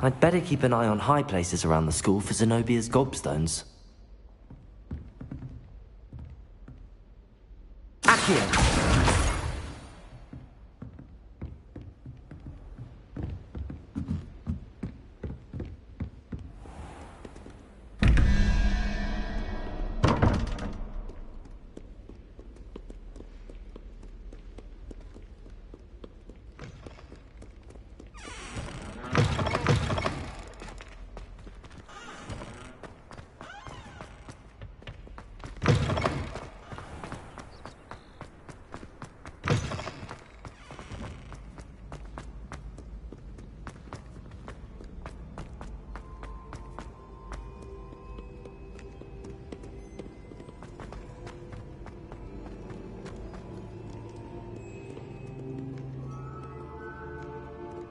I'd better keep an eye on high places around the school for Zenobia's gobstones.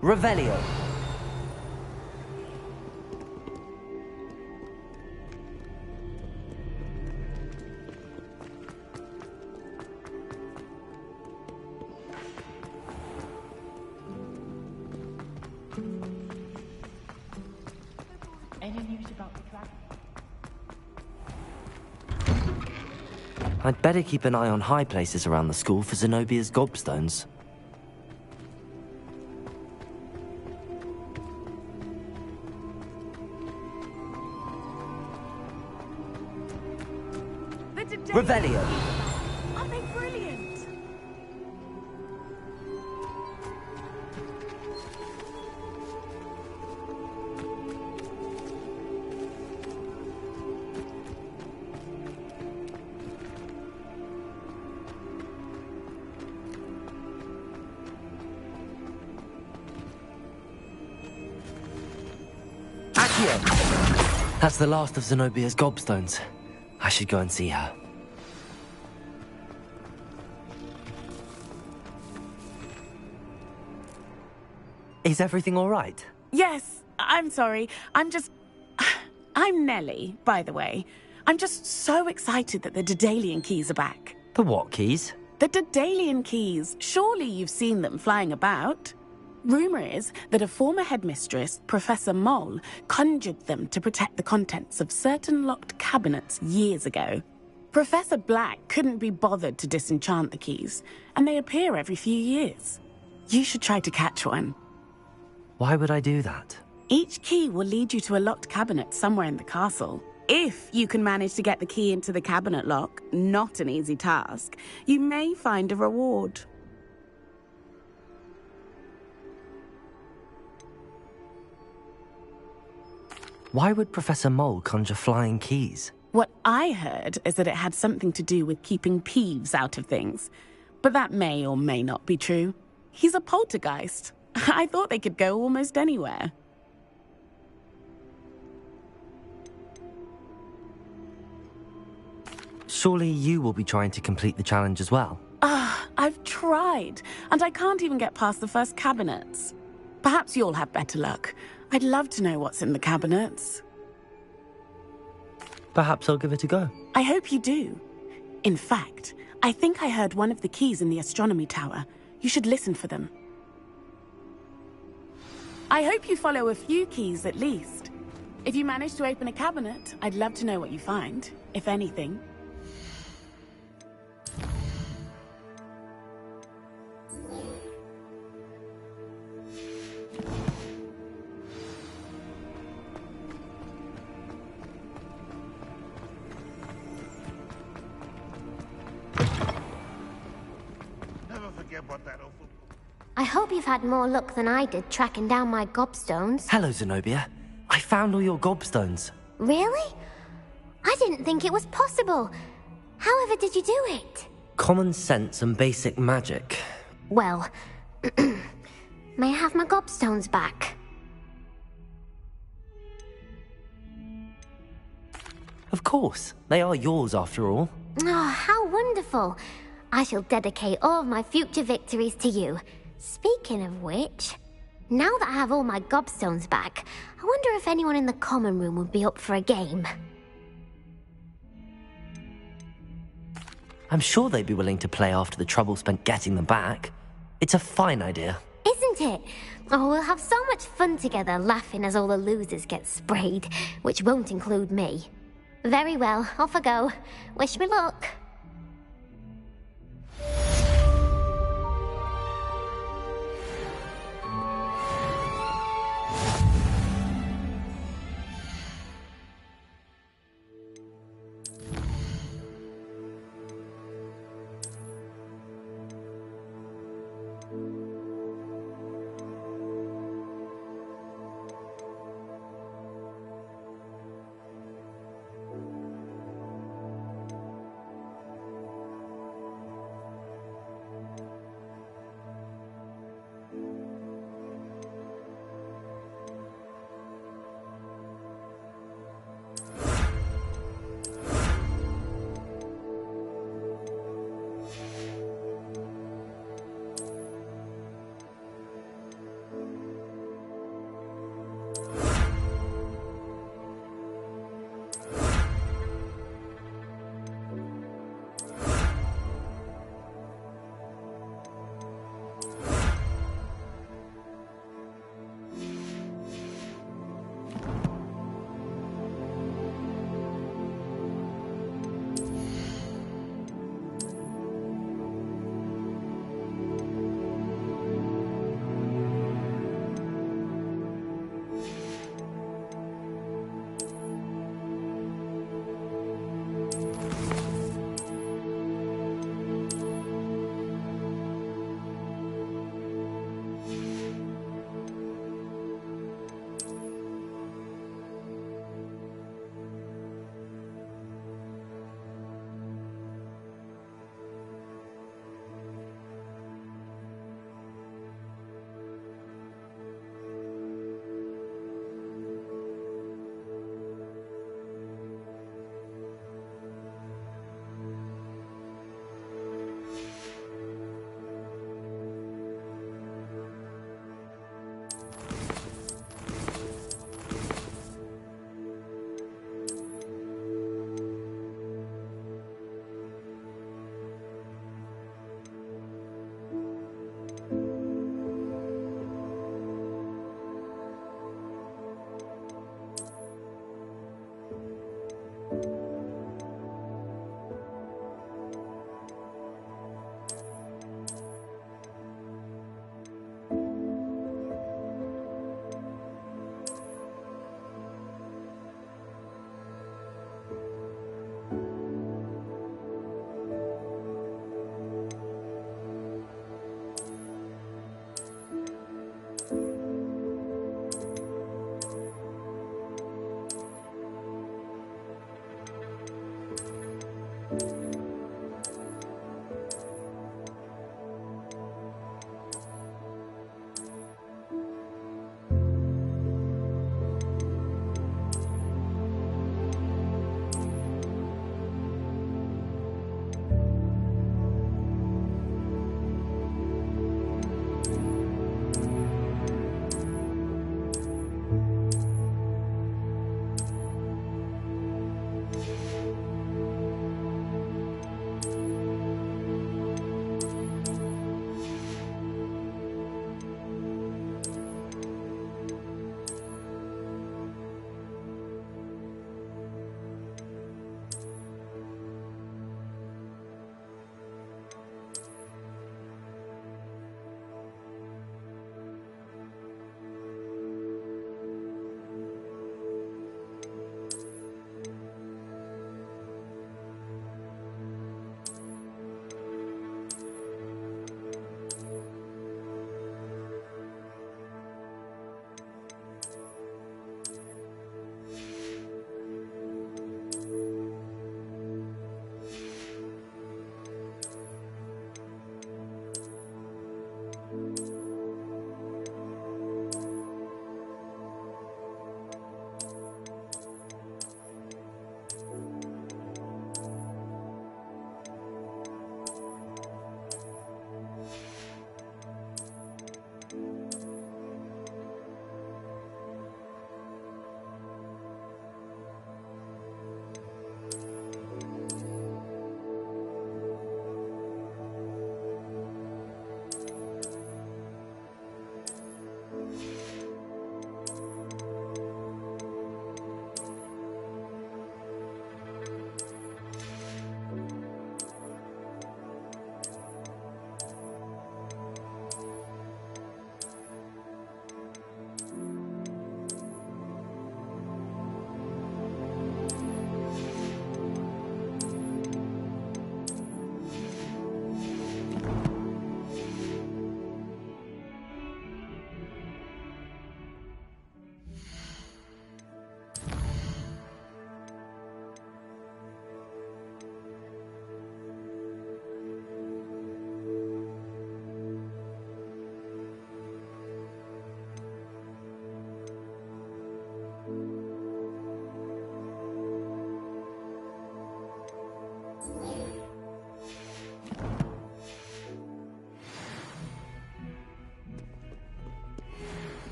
Revelio.
Any news about the dragon?
I'd better keep an eye on high places around the school for Zenobia's gobstones.
Revelio.
Aren't they brilliant?
Accio! That's the last of Zenobia's gobstones. I should go and see her. Is everything all right?
Yes, I'm sorry. I'm Nellie, by the way. I'm just so excited that the Daedalian keys are back.
The what keys?
The Daedalian keys. Surely you've seen them flying about. Rumour is that a former headmistress, Professor Moll, conjured them to protect the contents of certain locked cabinets years ago. Professor Black couldn't be bothered to disenchant the keys, and they appear every few years. You should try to catch one.
Why would I do that?
Each key will lead you to a locked cabinet somewhere in the castle. If you can manage to get the key into the cabinet lock, not an easy task, you may find a reward.
Why would Professor Mole conjure flying keys?
What I heard is that it had something to do with keeping Peeves out of things. But that may or may not be true. He's a poltergeist. I thought they could go almost anywhere.
Surely you will be trying to complete the challenge as well.
I've tried, and I can't even get past the first cabinets. Perhaps you'll have better luck. I'd love to know what's in the cabinets.
Perhaps I'll give it a go.
I hope you do. In fact, I think I heard one of the keys in the astronomy tower. You should listen for them. I hope you follow a few keys at least. If you manage to open a cabinet, I'd love to know what you find, if anything.
I hope you've had more luck than I did tracking down my gobstones.
Hello, Zenobia. I found all your gobstones.
Really? I didn't think it was possible. However did you do it?
Common sense and basic magic.
Well, may I have my gobstones back?
Of course. They are yours after all.
Oh, how wonderful. I shall dedicate all of my future victories to you. Speaking of which, now that I have all my gobstones back, I wonder if anyone in the common room would be up for a game.
I'm sure they'd be willing to play after the trouble spent getting them back. It's a fine idea.
Isn't it? Oh, we'll have so much fun together laughing as all the losers get sprayed, which won't include me. Very well, off I go. Wish me luck.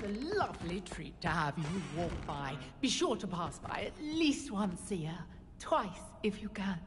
a lovely treat to have you walk by. Be sure to pass by at least once a year. Twice, if you can.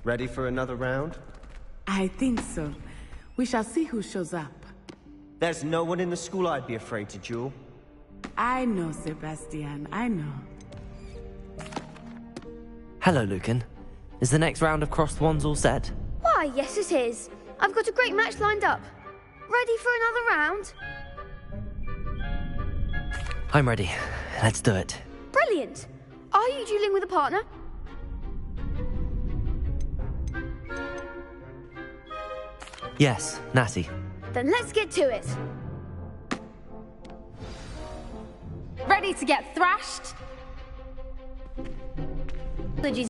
Ready for another round?
I think so. We shall see who shows up.
There's no one in the school I'd be afraid to duel.
I know, Sebastian, I know.
Hello, Lucan. Is the next round of Crossed Wands all set?
Why, yes it is. I've got a great match lined up. Ready for another round?
I'm ready. Let's do it.
Brilliant. Are you dueling with a partner?
Yes, Natty.
Then let's get to it.
Ready to get thrashed?